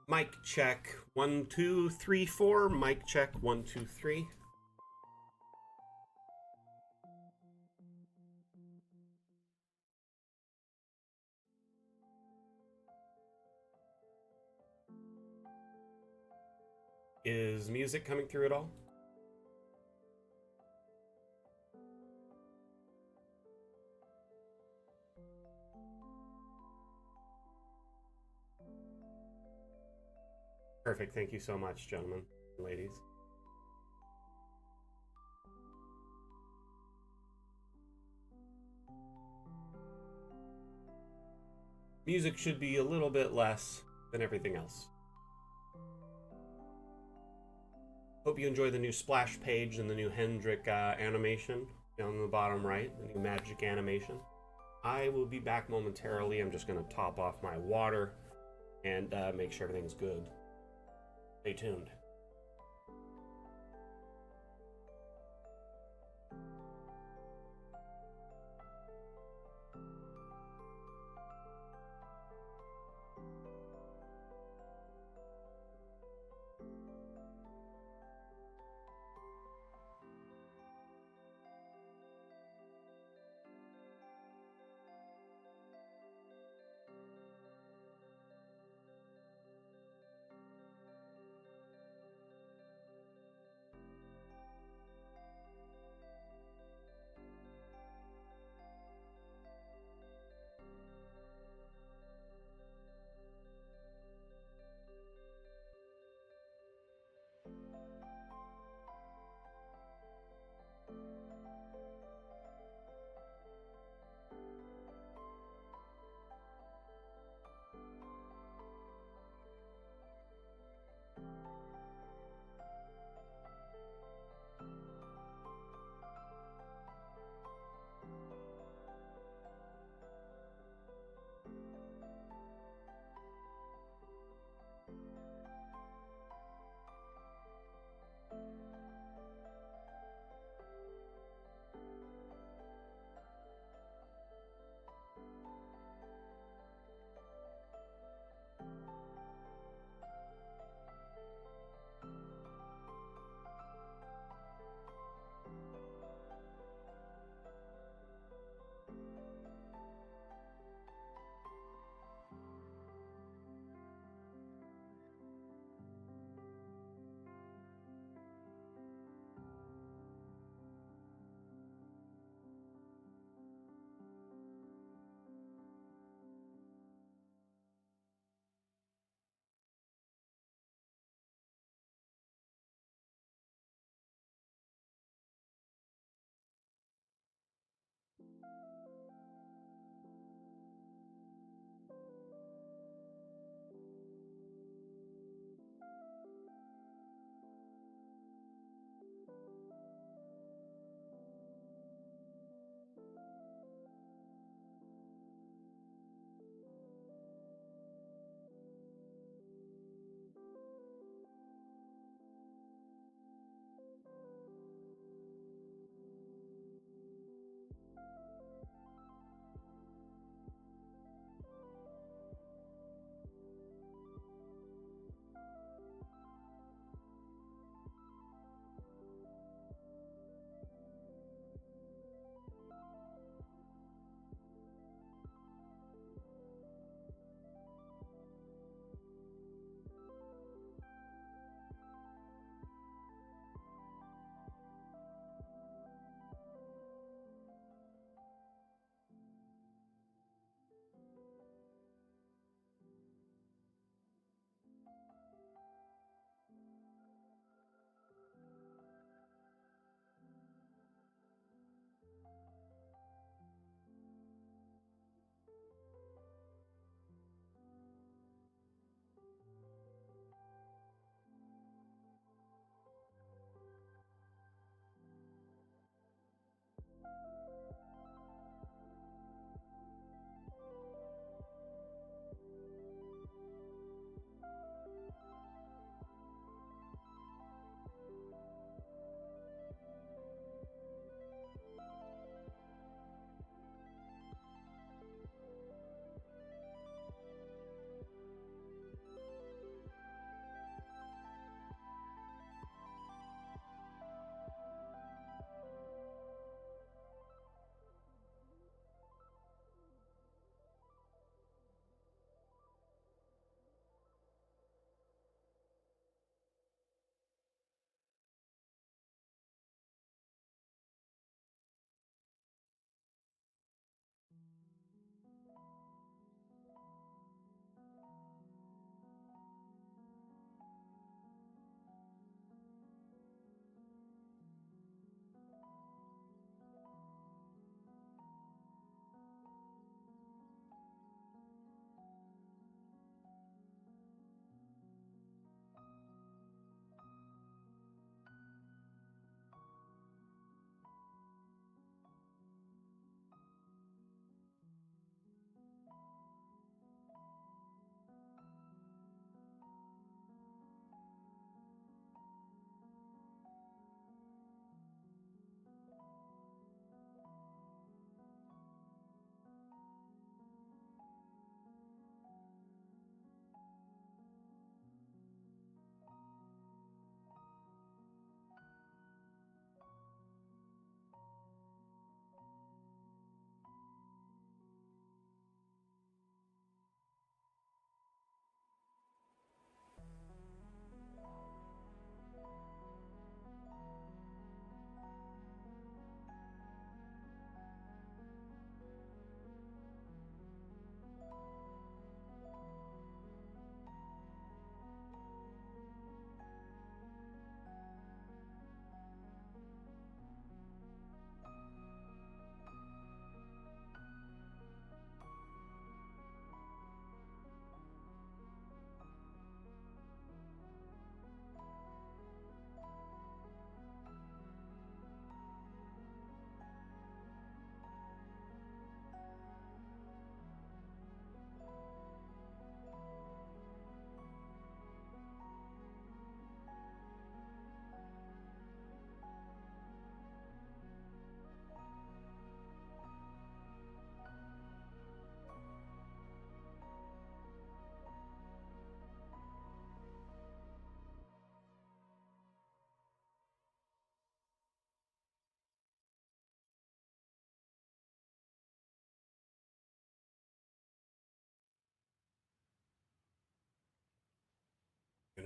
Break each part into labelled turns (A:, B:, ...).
A: Mic check 1 2 3 4. Mic check 1 2 3. Is music coming through at all? Perfect. Thank you so much, gentlemen and ladies. Music should be a little bit less than everything else. Hope you enjoy the new splash page and the new Hendrik animation down in the bottom right, the new magic animation. I will be back momentarily. I'm just going to top off my water and make sure everything's good. Stay tuned.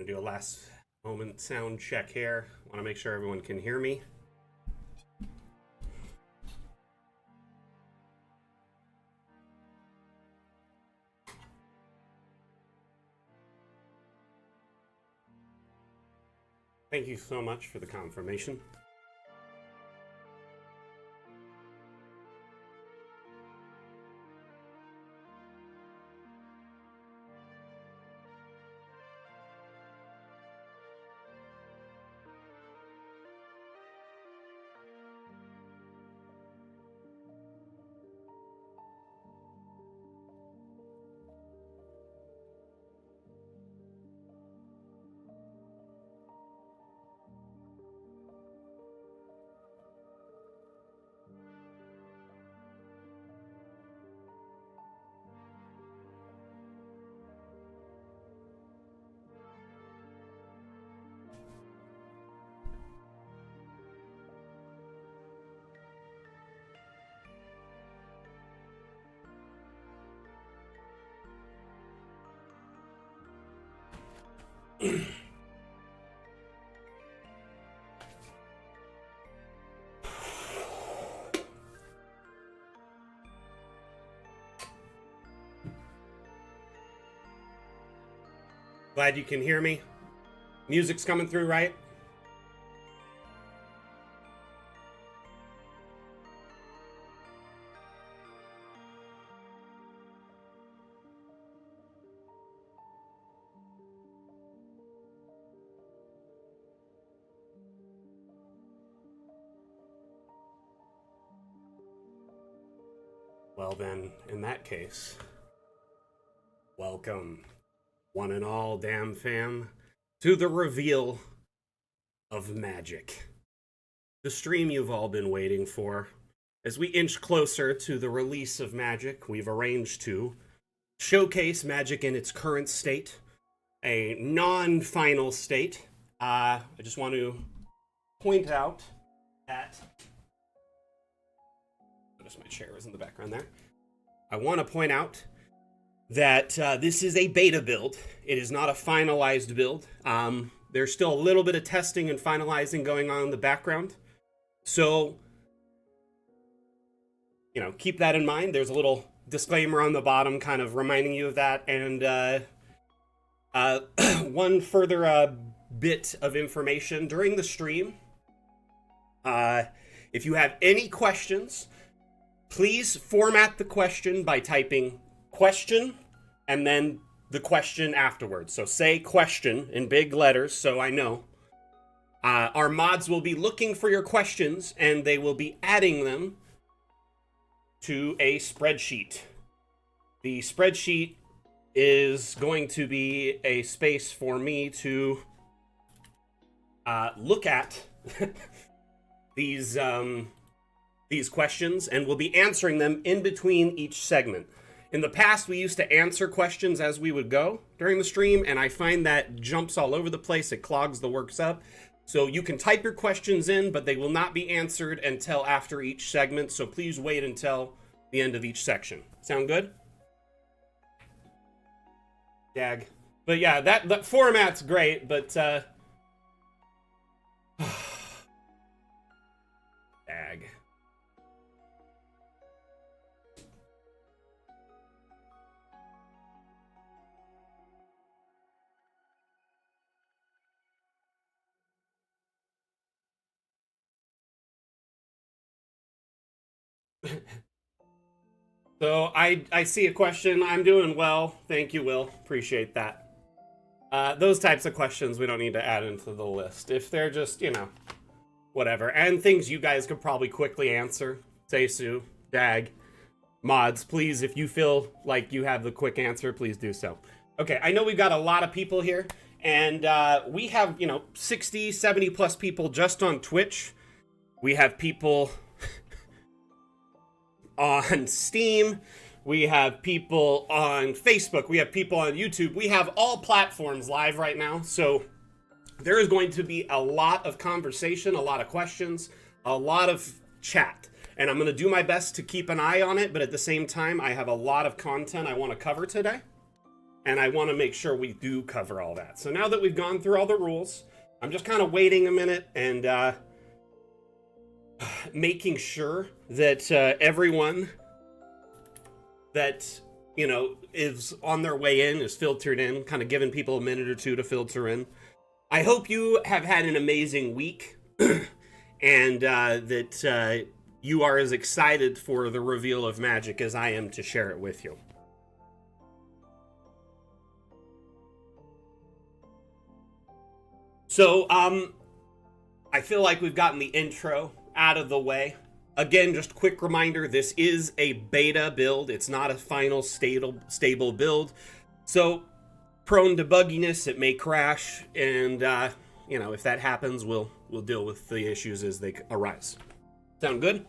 A: Gonna do a last moment sound check here. Want to make sure everyone can hear me. Thank you so much for the confirmation. Glad you can hear me. Music's coming through, right? Well then, in that case, welcome, one and all, damn fam, to the reveal of magic. The stream you've all been waiting for. As we inch closer to the release of magic, we've arranged to showcase magic in its current state, a non-final state. I just want to point out that... Notice my chair was in the background there. I want to point out that this is a beta build. It is not a finalized build. There's still a little bit of testing and finalizing going on in the background. So, you know, keep that in mind. There's a little disclaimer on the bottom kind of reminding you of that. And one further bit of information during the stream. If you have any questions, please format the question by typing question and then the question afterwards. So say question in big letters so I know. Our mods will be looking for your questions and they will be adding them to a spreadsheet. The spreadsheet is going to be a space for me to look at these questions, and we'll be answering them in between each segment. In the past, we used to answer questions as we would go during the stream, and I find that jumps all over the place. It clogs the works up. So you can type your questions in, but they will not be answered until after each segment. So please wait until the end of each section. Sound good? Dag. But yeah, that format's great, but dag. So I see a question. I'm doing well. Thank you, Will. Appreciate that. Those types of questions we don't need to add into the list. If they're just, you know, whatever. And things you guys could probably quickly answer. Seisu, Dag, mods, please, if you feel like you have the quick answer, please do so. Okay, I know we've got a lot of people here. And we have, you know, 60, 70 plus people just on Twitch. We have people... on Steam, we have people on Facebook, we have people on YouTube, we have all platforms live right now, so there is going to be a lot of conversation, a lot of questions, a lot of chat, and I'm going to do my best to keep an eye on it, but at the same time, I have a lot of content I want to cover today. and I want to make sure we do cover all that. So now that we've gone through all the rules, I'm just kind of waiting a minute and making sure that everyone that, you know, is on their way in, is filtered in, kind of giving people a minute or two to filter in. I hope you have had an amazing week and that you are as excited for the reveal of magic as I am to share it with you. So, I feel like we've gotten the intro out of the way. Again, just quick reminder, this is a beta build. It's not a final stable build. So, prone to bugginess, it may crash, and, you know, if that happens, we'll deal with the issues as they arise. Sound good?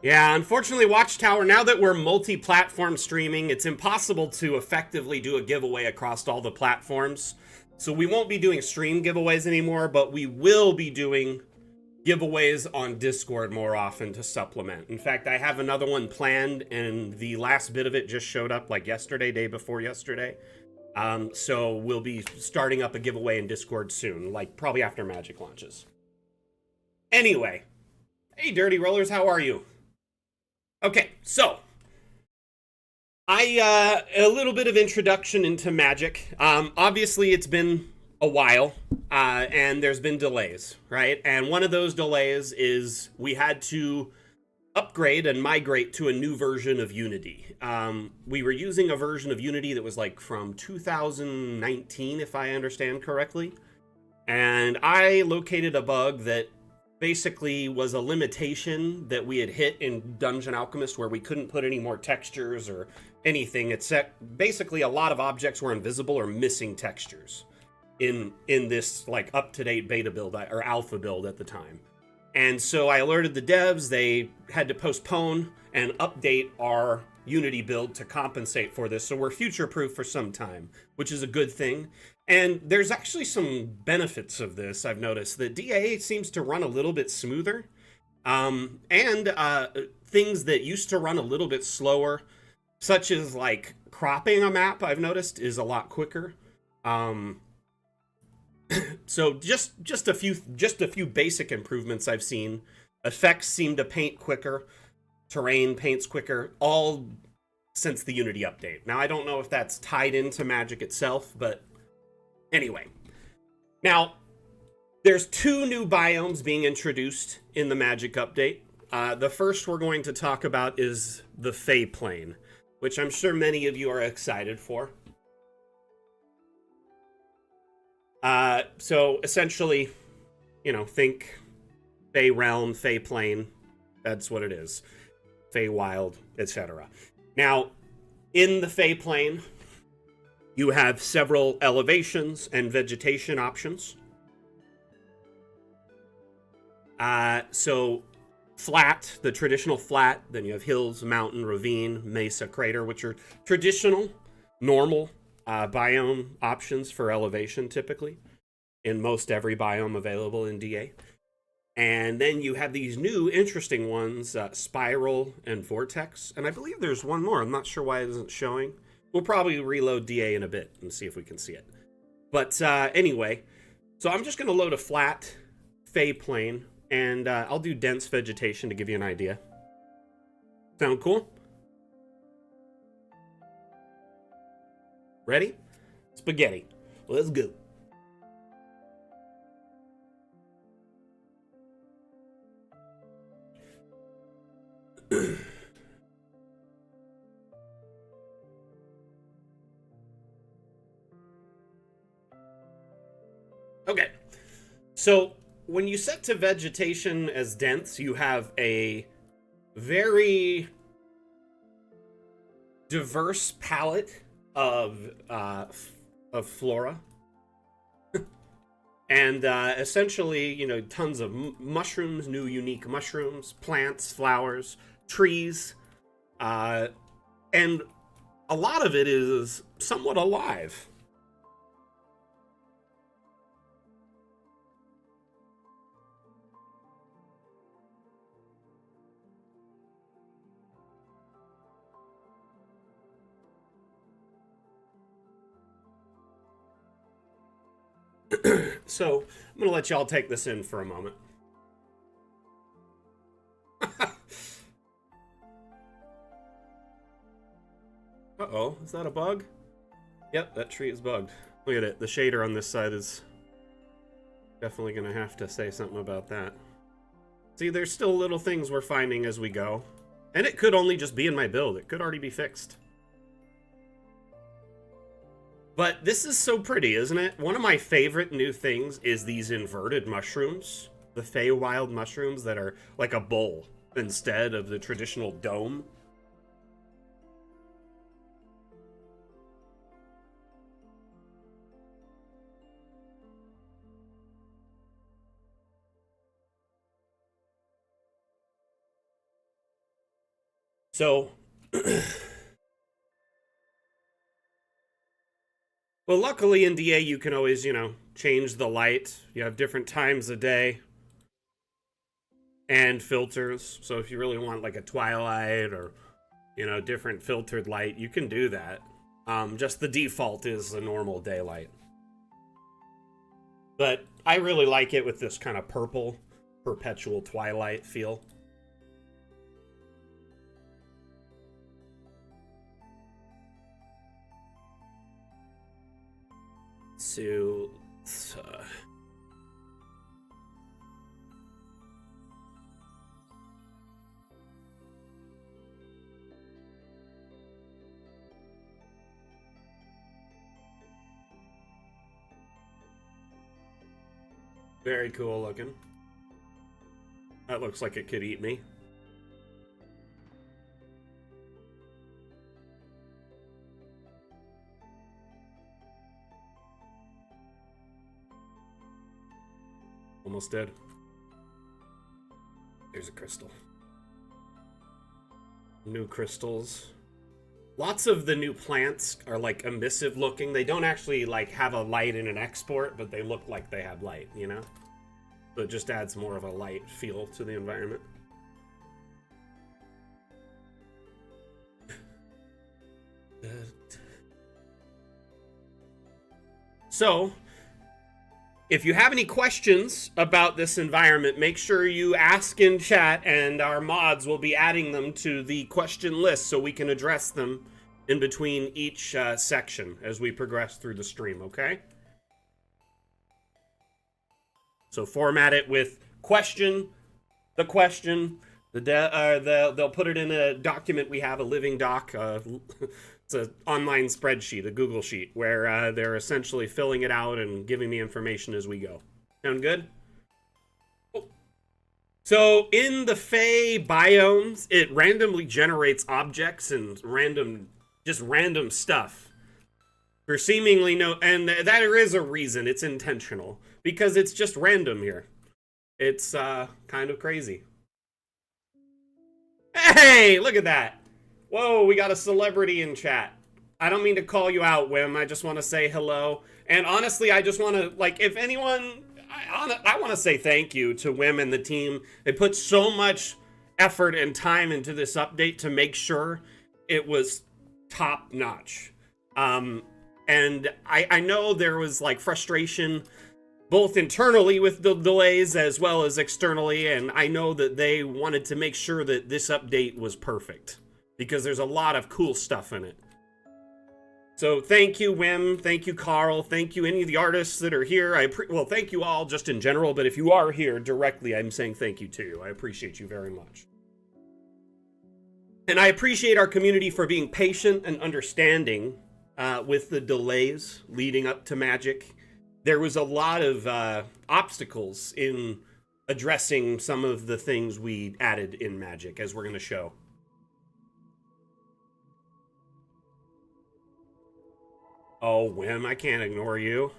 A: Yeah, unfortunately, Watchtower, now that we're multi-platform streaming, it's impossible to effectively do a giveaway across all the platforms. So we won't be doing stream giveaways anymore, but we will be doing giveaways on Discord more often to supplement. In fact, I have another one planned, and the last bit of it just showed up like yesterday, day before yesterday. So we'll be starting up a giveaway in Discord soon, like probably after Magic launches. Anyway, hey Dirty Rollers, how are you? Okay, so a little bit of introduction into Magic. Obviously, it's been a while, and there's been delays, right? And one of those delays is we had to upgrade and migrate to a new version of Unity. We were using a version of Unity that was like from 2019, if I understand correctly. And I located a bug that basically was a limitation that we had hit in Dungeon Alchemist where we couldn't put any more textures or anything, except basically a lot of objects were invisible or missing textures in this like up-to-date beta build or alpha build at the time. And so I alerted the devs. They had to postpone and update our Unity build to compensate for this. So we're future-proof for some time, which is a good thing. And there's actually some benefits of this. I've noticed that DA seems to run a little bit smoother. And things that used to run a little bit slower, such as like cropping a map, I've noticed is a lot quicker. So just a few basic improvements I've seen. Effects seem to paint quicker. Terrain paints quicker, all since the Unity update. Now, I don't know if that's tied into Magic itself, but anyway. Now, there's 2 new biomes being introduced in the Magic update. The first we're going to talk about is the Fey Plane, which I'm sure many of you are excited for. So essentially, you know, think Fey Realm, Fey Plane. That's what it is. Fey Wild, etc. Now, in the Fey Plane, you have several elevations and vegetation options. So flat, the traditional flat, then you have hills, mountain, ravine, mesa, crater, which are traditional, normal biome options for elevation typically in most every biome available in DA. And then you have these new interesting ones, Spiral and Vortex. And I believe there's one more. I'm not sure why it isn't showing. We'll probably reload DA in a bit and see if we can see it. But anyway, so I'm just going to load a flat Fey Plane, and I'll do dense vegetation to give you an idea. Sound cool? Ready? Spaghetti. Let's go. Okay, so when you set to vegetation as dense, you have a very diverse palette of flora. And essentially, you know, tons of mushrooms, new unique mushrooms, plants, flowers, trees, and a lot of it is somewhat alive. So I'm gonna let y'all take this in for a moment. Uh-oh, is that a bug? Yep, that tree is bugged. Look at it, the shader on this side is definitely gonna have to say something about that. See, there's still little things we're finding as we go. And it could only just be in my build. It could already be fixed. But this is so pretty, isn't it? One of my favorite new things is these inverted mushrooms. The Feywild mushrooms that are like a bowl instead of the traditional dome. So, well, luckily in DA you can always, change the light. You have different times a day and filters. So if you really want like a twilight or, different filtered light, you can do that. Just the default is the normal daylight. But I really like it with this kind of purple, perpetual twilight feel. So, very cool looking. That looks like it could eat me. Almost dead. There's a crystal. New crystals. Lots of the new plants are like emissive looking. They don't actually like have a light in an export, but they look like they have light, So it just adds more of a light feel to the environment. So, if you have any questions about this environment, make sure you ask in chat, and our mods will be adding them to the question list so we can address them in between each section as we progress through the stream, okay? So format it with question, the question, they'll put it in a document we have, a living doc. It's an online spreadsheet, a Google sheet, where they're essentially filling it out and giving me information as we go. Sound good? Oh. So in the Fey biomes, it randomly generates objects and random stuff. For seemingly no, and there is a reason. It's intentional because it's just random here. It's kind of crazy. Hey, look at that. Whoa, we got a celebrity in chat. I don't mean to call you out, Wim. I just want to say hello. And honestly, I just want to, like, if anyone, I want to say thank you to Wim and the team. They put so much effort and time into this update to make sure it was top notch. And I know there was, like, frustration both internally with the delays as well as externally, and I know that they wanted to make sure that this update was perfect, because there's a lot of cool stuff in it. So thank you, Wim. Thank you, Carl. Thank you, any of the artists that are here. Well, thank you all just in general, but if you are here directly, I'm saying thank you to you. I appreciate you very much. And I appreciate our community for being patient and understanding with the delays leading up to Magic. There was a lot of obstacles in addressing some of the things we added in Magic, as we're going to show. Oh, Wim, I can't ignore you.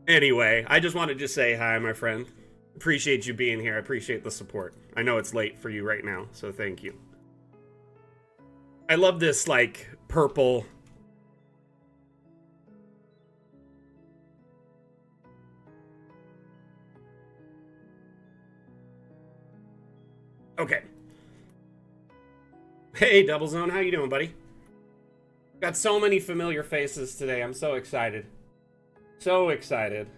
A: Anyway, I just wanted to say hi, my friend. Appreciate you being here. I appreciate the support. I know it's late for you right now, so thank you. I love this, like, purple. Okay. Hey, Double Zone, how you doing, buddy? Got so many familiar faces today. I'm so excited. So excited.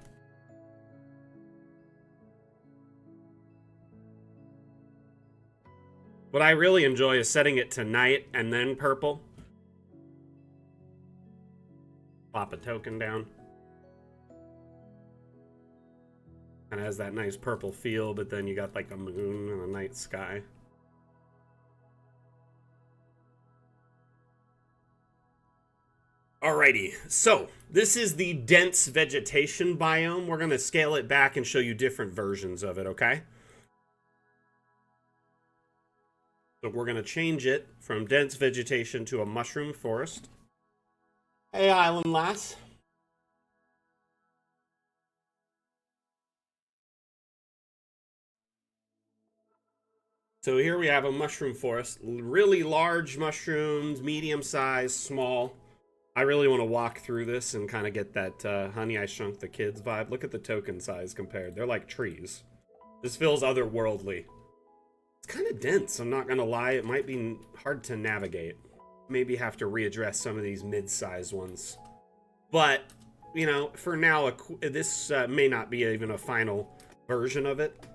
A: What I really enjoy is setting it to night and then purple. Pop a token down. Kind of has that nice purple feel, but then you got like a moon and a night sky. Alrighty, so this is the dense vegetation biome. We're going to scale it back and show you different versions of it, okay? So we're going to change it from dense vegetation to a mushroom forest. Hey, Island Lass. So here we have a mushroom forest. Really large mushrooms, medium size, small. I really want to walk through this and kind of get that Honey, I Shrunk the Kids vibe. Look at the token size compared. They're like trees. This feels otherworldly. It's kind of dense, I'm not going to lie. It might be hard to navigate. Maybe have to readdress some of these mid-sized ones. But, you know, for now, this may not be even a final version of it,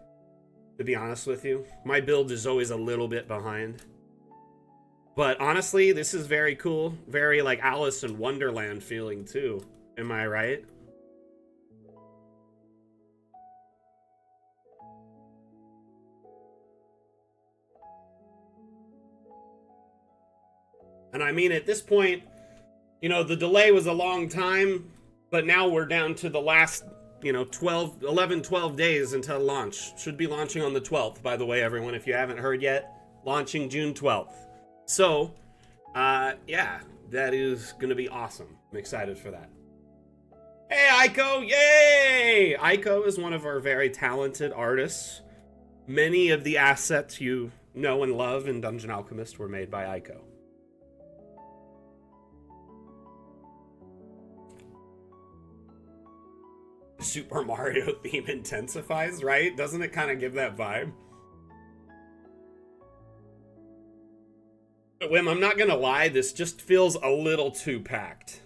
A: to be honest with you. My build is always a little bit behind. But honestly, this is very cool. Very like Alice in Wonderland feeling too. Am I right? And I mean, at this point, you know, the delay was a long time, but now we're down to the last, you know, 12 days until launch. Should be launching on the 12th, by the way, everyone, if you haven't heard yet. Launching June 12th. So, yeah, that is going to be awesome. I'm excited for that. Hey, Aiko! Yay! Aiko is one of our very talented artists. Many of the assets you know and love in Dungeon Alchemist were made by Aiko. Super Mario theme intensifies, right? Doesn't it kind of give that vibe? But Wim, I'm not gonna lie, this just feels a little too packed.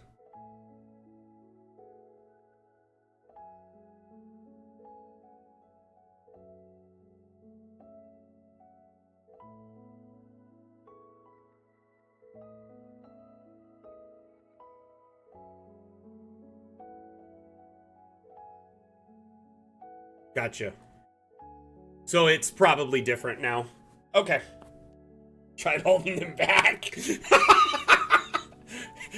A: Gotcha. So it's probably different now. Okay. Tried holding him back.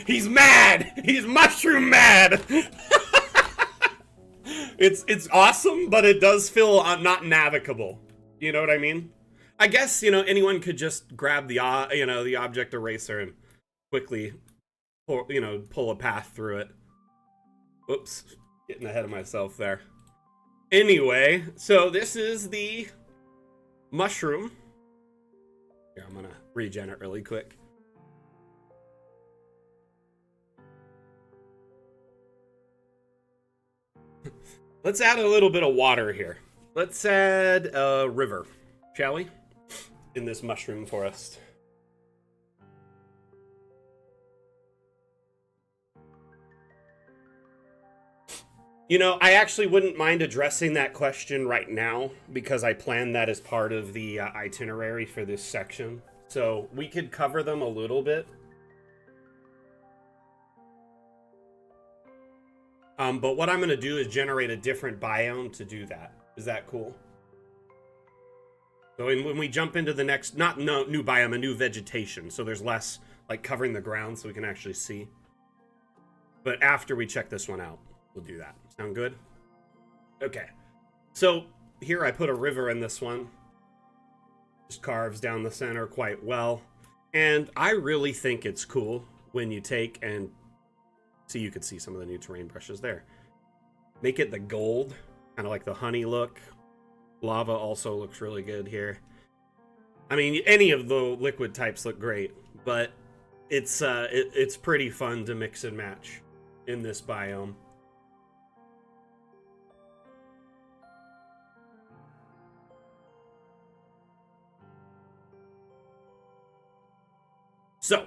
A: He's mad. He's mushroom mad. It's awesome, but it does feel not navigable. You know what I mean? I guess, you know, anyone could just grab the you know, the object eraser and quickly pull a path through it. Oops, getting ahead of myself there. Anyway, so this is the mushroom. Here, I'm gonna regen it really quick. Let's add a little bit of water here. Let's add a river, shall we? In this mushroom forest. You know, I actually wouldn't mind addressing that question right now because I planned that as part of the itinerary for this section. So we could cover them a little bit. But what I'm going to do is generate a different biome to do that. Is that cool? So when we jump into the next, not no, new biome, a new vegetation. So there's less like covering the ground so we can actually see. But after we check this one out, we'll do that. Sound good? Okay. So here I put a river in this one. Just carves down the center quite well. And I really think it's cool when you take and see, you could see some of the new terrain brushes there. Make it the gold, kind of like the honey look. Lava also looks really good here. I mean, any of the liquid types look great, but it's pretty fun to mix and match in this biome. So,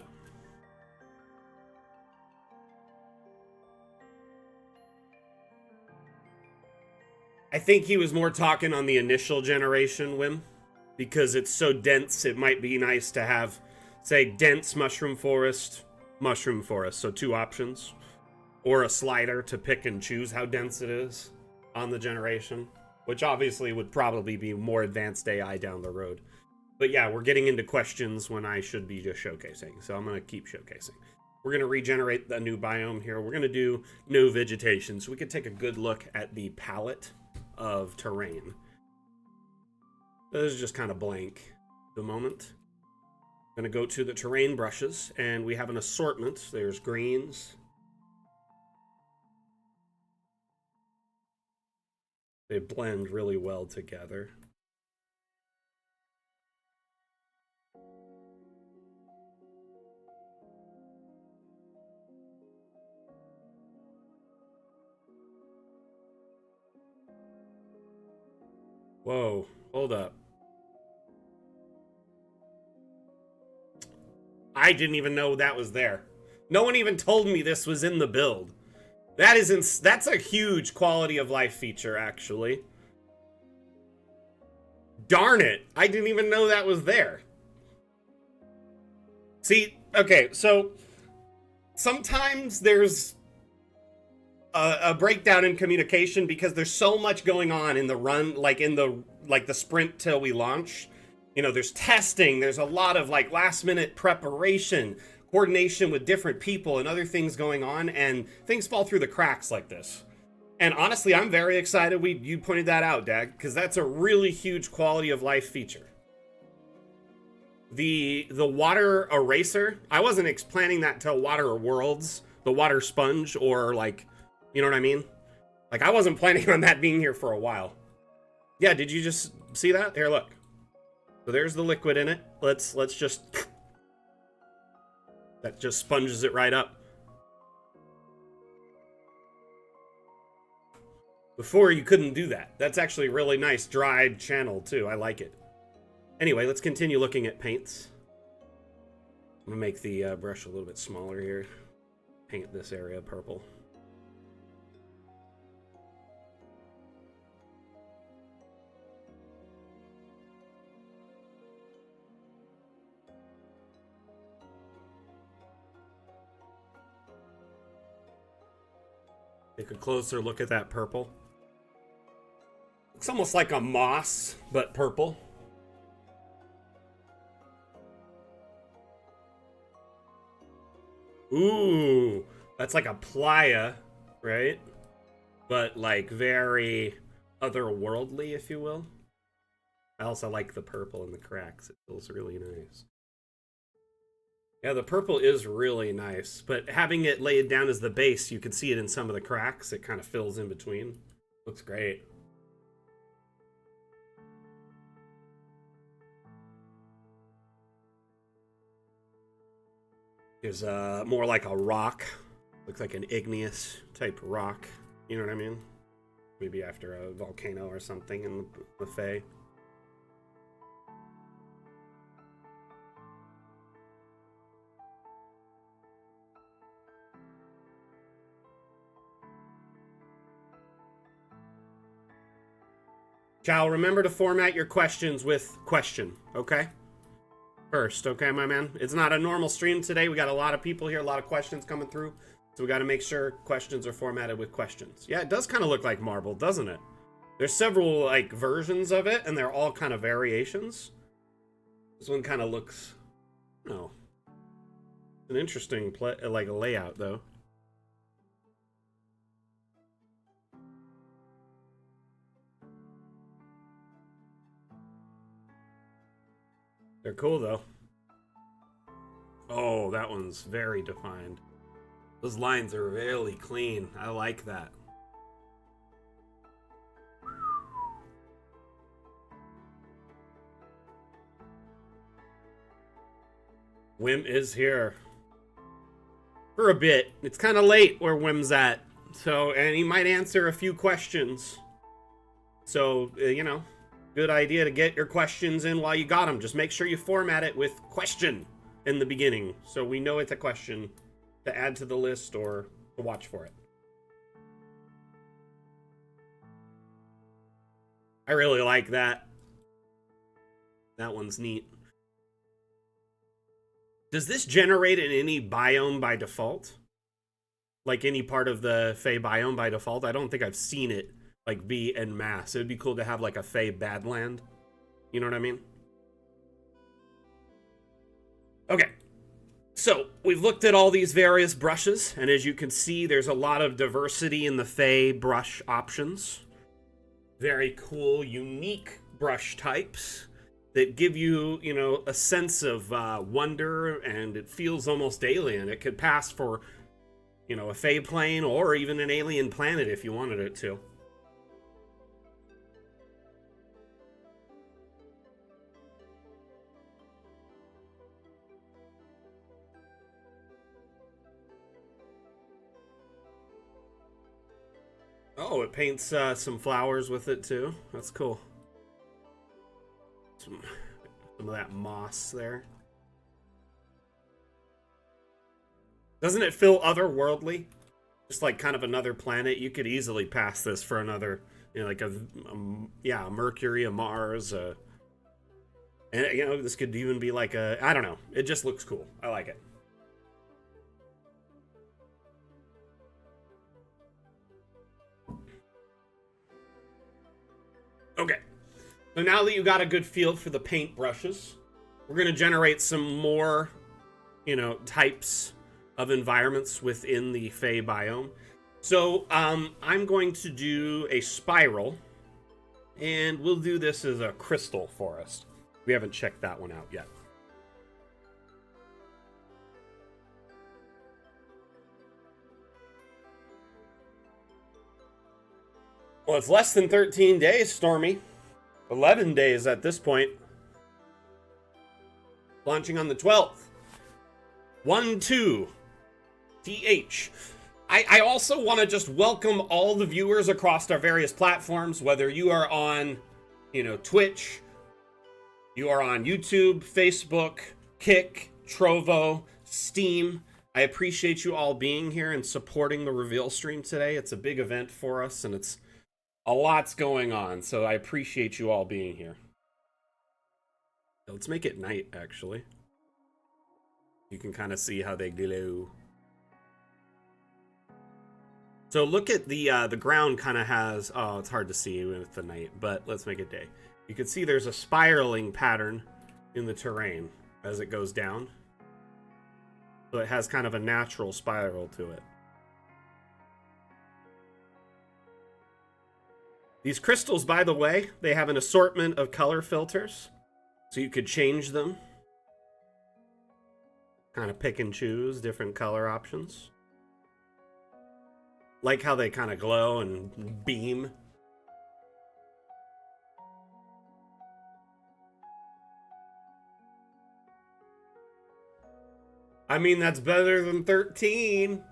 A: I think he was more talking on the initial generation, Wim, because it's so dense. It might be nice to have, say, dense mushroom forest, so 2 options, or a slider to pick and choose how dense it is on the generation, which obviously would probably be more advanced AI down the road. But yeah, we're getting into questions when I should be just showcasing, so I'm going to keep showcasing. We're going to regenerate the new biome here. We're going to do no vegetation, so we can take a good look at the palette of terrain. This is just kind of blank at the moment. I'm going to go to the terrain brushes, and we have an assortment. There's greens. They blend really well together. Whoa, hold up. I didn't even know that was there. No one even told me this was in the build. That's a huge quality of life feature, actually. Darn it, I didn't even know that was there. See, okay, so sometimes there's a breakdown in communication because there's so much going on in the run, like the sprint till we launch. You know, there's testing, there's a lot of like last minute preparation, coordination with different people and other things going on, and things fall through the cracks like this. And honestly, I'm very excited you pointed that out, Dag, because that's a really huge quality of life feature. The water eraser, I wasn't planning that until Water Worlds, the water sponge, or like, you know what I mean? Like, I wasn't planning on that being here for a while. Yeah, did you just see that? Here, look. So there's the liquid in it. Let's just... That just sponges it right up. Before, you couldn't do that. That's actually really nice dried channel, too. I like it. Anyway, let's continue looking at paints. I'm going to make the brush a little bit smaller here. Paint this area purple. Take a closer look at that purple. Looks almost like a moss, but purple. Ooh, that's like a playa, right? But like very otherworldly, if you will. I also like the purple in the cracks. It feels really nice. Yeah, the purple is really nice, but having it laid down as the base, you can see it in some of the cracks. It kind of fills in between. Looks great. Is more like a rock. Looks like an igneous type rock. You know what I mean? Maybe after a volcano or something in the Fae. Chow, remember to format your questions with question, okay? First, okay, my man? It's not a normal stream today. We got a lot of people here, a lot of questions coming through. So we got to make sure questions are formatted with questions. Yeah, it does kind of look like marble, doesn't it? There's several, like, versions of it, and they're all kind of variations. This one kind of looks... Oh. An interesting, like, a layout, though. They're cool, though. Oh, that one's very defined. Those lines are really clean. I like that. Wim is here. For a bit. It's kind of late where Wim's at. So, and he might answer a few questions. So, you know, good idea to get your questions in while you got them. Just make sure you format it with question in the beginning, so we know it's a question to add to the list or to watch for it. I really like that. That one's neat. Does this generate in any biome by default? Like any part of the Fey biome by default? I don't think I've seen it like be en masse. It would be cool to have like a Fey Badland. You know what I mean? Okay. So we've looked at all these various brushes, and as you can see, there's a lot of diversity in the Fey brush options. Very cool, unique brush types that give you, you know, a sense of wonder, and it feels almost alien. It could pass for, you know, a Fey plane or even an alien planet if you wanted it to. Oh, it paints some flowers with it too. That's cool. Some of that moss there. Doesn't it feel otherworldly? Just like kind of another planet. You could easily pass this for another, you know, like a Mercury, a Mars, and you know, this could even be like a, I don't know. It just looks cool. I like it. Okay. So now that you got a good feel for the paint brushes, we're going to generate some more, you know, types of environments within the Fey biome. So I'm going to do a spiral, and we'll do this as a crystal forest. We haven't checked that one out yet. Well, it's less than 13 days, Stormy. 11 days at this point. Launching on the 12th. 1-2. TH. I also want to just welcome all the viewers across our various platforms, whether you are on, you know, Twitch, you are on YouTube, Facebook, Kick, Trovo, Steam. I appreciate you all being here and supporting the reveal stream today. It's a big event for us, and it's a lot's going on, so I appreciate you all being here. Let's make it night, actually. You can kind of see how they glow. So look at the ground kind of has, oh, it's hard to see with the night, but let's make it day. You can see there's a spiraling pattern in the terrain as it goes down. So it has kind of a natural spiral to it. These crystals, by the way, they have an assortment of color filters, so you could change them. Kind of pick and choose different color options. Like how they kind of glow and beam. I mean, that's better than 13.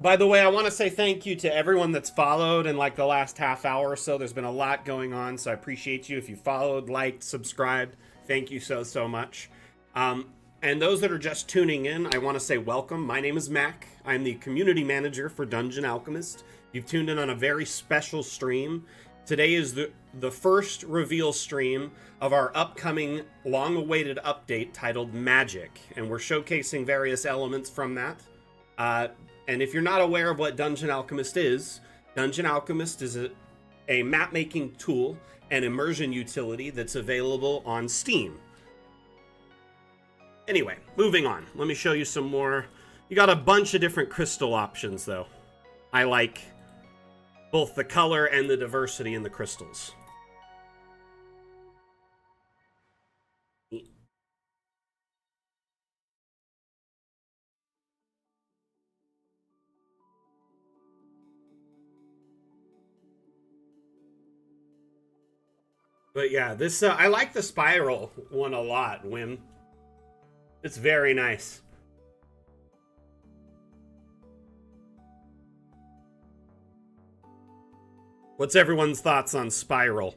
A: By the way, I want to say thank you to everyone that's followed in like the last half hour or so. There's been a lot going on, so I appreciate you. If you followed, liked, subscribed, thank you so much. And those that are just tuning in, I want to say welcome. My name is Mac. I'm the community manager for Dungeon Alchemist. You've tuned in on a very special stream. Today is the first reveal stream of our upcoming long-awaited update titled Magic, and we're showcasing various elements from that. And if you're not aware of what Dungeon Alchemist is a map-making tool and immersion utility that's available on Steam. Anyway, moving on. Let me show you some more. You got a bunch of different crystal options, though. I like both the color and the diversity in the crystals. But yeah, this I like the spiral one a lot, Wim. It's very nice. What's everyone's thoughts on spiral?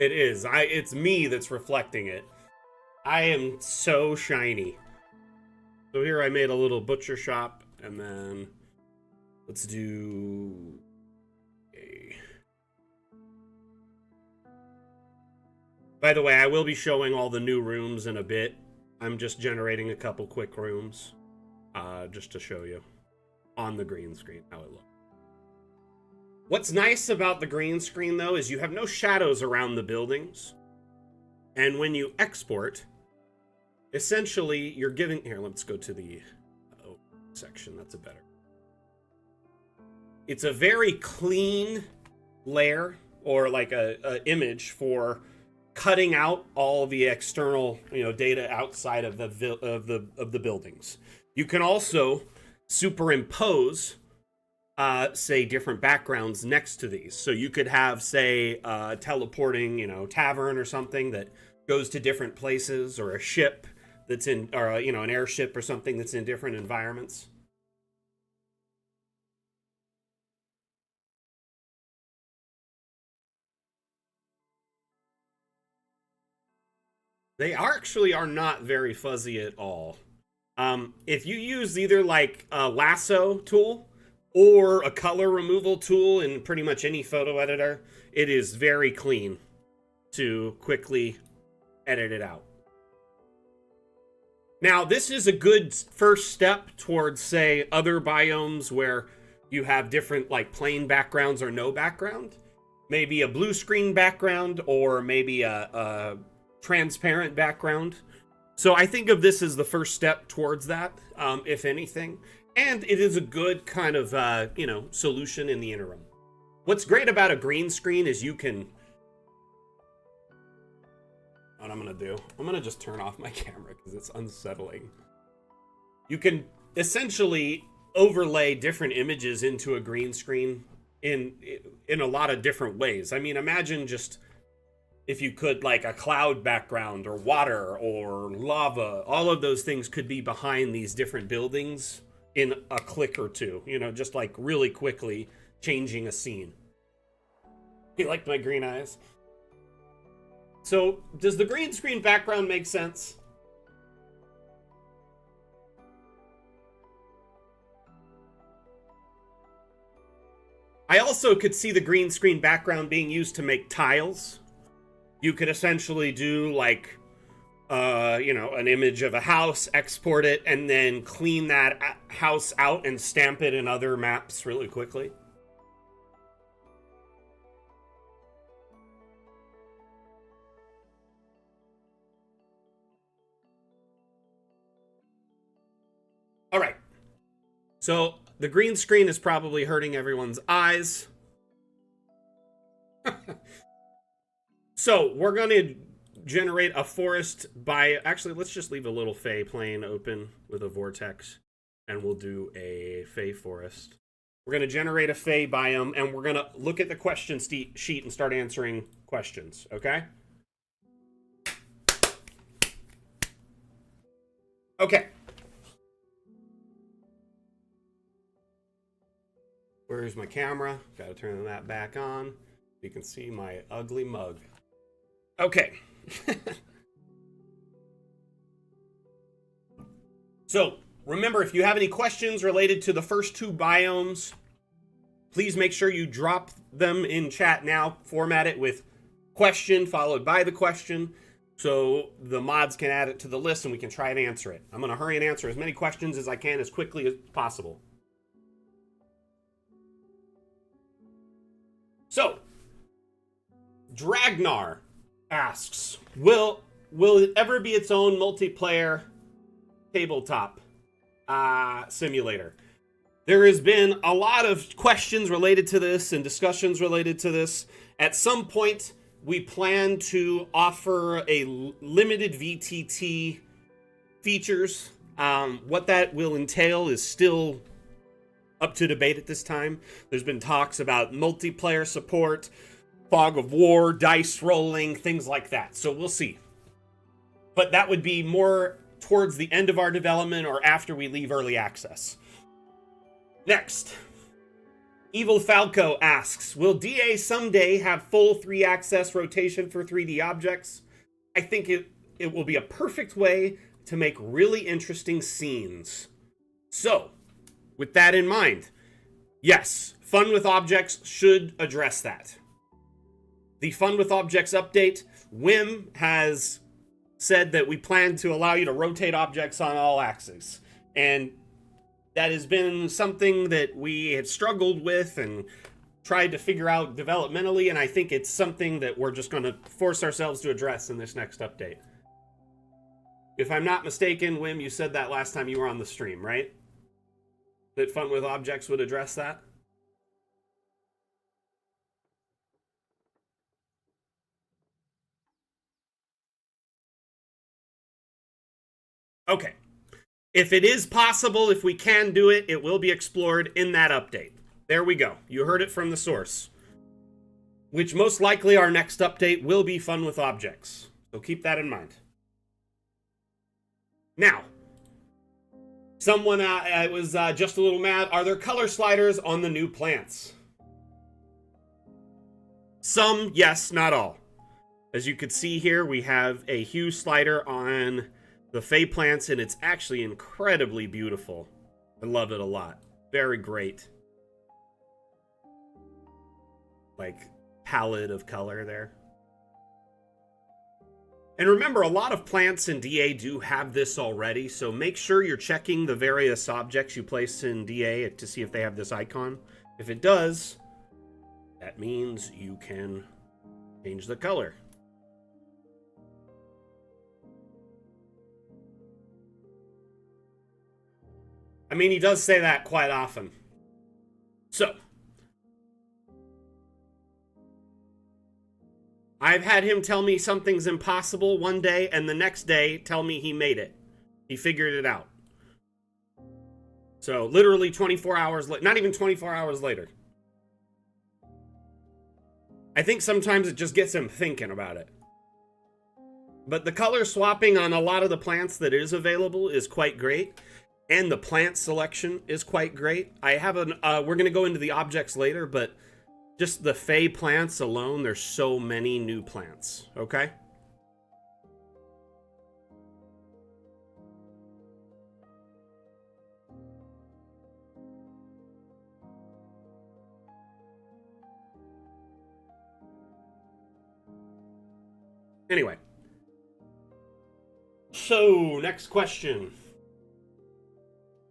A: It is. It's me that's reflecting it. I am so shiny. So here I made a little butcher shop, and then let's do a... By the way, I will be showing all the new rooms in a bit. I'm just generating a couple quick rooms, just to show you on the green screen how it looks. What's nice about the green screen, though, is you have no shadows around the buildings. And when you export, essentially, you're giving... Here, let's go to the section. That's a better... It's a very clean layer, or like a image for cutting out all the external, data outside of the buildings. You can also superimpose say different backgrounds next to these. So you could have, say, teleporting, tavern or something that goes to different places, or a ship that's in, or an airship or something that's in different environments. They actually are not very fuzzy at all. If you use either like a lasso tool or a color removal tool in pretty much any photo editor, it is very clean to quickly edit it out. Now, this is a good first step towards, say, other biomes where you have different, like, plain backgrounds or no background. Maybe a blue screen background, or maybe a transparent background. So I think of this as the first step towards that, if anything. And it is a good kind of, solution in the interim. What's great about a green screen is you can... What I'm going to do, I'm going to just turn off my camera because it's unsettling. You can essentially overlay different images into a green screen in a lot of different ways. I mean, imagine just... if you could, like a cloud background or water or lava, all of those things could be behind these different buildings in a click or two, just like really quickly changing a scene. You liked my green eyes? So, does the green screen background make sense? I also could see the green screen background being used to make tiles. You could essentially do like, an image of a house, export it, and then clean that house out and stamp it in other maps really quickly. All right. So the green screen is probably hurting everyone's eyes. So we're going to generate a forest by... Actually, let's just leave a little Fey plane open with a vortex, and we'll do a Fey forest. We're going to generate a Fey biome, and we're going to look at the question sheet and start answering questions, okay? Okay. Where's my camera? Got to turn that back on. You can see my ugly mug. Okay. So, remember, if you have any questions related to the first two biomes, please make sure you drop them in chat now. Format it with question followed by the question, so the mods can add it to the list and we can try and answer it. I'm going to hurry and answer as many questions as I can as quickly as possible. So, Dragnar asks, will it ever be its own multiplayer tabletop simulator? There has been a lot of questions related to this and discussions related to this. At some point, we plan to offer a limited VTT features. What that will entail is still up to debate at this time. There's been talks about multiplayer support, fog of war, dice rolling, things like that. So we'll see. But that would be more towards the end of our development or after we leave early access. Next. Evil Falco asks, will DA someday have full 3-axis rotation for 3D objects? I think it will be a perfect way to make really interesting scenes. So, with that in mind, yes, Fun with Objects should address that. The Fun with Objects update, Wim has said that we plan to allow you to rotate objects on all axes. And that has been something that we have struggled with and tried to figure out developmentally, and I think it's something that we're just going to force ourselves to address in this next update. If I'm not mistaken, Wim, you said that last time you were on the stream, right? That Fun with Objects would address that? Okay. If it is possible, if we can do it, it will be explored in that update. There we go. You heard it from the source. Which most likely our next update will be Fun with Objects. So keep that in mind. Now, someone was just a little mad. Are there color sliders on the new plants? Some, yes, not all. As you can see here, we have a hue slider on the Fey plants, and it's actually incredibly beautiful. I love it a lot. Very great. Like, palette of color there. And remember, a lot of plants in DA do have this already, so make sure you're checking the various objects you place in DA to see if they have this icon. If it does, that means you can change the color. I mean, he does say that quite often. So, I've had him tell me something's impossible one day, and the next day tell me he made it. He figured it out. So, literally 24 hours later, not even 24 hours later. I think sometimes it just gets him thinking about it. But the color swapping on a lot of the plants that is available is quite great. And the plant selection is quite great. I have we're going to go into the objects later, but just the Fey plants alone, there's so many new plants, okay? Anyway. So, next question.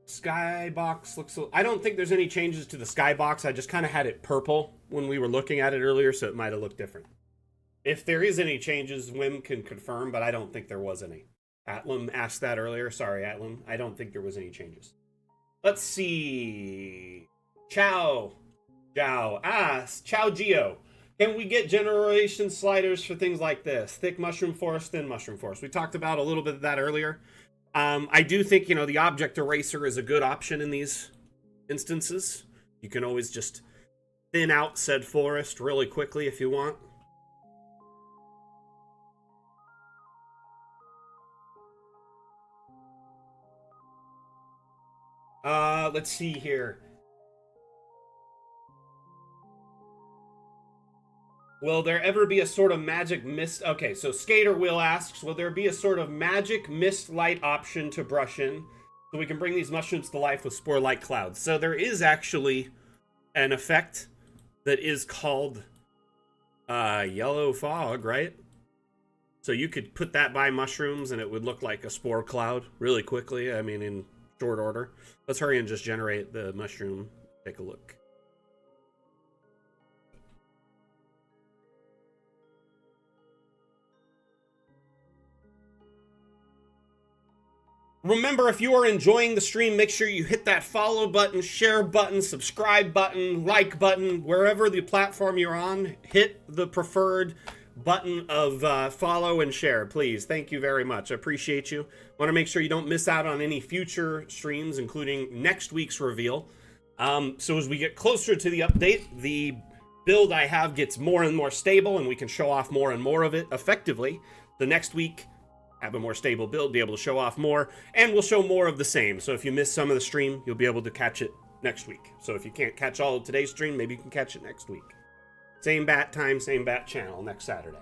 A: Skybox looks... I don't think there's any changes to the skybox. I just kind of had it purple when we were looking at it earlier, so it might have looked different. If there is any changes, Wim can confirm, but I don't think there was any. Atlam asked that earlier. Sorry, Atlam. I don't think there was any changes. Let's see. Chow asks, Chow Geo, can we get generation sliders for things like this? Thick mushroom forest, thin mushroom forest. We talked about a little bit of that earlier. I do think, the object eraser is a good option in these instances. You can always just thin out said forest really quickly if you want. Let's see here. Will there ever be a sort of magic mist? Okay, so Skater Will asks, will there be a sort of magic mist light option to brush in so we can bring these mushrooms to life with spore light clouds? So there is actually an effect that is called yellow fog, right? So you could put that by mushrooms and it would look like a spore cloud really quickly. I mean, in short order. Let's hurry and just generate the mushroom. Take a look. Remember, if you are enjoying the stream, make sure you hit that follow button, share button, subscribe button, like button, wherever the platform you're on. Hit the preferred button of follow and share, please. Thank you very much. I appreciate you. Want to make sure you don't miss out on any future streams, including next week's reveal. So as we get closer to the update, the build I have gets more and more stable, and we can show off more and more of it effectively. The next week, have a more stable build, be able to show off more, and we'll show more of the same. So if you miss some of the stream, you'll be able to catch it next week. So if you can't catch all of today's stream, maybe you can catch it next week. Same bat time, same bat channel next Saturday.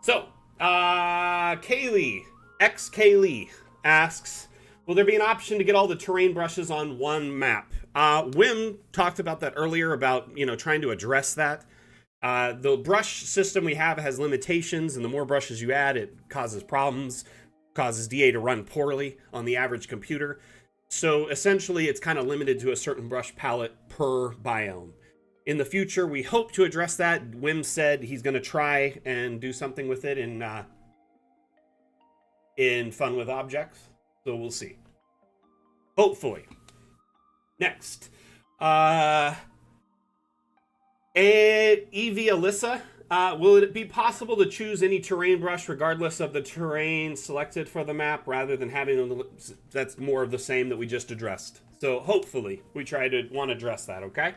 A: So, Kaylee, Kaylee asks, will there be an option to get all the terrain brushes on one map? Wim talked about that earlier about, trying to address that. The brush system we have has limitations, and the more brushes you add, it causes problems, causes DA to run poorly on the average computer. So essentially, it's kind of limited to a certain brush palette per biome. In the future, we hope to address that. Wim said he's going to try and do something with it in Fun with Objects. So we'll see. Hopefully. Next. Evie Alyssa, will it be possible to choose any terrain brush regardless of the terrain selected for the map rather than having that's more of the same that we just addressed? So hopefully we want to address that, okay?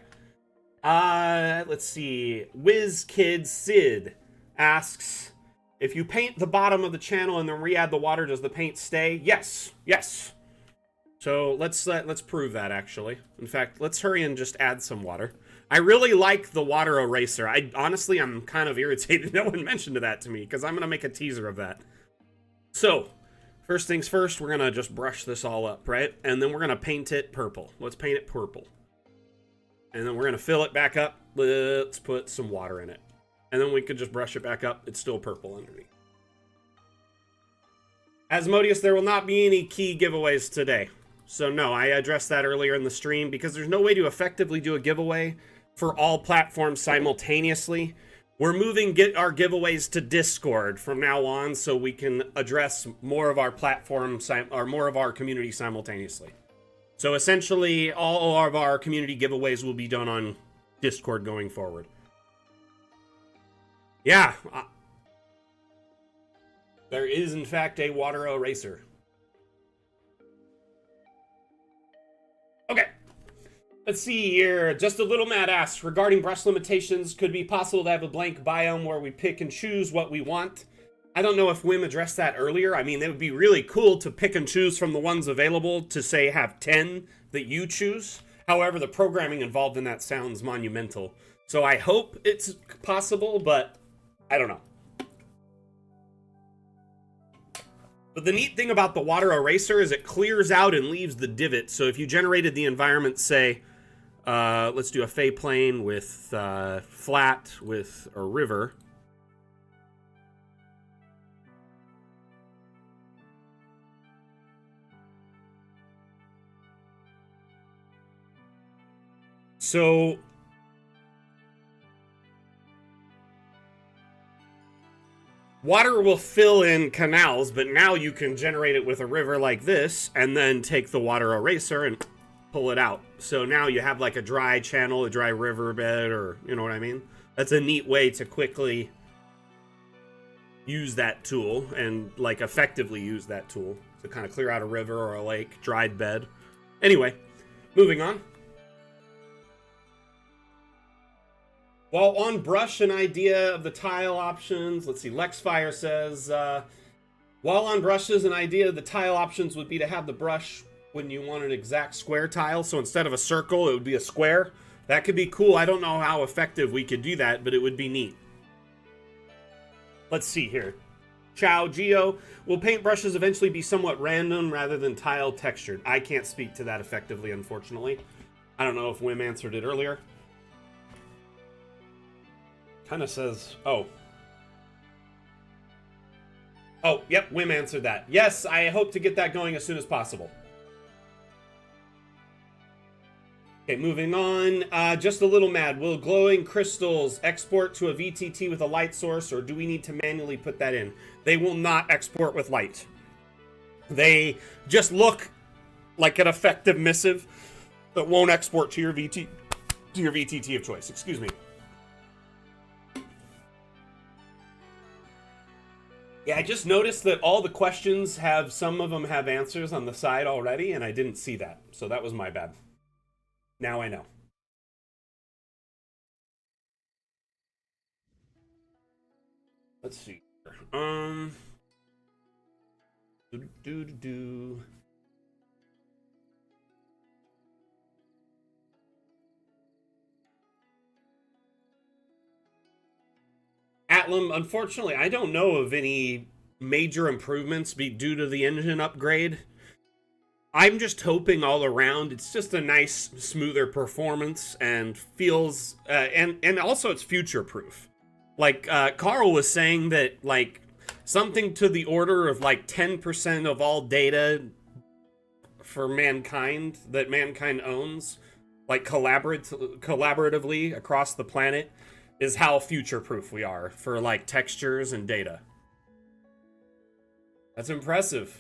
A: Let's see. WizKid Sid asks, if you paint the bottom of the channel and then re-add the water, does the paint stay? Yes. Yes. So let's prove that, actually. In fact, let's hurry and just add some water. I really like the water eraser. Honestly, I'm kind of irritated no one mentioned that to me, because I'm going to make a teaser of that. So, first things first, we're going to just brush this all up, right? And then we're going to paint it purple. Let's paint it purple. And then we're going to fill it back up. Let's put some water in it. And then we could just brush it back up. It's still purple underneath. Asmodeus, there will not be any key giveaways today. So no, I addressed that earlier in the stream, because there's no way to effectively do a giveaway for all platforms simultaneously. We're moving our giveaways to Discord from now on, so we can address more of our more of our community simultaneously. So essentially, all of our community giveaways will be done on Discord going forward. Yeah. There is, in fact, a water eraser. Okay. Let's see here. Just a Little Mad asks, regarding brush limitations, could it be possible to have a blank biome where we pick and choose what we want? I don't know if Wim addressed that earlier. I mean, it would be really cool to pick and choose from the ones available to, say, have 10 that you choose. However, the programming involved in that sounds monumental. So I hope it's possible, but I don't know. But the neat thing about the water eraser is it clears out and leaves the divot. So if you generated the environment, say, let's do a Fey plane with flat with a river. So water will fill in canals, but now you can generate it with a river like this and then take the water eraser and pull it out. So now you have like a dry channel, a dry riverbed, or you know what I mean? That's a neat way to quickly use that tool and like effectively use that tool to kind of clear out a river or a lake, dried bed. Anyway, moving on. While on brush, an idea of the tile options. Let's see, Lexfire says, while on brushes, an idea of the tile options would be to have the brush when you want an exact square tile. So instead of a circle, it would be a square. That could be cool. I don't know how effective we could do that, but it would be neat. Let's see here. Chow Geo, will paintbrushes eventually be somewhat random rather than tile textured? I can't speak to that effectively, unfortunately. I don't know if Wim answered it earlier. Kind of says, oh, yep, Wim answered that. Yes, I hope to get that going as soon as possible. Okay, moving on. Just a Little Mad. Will glowing crystals export to a VTT with a light source, or do we need to manually put that in? They will not export with light. They just look like an effective missive that won't export to your VTT of choice. Excuse me. Yeah, I just noticed that all the questions some of them have answers on the side already, and I didn't see that. So that was my bad. Now I know. Let's see. Batlum, unfortunately, I don't know of any major improvements due to the engine upgrade. I'm just hoping all around it's just a nice, smoother performance and feels, and also it's future proof. Like Carl was saying that like something to the order of like 10% of all data for mankind that mankind owns, like collaboratively across the planet, is how future proof we are for like textures and data. That's impressive.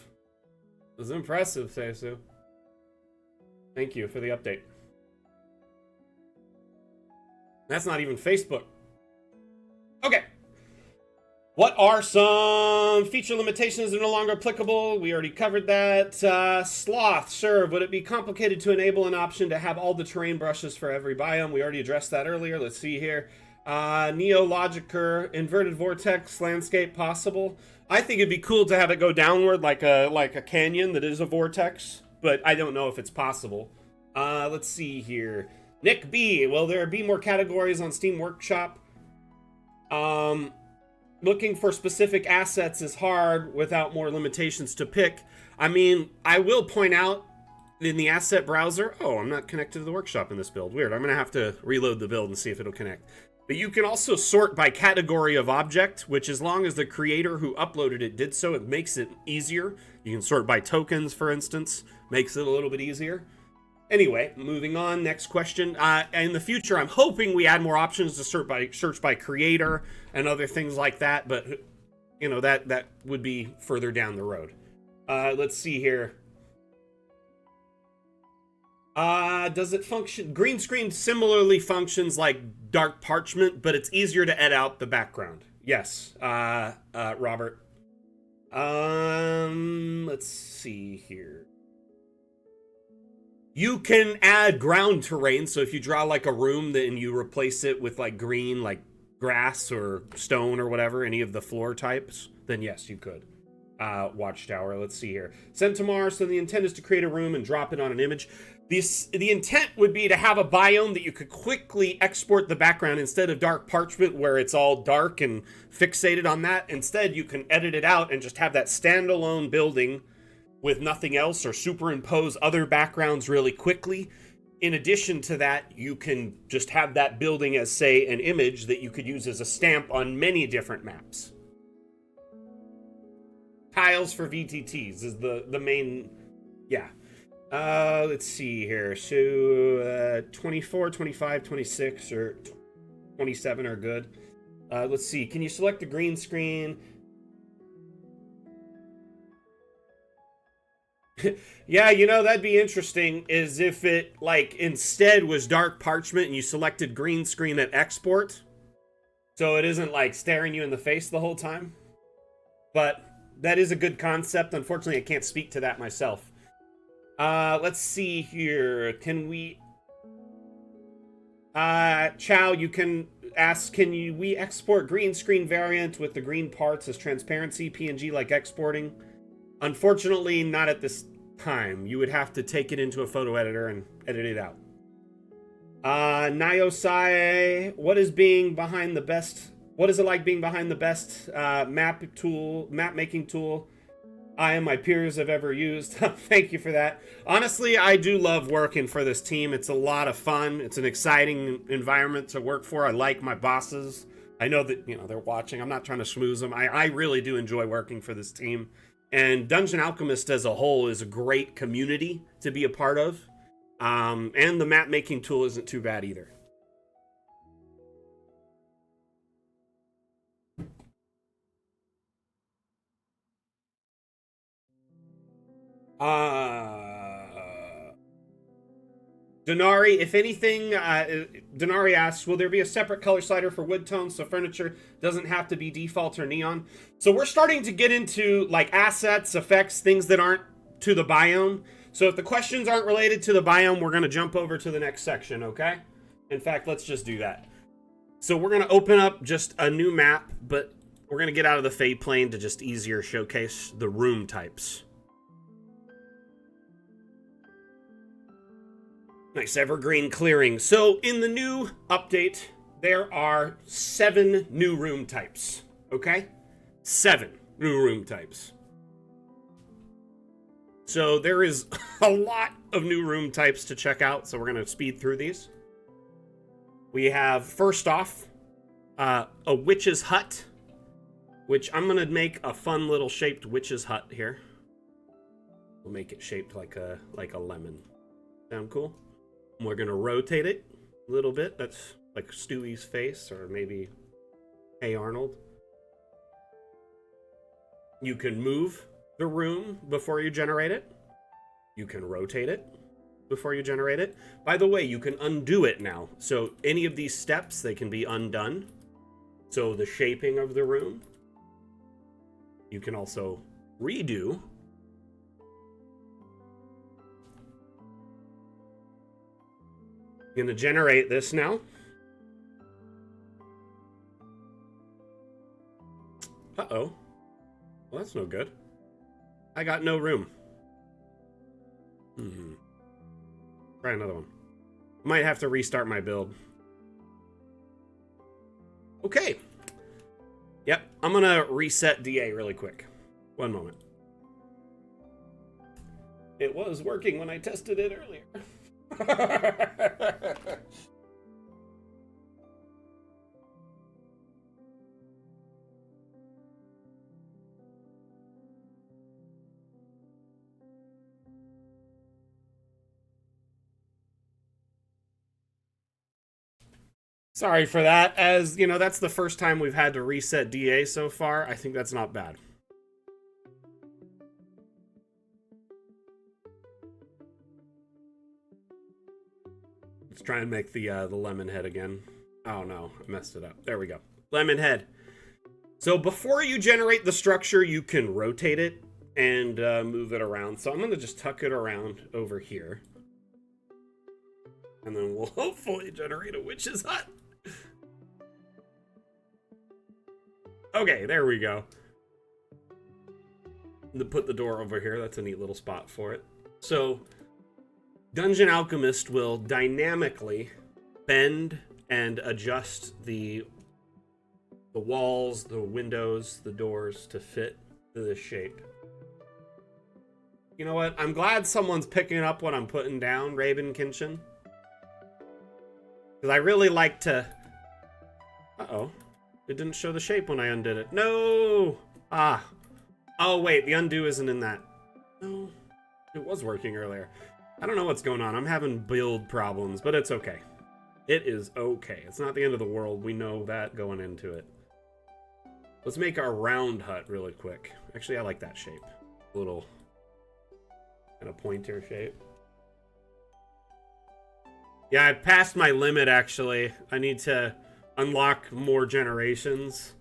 A: That's impressive, Seisu. Thank you for the update. That's not even Facebook. Okay. What are some feature limitations that are no longer applicable? We already covered that. Sloth, sure. Would it be complicated to enable an option to have all the terrain brushes for every biome? We already addressed that earlier. Let's see here. Neologiker, inverted vortex, landscape possible. I think it'd be cool to have it go downward like a canyon that is a vortex, but I don't know if it's possible. Let's see here. Nick B, will there be more categories on Steam Workshop? Looking for specific assets is hard without more limitations to pick. I mean, I will point out in the asset browser, oh, I'm not connected to the workshop in this build. Weird. I'm going to have to reload the build and see if it'll connect. But you can also sort by category of object, which as long as the creator who uploaded it did so, it makes it easier. You can sort by tokens, for instance. Makes it a little bit easier. Anyway, moving on, next question. In the future, I'm hoping we add more options to search by creator and other things like that, but, you know, that would be further down the road. Let's see here. Does it function? Green screen similarly functions like dark parchment, but it's easier to edit out the background. Yes, Robert. Let's see here. You can add ground terrain, so if you draw like a room then you replace it with like green, like grass or stone or whatever, any of the floor types, then yes, you could. Watchtower, let's see here. Centaur, so the intent is to create a room and drop it on an image. The intent would be to have a biome that you could quickly export the background instead of dark parchment where it's all dark and fixated on that. Instead, you can edit it out and just have that standalone building with nothing else, or superimpose other backgrounds really quickly. In addition to that, you can just have that building as, say, an image that you could use as a stamp on many different maps. Tiles for VTTs is the main, yeah. Let's see here. So 24, 25, 26, or 27 are good. Let's see. Can you select the green screen? Yeah, you know, that'd be interesting, is if it, like, instead was dark parchment and you selected green screen at export. So it isn't, like, staring you in the face the whole time. But that is a good concept. Unfortunately, I can't speak to that myself. Let's see here. Can we... Chow, you can ask, we export green screen variant with the green parts as transparency, PNG like exporting? Unfortunately, not at this time. You would have to take it into a photo editor and edit it out. Niosai, what is it like being behind the best map making tool I and my peers have ever used? Thank you for that. Honestly, I do love working for this team. It's a lot of fun. It's an exciting environment to work for. I like my bosses. I know that, you know, they're watching. I'm not trying to schmooze them. I really do enjoy working for this team. And Dungeon Alchemist as a whole is a great community to be a part of. And the map making tool isn't too bad either. Denari, if anything, Denari asks, will there be a separate color slider for wood tones so furniture doesn't have to be default or neon? So we're starting to get into like assets, effects, things that aren't to the biome. So if the questions aren't related to the biome, we're going to jump over to the next section, okay? In fact, let's just do that. So we're going to open up just a new map, but we're going to get out of the fade plane to just easier showcase the room types. Nice evergreen clearing. So in the new update, there are 7 new room types. Okay? 7 new room types. So there is a lot of new room types to check out, so we're going to speed through these. We have, first off, a witch's hut, which I'm going to make a fun little shaped witch's hut here. We'll make it shaped like a lemon. Sound cool? And we're going to rotate it a little bit. That's like Stewie's face, or maybe Hey Arnold. You can move the room before you generate it. You can rotate it before you generate it. By the way, you can undo it now. So any of these steps, they can be undone. So the shaping of the room, you can also redo. I'm going to generate this now. Uh-oh. Well, that's no good. I got no room. Try another one. Might have to restart my build. Okay. Yep, I'm gonna reset DA really quick. One moment. It was working when I tested it earlier. Sorry for that. As you know, that's the first time we've had to reset DA so far. I think that's not bad. Let's try and make the lemon head again. Oh no, I messed it up. There we go. Lemon head. So before you generate the structure, you can rotate it and move it around. So I'm going to just tuck it around over here. And then we'll hopefully generate a witch's hut. Okay, there we go. Put the door over here. That's a neat little spot for it. So, Dungeon Alchemist will dynamically bend and adjust the walls, the windows, the doors to fit this shape. You know what? I'm glad someone's picking up what I'm putting down, Raven Kinchin. Because I really like to... Uh-oh. It didn't show the shape when I undid it. No! Ah. Oh, wait. The undo isn't in that. No. It was working earlier. I don't know what's going on. I'm having build problems, but it's okay. It is okay. It's not the end of the world. We know that going into it. Let's make our round hut really quick. Actually, I like that shape. A little kind of pointer shape. Yeah, I passed my limit, actually. I need to unlock more generations.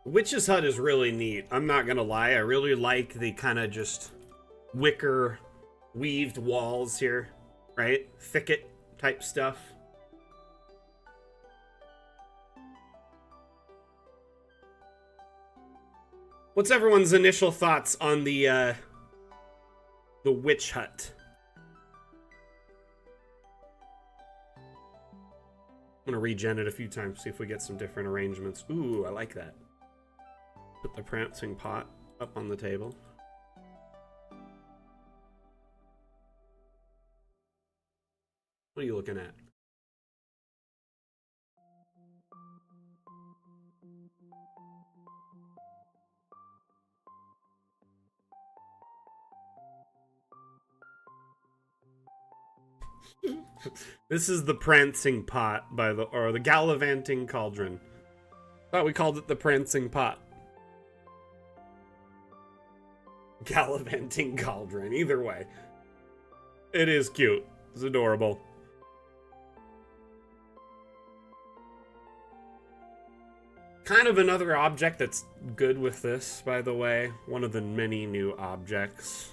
A: Witch's Hut is really neat. I'm not gonna lie. I really like the kind of just wicker weaved walls here, right? Thicket type stuff. What's everyone's initial thoughts on the witch hut? I'm gonna regen it a few times, see if we get some different arrangements. Ooh, I like that. Put the prancing pot up on the table. What are you looking at? This is the prancing pot or the gallivanting cauldron. Thought we called it the prancing pot. Gallivanting cauldron. Either way, it is cute. It's adorable. Kind of another object that's good with this, by the way. One of the many new objects.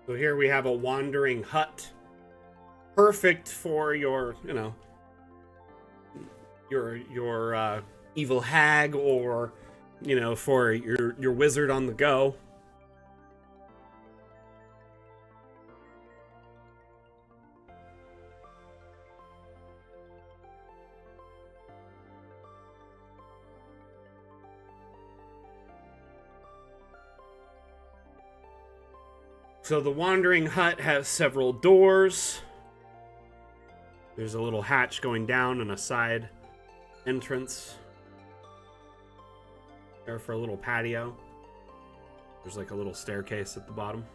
A: So here we have a wandering hut. Perfect for your, you know, your evil hag, or, you know, for your wizard on the go. So the wandering hut has several doors. There's a little hatch going down and a side entrance there for a little patio. There's like a little staircase at the bottom.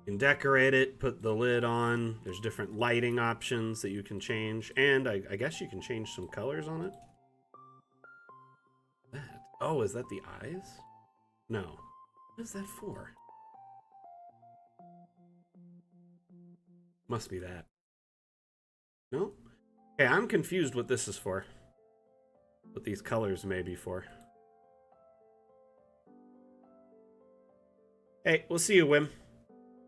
A: You can decorate it, put the lid on. There's different lighting options that you can change, and I guess you can change some colors on it. Oh, is that the eyes? No. What is that for? Must be that. No? Okay, I'm confused what this is for. What these colors may be for. Hey, we'll see you, Wim.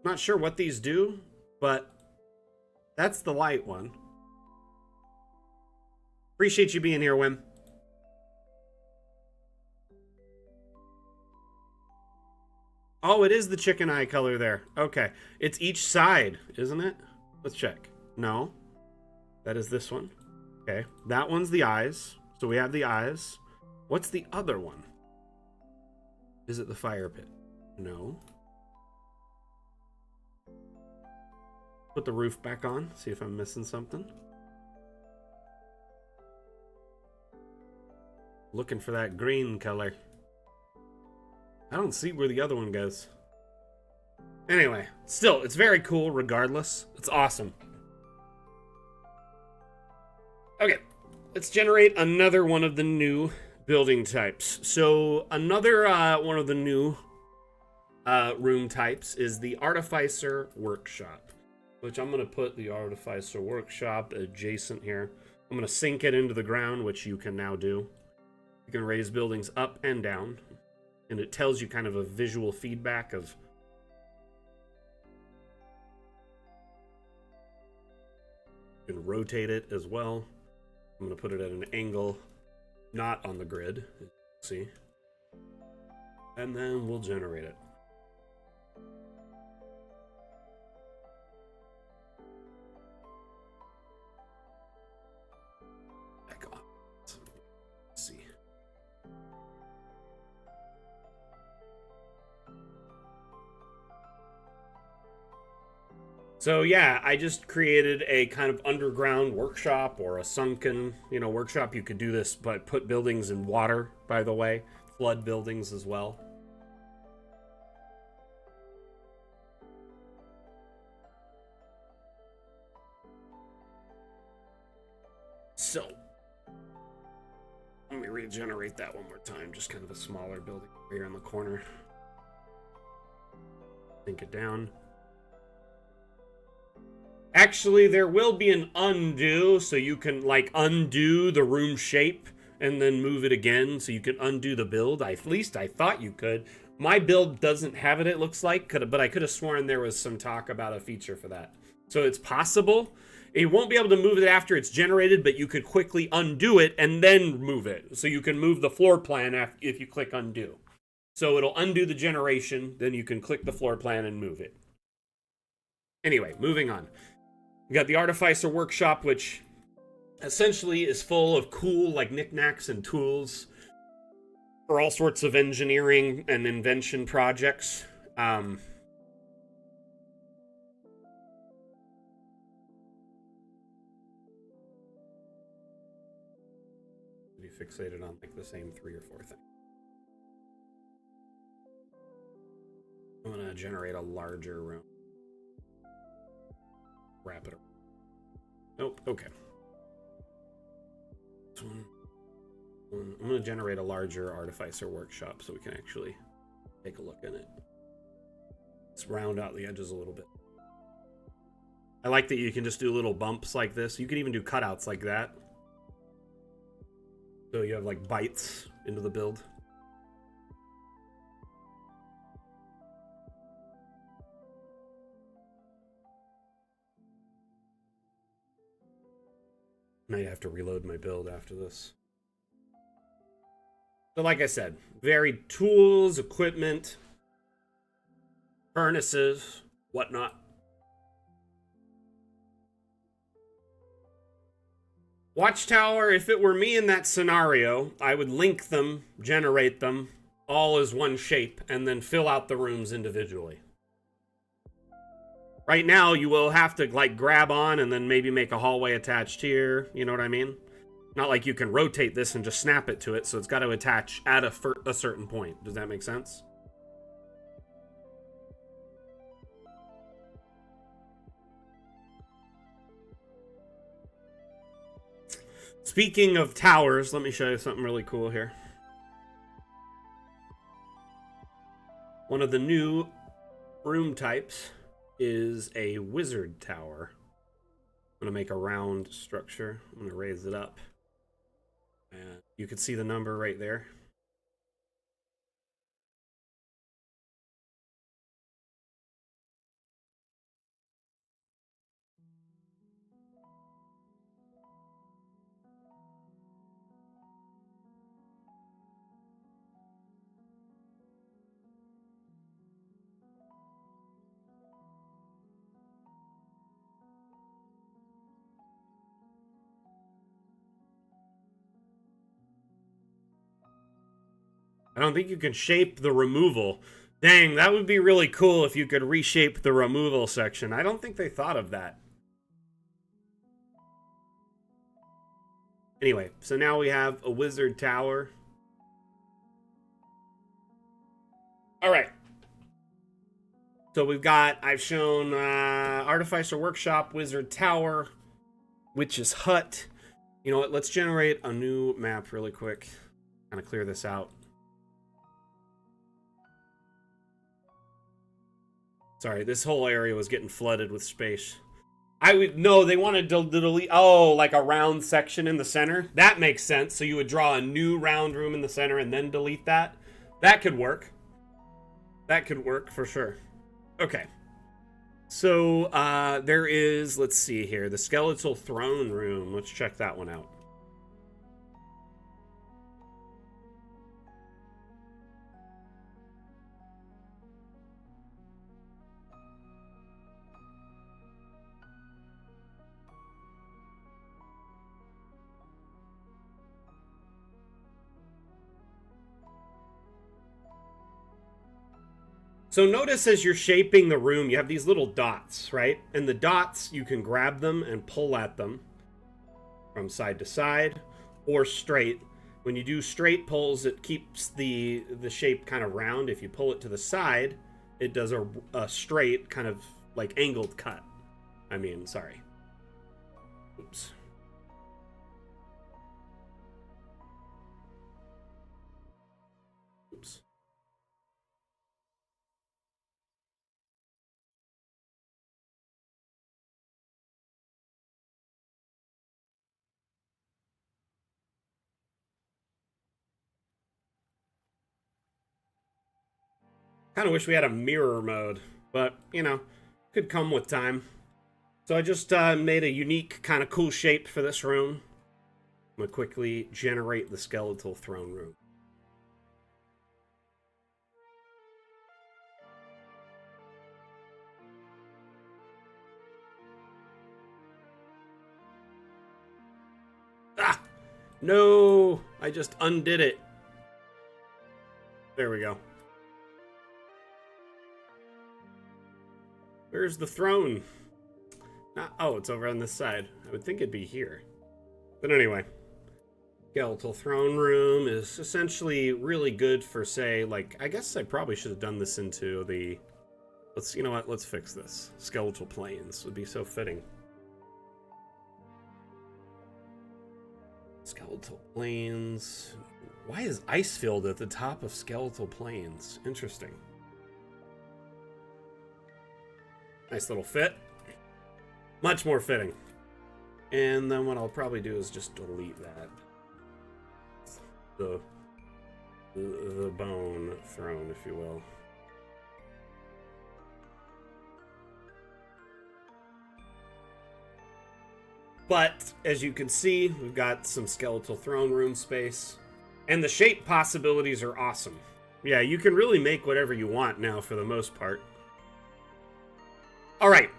A: Not sure what these do, but that's the light one. Appreciate you being here, Wim. Oh, it is the chicken eye color there. Okay. It's each side, isn't it? Let's check. No. That is this one. Okay. That one's the eyes. So we have the eyes. What's the other one? Is it the fire pit? No. Put the roof back on. See if I'm missing something. Looking for that green color. I don't see where the other one goes. Anyway, still, it's very cool regardless. It's awesome. Okay, let's generate another one of the new building types. So another one of the new room types is the Artificer Workshop, which I'm going to put the Artificer Workshop adjacent here. I'm going to sink it into the ground, which you can now do. You can raise buildings up and down. And it tells you kind of a visual feedback of you can rotate it as well. I'm going to put it at an angle not on the grid. See? And then we'll generate it. Back on. Let's see. So yeah, I just created a kind of underground workshop, or a sunken, workshop. You could do this, but put buildings in water, by the way. Flood buildings as well. So, let me regenerate that one more time. Just kind of a smaller building here in the corner. Sink it down. Actually, there will be an undo, so you can, undo the room shape and then move it again, so you can undo the build. At least I thought you could. My build doesn't have it looks like, but I could have sworn there was some talk about a feature for that. So it's possible. You won't be able to move it after it's generated, but you could quickly undo it and then move it. So you can move the floor plan if you click undo. So it'll undo the generation, then you can click the floor plan and move it. Anyway, moving on. We got the Artificer Workshop, which essentially is full of cool, knickknacks and tools for all sorts of engineering and invention projects. Be fixated on the same 3 or 4 things. I'm gonna generate a larger room. Wrap it up. Nope, okay. I'm going to generate a larger Artificer Workshop so we can actually take a look in it. Let's round out the edges a little bit. I like that you can just do little bumps like this. You can even do cutouts like that. So you have bites into the build. Might have to reload my build after this. So like I said, varied tools, equipment, furnaces, whatnot. Watchtower, if it were me in that scenario, I would link them, generate them, all as one shape, and then fill out the rooms individually. Right now, you will have to, like, grab on and then maybe make a hallway attached here. You know what I mean? Not like you can rotate this and just snap it to it, so it's got to attach at a certain point. Does that make sense? Speaking of towers, let me show you something really cool here. One of the new room types is a wizard tower. I'm going to make a round structure. I'm going to raise it up. And you can see the number right there. I don't think you can shape the removal. Dang, that would be really cool if you could reshape the removal section. I don't think they thought of that. Anyway, so now we have a wizard tower. All right. So we've got, I've shown Artificer Workshop, Wizard Tower, Witch's Hut. You know what, let's generate a new map really quick. Kind of clear this out. Sorry, this whole area was getting flooded with space. I would, no, they wanted to delete, oh, like a round section in the center. That makes sense. So you would draw a new round room in the center and then delete that. That could work. That could work for sure. Okay. So there is, let's see here, the skeletal throne room. Let's check that one out. So notice as you're shaping the room, you have these little dots, right? And the dots, you can grab them and pull at them from side to side or straight. When you do straight pulls, it keeps the shape kind of round. If you pull it to the side, it does a straight kind of like angled cut. I mean, sorry. Oops. Oops. Kind of wish we had a mirror mode, but, you know, could come with time. So I just made a unique kind of cool shape for this room. I'm going to quickly generate the skeletal throne room. Ah! No! I just undid it. There we go. Where's the throne? Oh, it's over on this side. I would think it'd be here. But anyway. Skeletal throne room is essentially really good for, say, like, I guess I probably should have done this into the... Let's, you know what, let's fix this. Skeletal plains would be so fitting. Skeletal plains. Why is Icefield at the top of skeletal plains? Interesting. Nice little fit. Much more fitting. And then what I'll probably do is just delete that. The the bone throne, if you will. But as you can see, we've got some skeletal throne room space, and the shape possibilities are awesome. Yeah, you can really make whatever you want now for the most part. All right.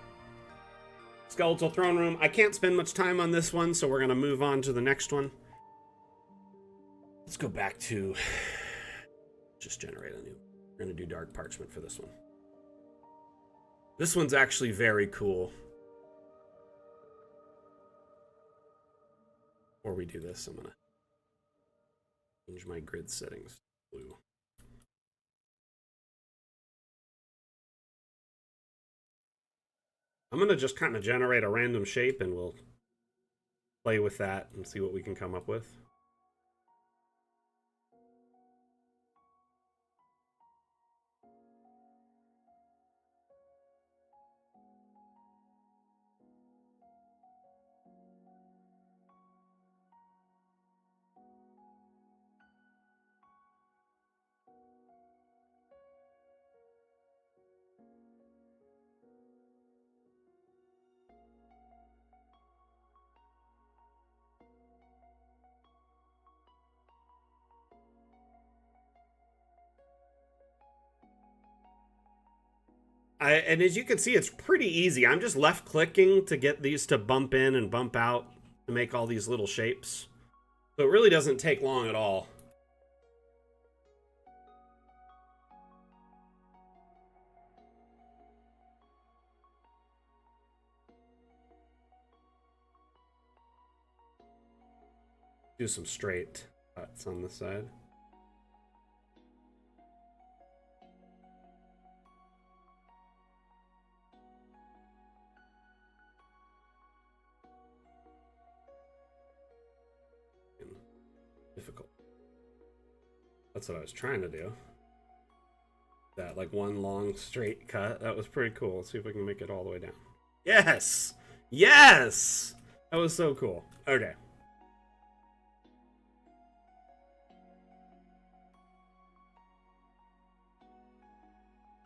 A: Skeletal throne room. I can't spend much time on this one, so we're going to move on to the next one. Let's go back to just generate a new. We're going to do dark parchment for this one. This one's actually very cool. Before we do this, I'm going to change my grid settings to blue. I'm going to just kind of generate a random shape, and we'll play with that and see what we can come up with. And as you can see, it's pretty easy. I'm just left clicking to get these to bump in and bump out to make all these little shapes. So it really doesn't take long at all. Do some straight cuts on the side. Difficult. That's what I was trying to do. That like one long straight cut. That was pretty cool. Let's see if we can make it all the way down. Yes! Yes! That was so cool. Okay.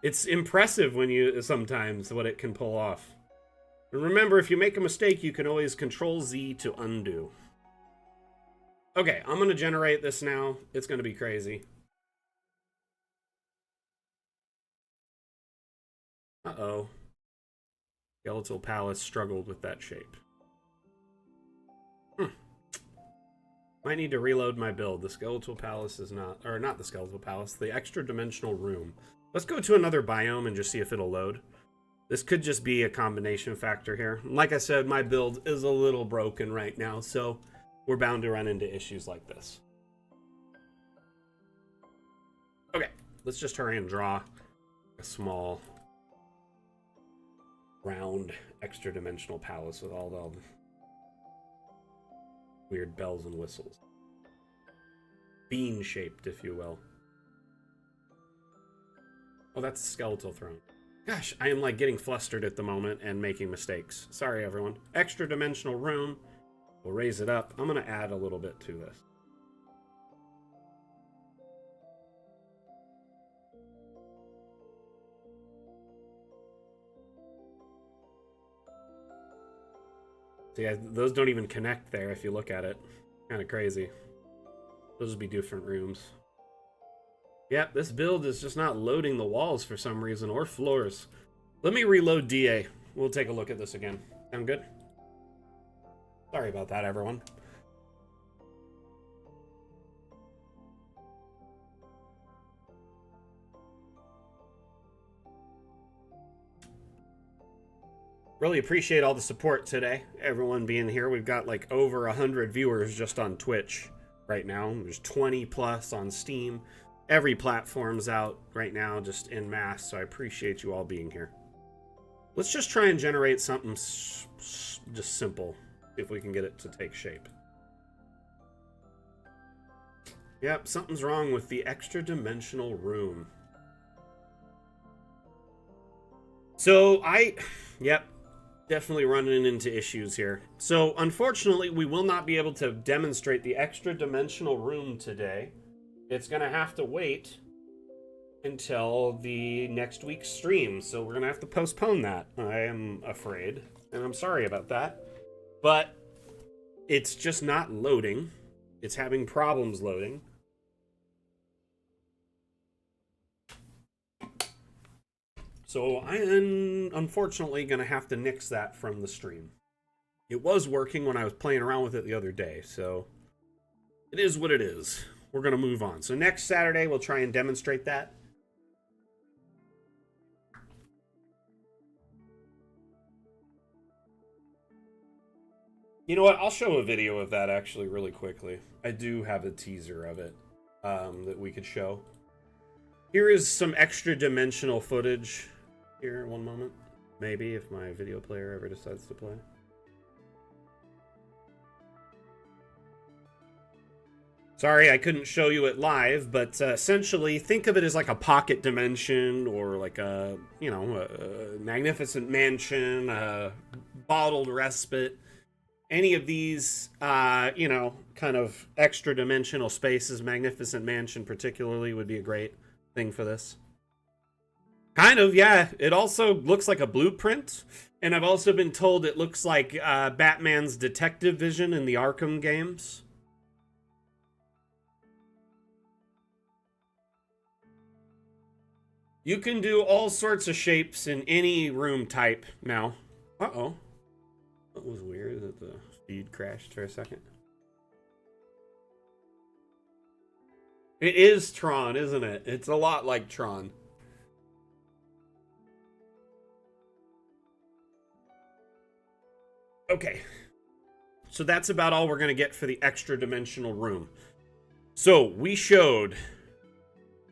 A: It's impressive when you sometimes what it can pull off. And remember, if you make a mistake, you can always Control Z to undo. Okay, I'm going to generate this now. It's going to be crazy. Uh-oh. Skeletal Palace struggled with that shape. Might need to reload my build. The Skeletal Palace is not... Or not the Skeletal Palace. The Extra Dimensional Room. Let's go to another biome and just see if it'll load. This could just be a combination factor here. Like I said, my build is a little broken right now, so we're bound to run into issues like this. Okay, let's just hurry and draw a small, round, extra-dimensional palace with all the weird bells and whistles. Bean-shaped, if you will. Oh, that's a skeletal throne. Gosh, I am like getting flustered at the moment and making mistakes. Sorry, everyone. Extra dimensional room. We'll raise it up. I'm going to add a little bit to this. See, those don't even connect there if you look at it. Kind of crazy. Those would be different rooms. Yep, this build is just not loading the walls for some reason, or floors. Let me reload DA. We'll take a look at this again. Sound good? Sorry about that, everyone. Really appreciate all the support today. Everyone being here. We've got like over 100 viewers just on Twitch right now. There's 20 plus on Steam. Every platform's out right now, just en masse, so I appreciate you all being here. Let's just try and generate something just simple, if we can get it to take shape. Yep, something's wrong with the extra dimensional room. So yep, definitely running into issues here. So unfortunately, we will not be able to demonstrate the extra dimensional room today. it's gonna have to wait until the next week's stream, so we're gonna have to postpone that. I am afraid, and I'm sorry about that, but it's just not loading. It's having problems loading. So I am unfortunately gonna have to nix that from the stream. It was working when I was playing around with it the other day, so it is what it is. We're gonna move on. So next Saturday we'll try and demonstrate that. You know what? I'll show a video of that actually really quickly. I do have a teaser of it that we could show. Here is some extra dimensional footage. Here, one moment. Maybe if my video player ever decides to play. Sorry, I couldn't show you it live, but essentially think of it as like a pocket dimension or like a, you know, a magnificent mansion, a bottled respite. Any of these, you know, kind of extra dimensional spaces, magnificent mansion particularly would be a great thing for this. Kind of, yeah. It also looks like a blueprint, and I've also been told it looks like Batman's detective vision in the Arkham games. You can do all sorts of shapes in any room type now. Uh-oh. That was weird that the feed crashed for a second. It is Tron, isn't it? It's a lot like Tron. Okay. So that's about all we're going to get for the extra dimensional room. So we showed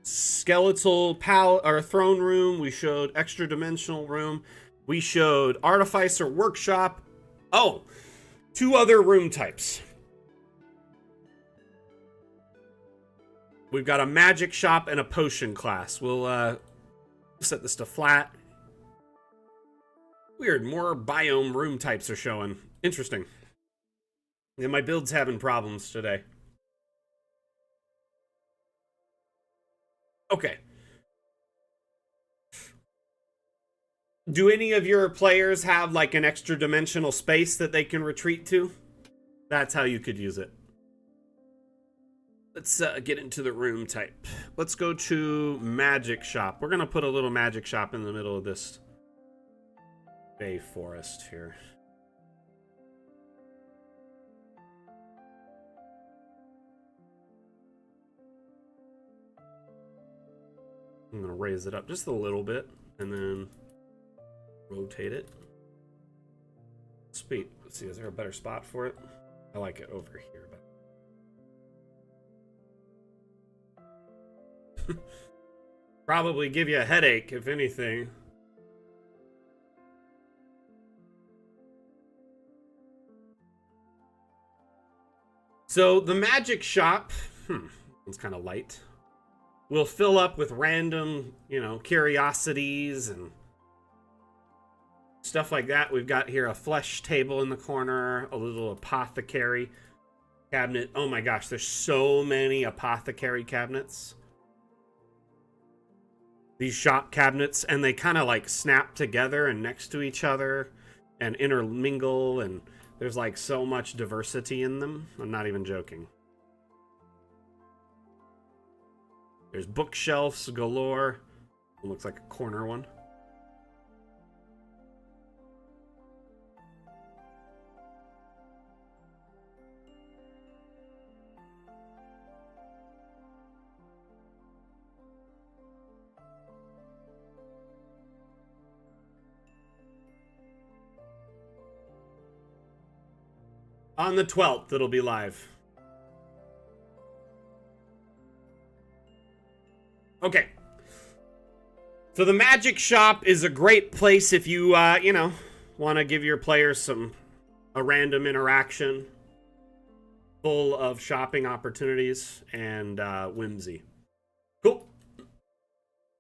A: skeletal or throne room. We showed extra dimensional room. We showed artificer workshop. Oh, 2 other room types. We've got a magic shop and a potion class. We'll set this to flat. Weird, more biome room types are showing. Interesting. Yeah, my build's having problems today. Okay. Do any of your players have like an extra dimensional space that they can retreat to? That's how you could use it. Let's get into the room type. Let's go to magic shop. We're gonna put a little magic shop in the middle of this bay forest here. I'm gonna raise it up just a little bit and then rotate it. Sweet. Let's see, is there a better spot for it? I like it over here, but probably give you a headache, if anything. So the magic shop, it's kind of light. We'll fill up with random, you know, curiosities and stuff like that. We've got here a flesh table in the corner, a little apothecary cabinet. Oh my gosh, there's so many apothecary cabinets. These shop cabinets, and they kind of like snap together and next to each other and intermingle, and there's like so much diversity in them. I'm not even joking. There's bookshelves galore. It looks like a corner one. On the 12th, it'll be live. Okay. So the magic shop is a great place if you, you know, want to give your players a random interaction full of shopping opportunities and whimsy. Cool.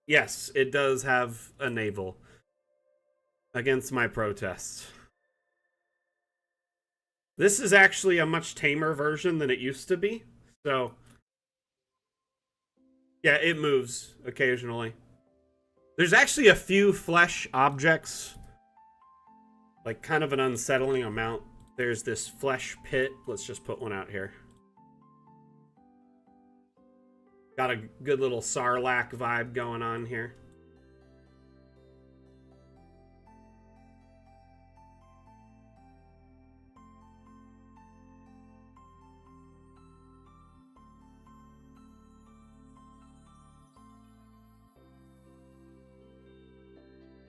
A: Yes, it does have a navel against my protests. This is actually a much tamer version than it used to be, so Yeah, it moves occasionally. There's actually a few flesh objects, like kind of an unsettling amount. There's this flesh pit. Let's just put one out here. Got a good little Sarlacc vibe going on here.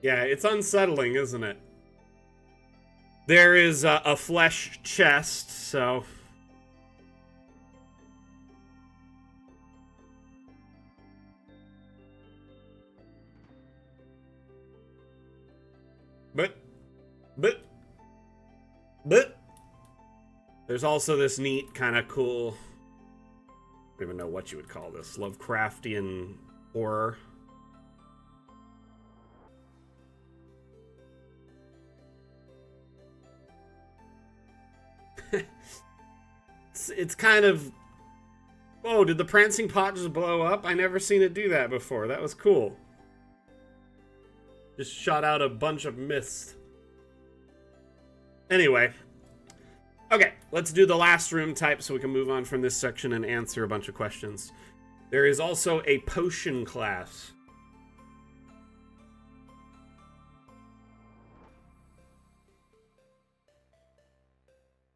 A: Yeah, it's unsettling, isn't it? There is a flesh chest, so... But... There's also this neat, kind of cool... I don't even know what you would call this. Lovecraftian horror. It's kind of... Oh, did the prancing pot just blow up? I never seen it do that before. That was cool. Just shot out a bunch of mist. Anyway. Okay, let's do the last room type so we can move on from this section and answer a bunch of questions. There is also a potion class.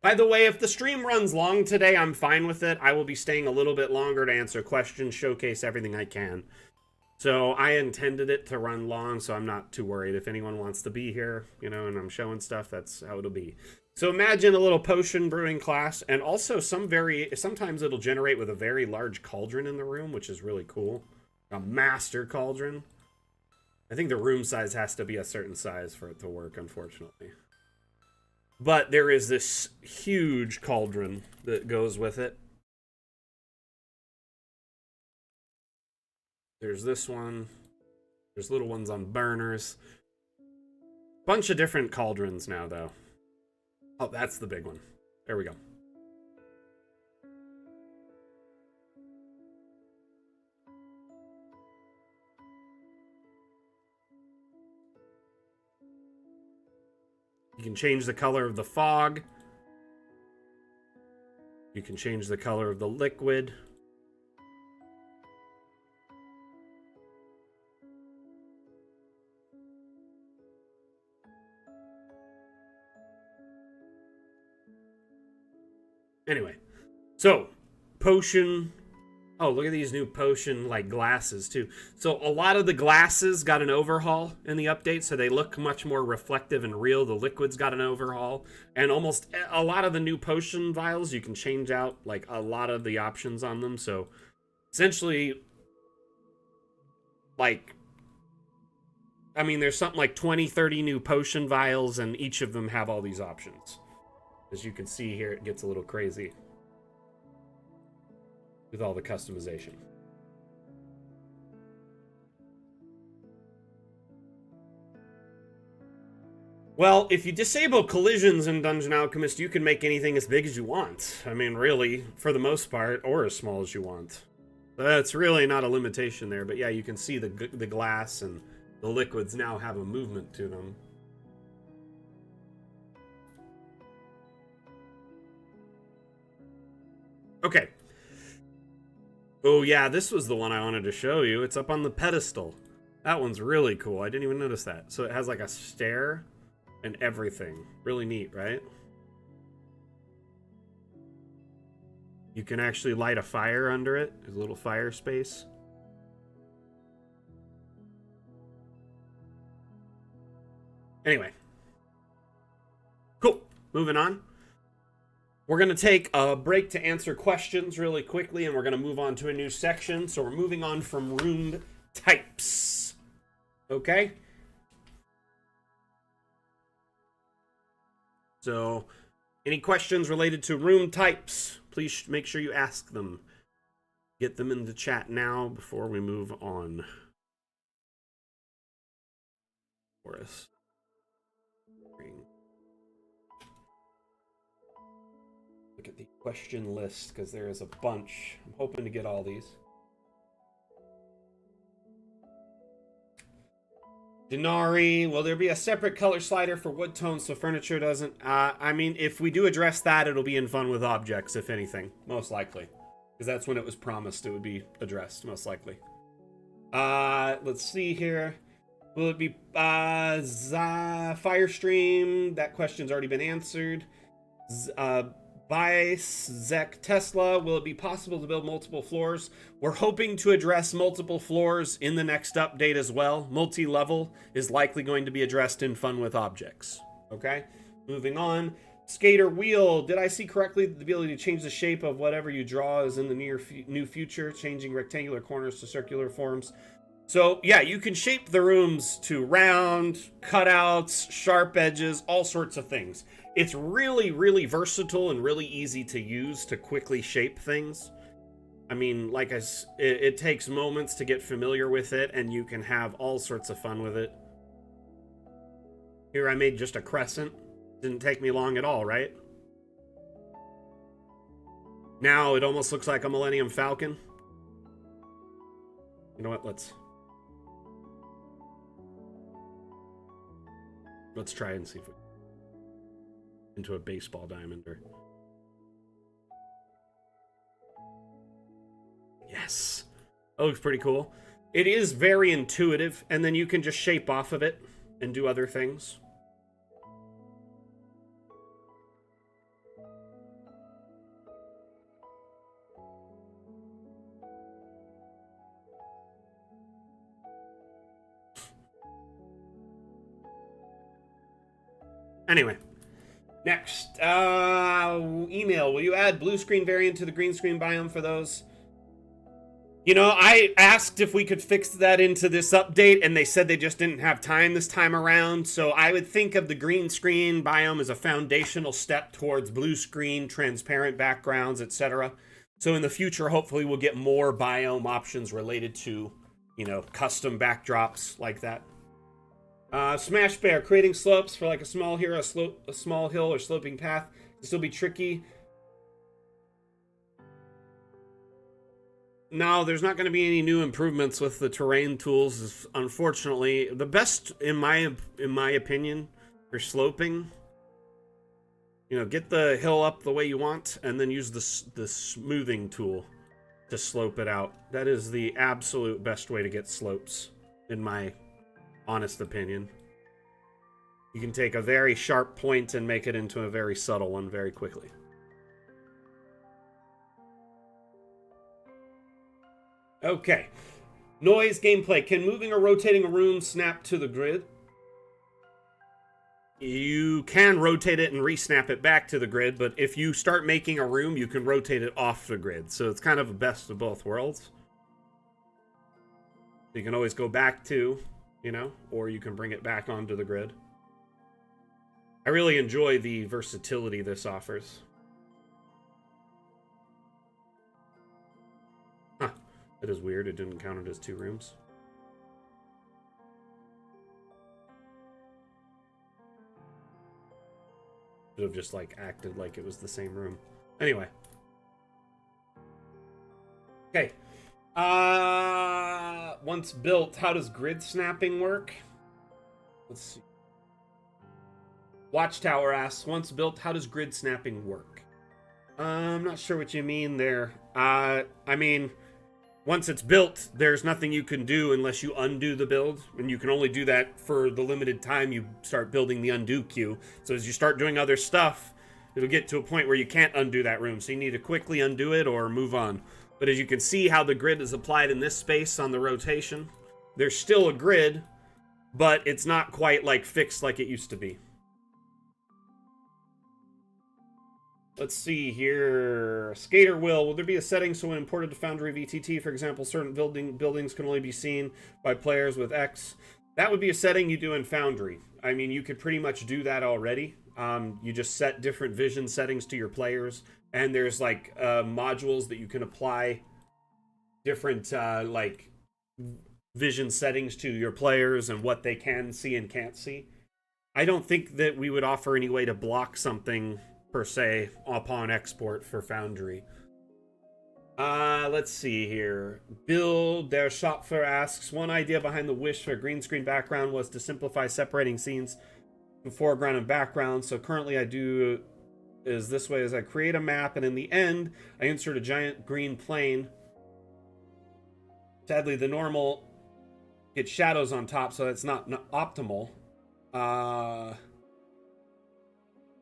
A: By the way, if the stream runs long today, I'm fine with it. I will be staying a little bit longer to answer questions, showcase everything I can. So I intended it to run long, so I'm not too worried. If anyone wants to be here, you know, and I'm showing stuff, that's how it'll be. So imagine a little potion brewing class, and also sometimes it'll generate with a very large cauldron in the room, which is really cool. A master cauldron. I think the room size has to be a certain size for it to work, unfortunately. But there is this huge cauldron that goes with it. There's this one. There's little ones on burners. Bunch of different cauldrons now, though. Oh, that's the big one. There we go. You can change the color of the fog. You can change the color of the liquid. Anyway, so potion. Oh, look at these new potion like glasses too. So a lot of the glasses got an overhaul in the update, so they look much more reflective and real. The liquids got an overhaul, and almost a lot of the new potion vials, you can change out like a lot of the options on them. So essentially, like, I mean, there's something like 20, 30 new potion vials, and each of them have all these options. As you can see here, it gets a little crazy with all the customization. Well, if you disable collisions in Dungeon Alchemist, you can make anything as big as you want. I mean, really, for the most part, or as small as you want. That's really not a limitation there, but yeah, you can see the glass and the liquids now have a movement to them. Okay. Oh yeah, this was the one I wanted to show you. It's up on the pedestal. That one's really cool. I didn't even notice that. So it has like a stair and everything. Really neat, right? You can actually light a fire under it. There's a little fire space. Anyway. Cool. Moving on. We're going to take a break to answer questions really quickly, and we're going to move on to a new section. So we're moving on from room types. Okay? So, any questions related to room types, please make sure you ask them. Get them in the chat now before we move on. Forest. Look at the question list, because there is a bunch. I'm hoping to get all these. Denari, will there be a separate color slider for wood tones so furniture doesn't? I mean, if we do address that, it'll be in Fun with Objects, if anything. Most likely. Because that's when it was promised it would be addressed, most likely. Let's see here. Will it be Firestream? That question's already been answered. Bice, Zek, Tesla, will it be possible to build multiple floors? We're hoping to address multiple floors in the next update as well. Multi-level is likely going to be addressed in Fun with Objects. Okay, moving on. Skater wheel, did I see correctly that the ability to change the shape of whatever you draw is in the new future, changing rectangular corners to circular forms? So yeah, you can shape the rooms to round, cutouts, sharp edges, all sorts of things. It's really, really versatile and really easy to use to quickly shape things. I mean, like it takes moments to get familiar with it, and you can have all sorts of fun with it. Here I made just a crescent. Didn't take me long at all, right? Now it almost looks like a Millennium Falcon. You know what, let's try and see if we into a baseball diamond. Yes. That looks pretty cool. It is very intuitive, and then you can just shape off of it and do other things. Anyway. Next, email. Will you add blue screen variant to the green screen biome for those? You know, I asked if we could fix that into this update, and they said they just didn't have time this time around. So I would think of the green screen biome as a foundational step towards blue screen, transparent backgrounds, etc. So in the future, hopefully we'll get more biome options related to, you know, custom backdrops like that. Smash Bear, creating slopes for like a small hill, a small hill or sloping path can still be tricky. No, there's not going to be any new improvements with the terrain tools. Unfortunately, the best in my opinion for sloping, you know, get the hill up the way you want, and then use the smoothing tool to slope it out. That is the absolute best way to get slopes, in my honest opinion. You can take a very sharp point and make it into a very subtle one very quickly. Okay. Noise gameplay. Can moving or rotating a room snap to the grid? You can rotate it and re-snap it back to the grid, but if you start making a room, you can rotate it off the grid. So it's kind of a best of both worlds. You can always go back to, you know, or you can bring it back onto the grid. I really enjoy the versatility this offers. Huh. That is weird. It didn't count it as two rooms. Should have just, like, acted like it was the same room. Anyway. Okay. Once built, how does grid snapping work? Let's see. Watchtower asks, once built, how does grid snapping work? I'm not sure what you mean there. I mean, once it's built, there's nothing you can do unless you undo the build, and you can only do that for the limited time you start building the undo queue. So as you start doing other stuff, it'll get to a point where you can't undo that room, so you need to quickly undo it or move on. But as you can see how the grid is applied in this space on the rotation, there's still a grid, but it's not quite like fixed like it used to be. Let's see here. Skater will there be a setting so when imported to Foundry VTT, for example, certain buildings can only be seen by players with X? That would be a setting you do in Foundry. I mean, you could pretty much do that already. You just set different vision settings to your players, and there's like modules that you can apply different like vision settings to your players and what they can see and can't see. I don't think that we would offer any way to block something per se upon export for Foundry. Let's see here. Bill Der Schopfer asks, one idea behind the wish for a green screen background was to simplify separating scenes in foreground and background. So currently I do is this way: as I create a map, and in the end I insert a giant green plane. Sadly, the normal gets shadows on top, so it's not optimal.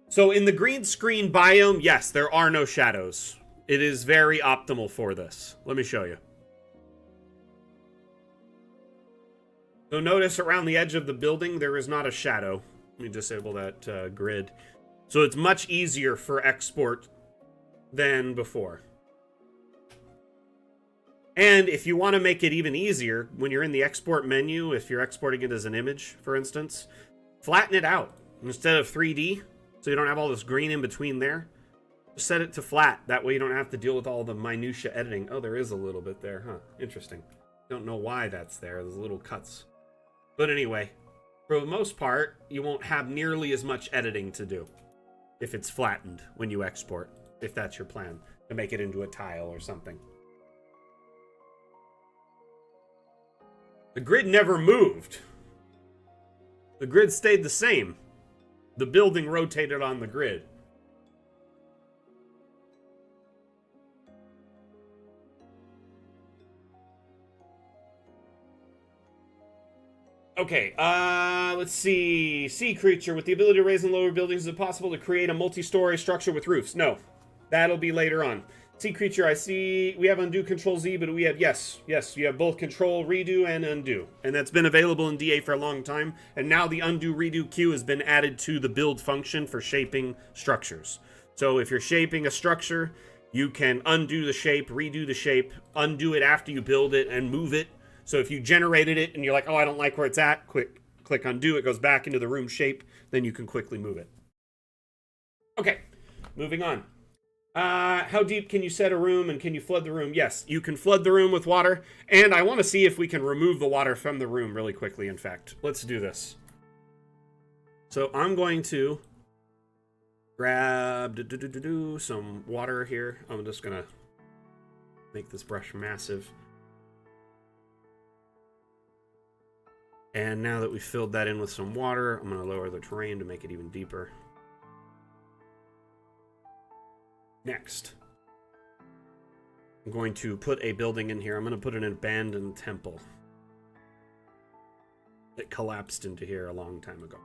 A: So in the green screen biome, yes, there are no shadows. It is very optimal for this. Let me show you. So notice around the edge of the building, there is not a shadow. Let me disable that grid. So it's much easier for export than before. And if you want to make it even easier, when you're in the export menu, if you're exporting it as an image, for instance, flatten it out. Instead of 3D, so you don't have all this green in between there, set it to flat. That way you don't have to deal with all the minutia editing. Oh, there is a little bit there, huh? Interesting. Don't know why that's there. There's little cuts. But anyway, for the most part, you won't have nearly as much editing to do if it's flattened when you export, if that's your plan, to make it into a tile or something. The grid never moved. The grid stayed the same. The building rotated on the grid. Okay, let's see. Sea creature with the ability to raise and lower buildings. Is it possible to create a multi-story structure with roofs? No. That'll be later on. Sea creature, I see we have undo control Z, but we have, yes, you have both control redo and undo. And that's been available in DA for a long time. And now the undo redo queue has been added to the build function for shaping structures. So if you're shaping a structure, you can undo the shape, redo the shape, undo it after you build it, and move it. So if you generated it and you're like, oh, I don't like where it's at, click undo, it goes back into the room shape, then you can quickly move it. Okay, moving on. How deep can you set a room, and can you flood the room? Yes, you can flood the room with water, and I want to see if we can remove the water from the room really quickly, in fact. Let's do this. So I'm going to grab some water here. I'm just going to make this brush massive. And now that we've filled that in with some water, I'm going to lower the terrain to make it even deeper. Next, I'm going to put a building in here. I'm going to put an abandoned temple. It collapsed into here a long time ago.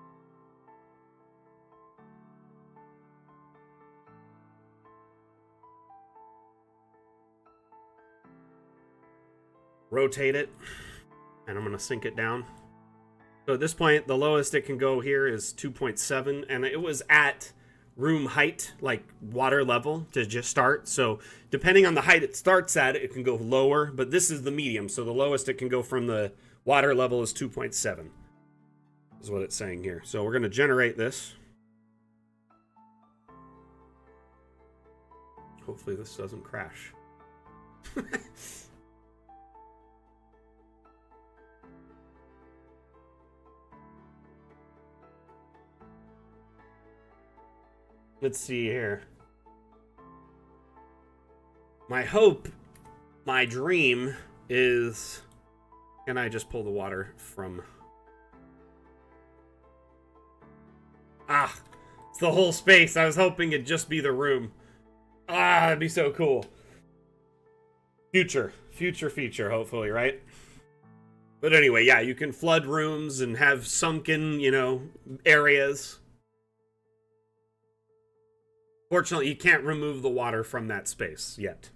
A: Rotate it, and I'm going to sink it down. So at this point, the lowest it can go here is 2.7, and it was at room height, like water level, to just start. So depending on the height it starts at, it can go lower, but this is the medium, so the lowest it can go from the water level is 2.7, is what it's saying here. So we're going to generate this. Hopefully this doesn't crash. Let's see here. My hope, my dream is... Can I just pull the water from... Ah! It's the whole space. I was hoping it'd just be the room. Ah, it'd be so cool. Future feature, hopefully, right? But anyway, yeah, you can flood rooms and have sunken, areas. Fortunately, you can't remove the water from that space yet.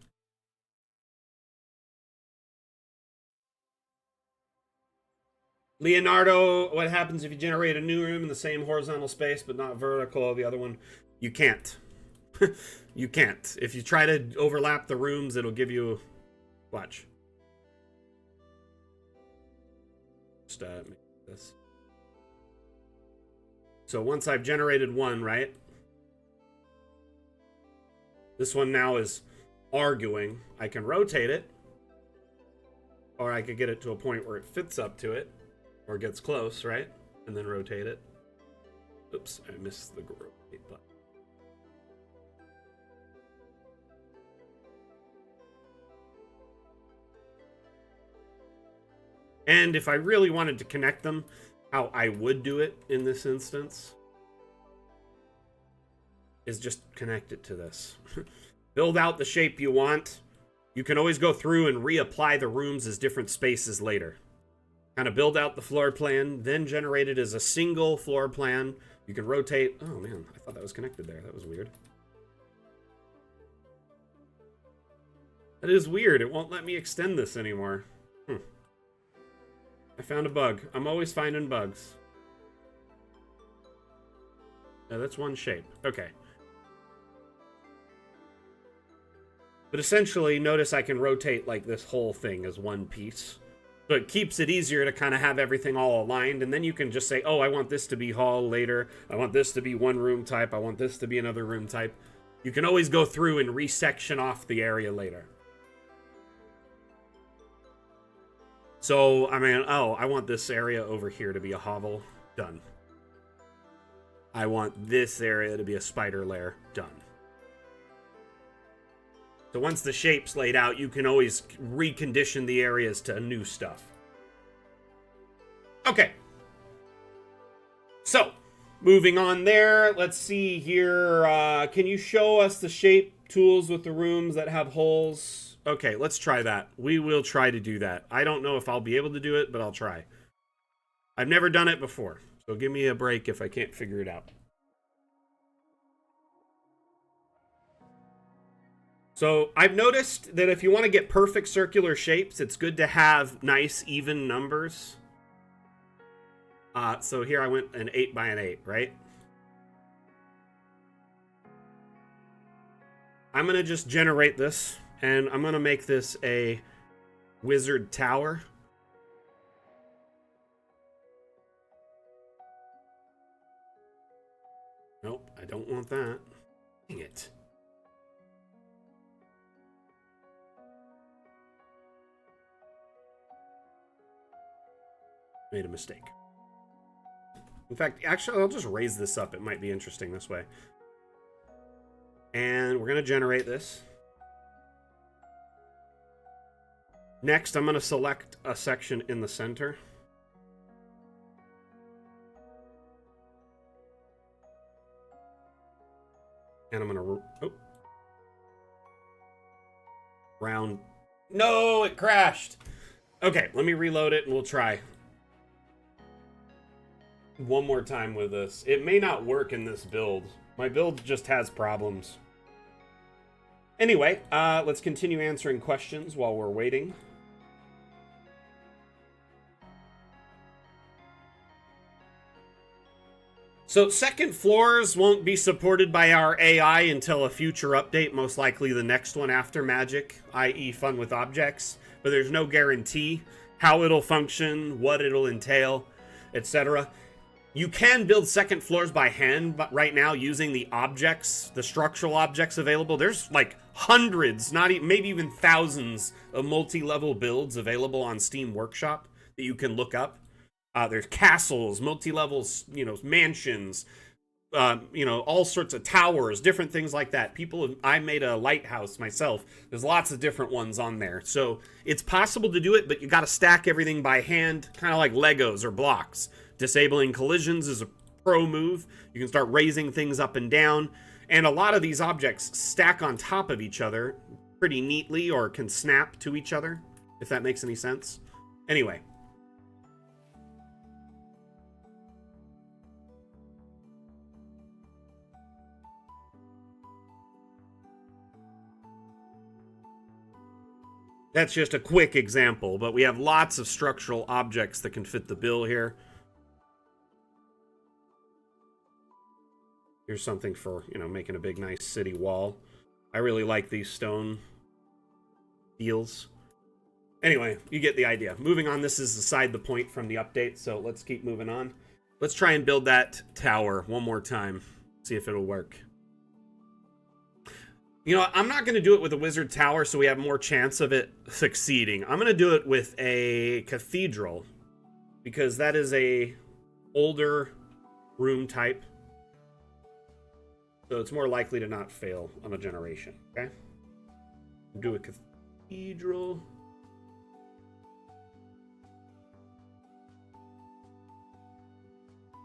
A: Leonardo, what happens if you generate a new room in the same horizontal space but not vertical of the other one? You can't. You can't. If you try to overlap the rooms, it'll give you... Watch. Just make this. So once I've generated one, right? This one now is arguing. I can rotate it, or I could get it to a point where it fits up to it, or gets close, right? And then rotate it. Oops, I missed the rotate button. And if I really wanted to connect them, how I would do it in this instance is just connect it to this. Build out the shape you want. You can always go through and reapply the rooms as different spaces later. Kind of build out the floor plan, then generate it as a single floor plan. You can rotate. Oh man, I thought that was connected there. That was weird. That is weird. It won't let me extend this anymore. I found a bug. I'm always finding bugs. No, that's one shape. Okay. But essentially, notice I can rotate like this whole thing as one piece. So it keeps it easier to kind of have everything all aligned. And then you can just say, oh, I want this to be hall later. I want this to be one room type. I want this to be another room type. You can always go through and resection off the area later. So, I mean, oh, I want this area over here to be a hovel. Done. I want this area to be a spider lair. Done. So once the shape's laid out, you can always recondition the areas to new stuff. Okay. So, moving on there. Let's see here. Can you show us the shape tools with the rooms that have holes? Okay, let's try that. We will try to do that. I don't know if I'll be able to do it, but I'll try. I've never done it before, so give me a break if I can't figure it out. So I've noticed that if you want to get perfect circular shapes, it's good to have nice even numbers. So here I went an 8 by an 8, right? I'm going to just generate this, and I'm going to make this a wizard tower. Nope, I don't want that. Dang it. Made a mistake. In fact, actually, I'll just raise this up. It might be interesting this way. And we're going to generate this. Next, I'm going to select a section in the center. And I'm going to... round... No, it crashed! Okay, let me reload it and we'll try one more time with this. It may not work in this build. My build just has problems. Anyway, let's continue answering questions while we're waiting. So second floors won't be supported by our AI until a future update, most likely the next one after Magic, i.e. Fun with Objects. But there's no guarantee how it'll function, what it'll entail, etc. You can build second floors by hand but right now using the objects, the structural objects available. There's like hundreds, not even, maybe even thousands of multi-level builds available on Steam Workshop that you can look up. There's castles, multi-levels, mansions, all sorts of towers, different things like that. I made a lighthouse myself. There's lots of different ones on there. So it's possible to do it, but you got to stack everything by hand, kind of like Legos or blocks. Disabling collisions is a pro move. You can start raising things up and down. And a lot of these objects stack on top of each other pretty neatly or can snap to each other, if that makes any sense. Anyway. That's just a quick example, but we have lots of structural objects that can fit the bill here. Here's something for, making a big, nice city wall. I really like these stone deals. Anyway, you get the idea. Moving on, this is aside the point from the update, so let's keep moving on. Let's try and build that tower one more time. See if it'll work. I'm not going to do it with a wizard tower so we have more chance of it succeeding. I'm going to do it with a cathedral because that is a older room type. So it's more likely to not fail on a generation, okay? Do a cathedral.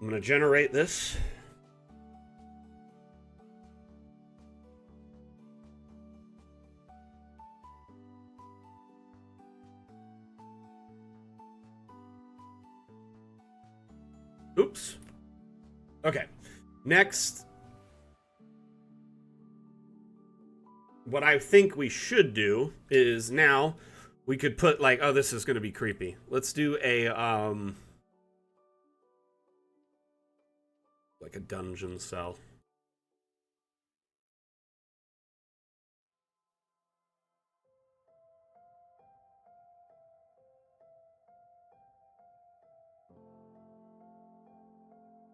A: I'm going to generate this. Oops. Okay. Next, what I think we should do is now we could put like, oh, this is going to be creepy. Let's do a like a dungeon cell.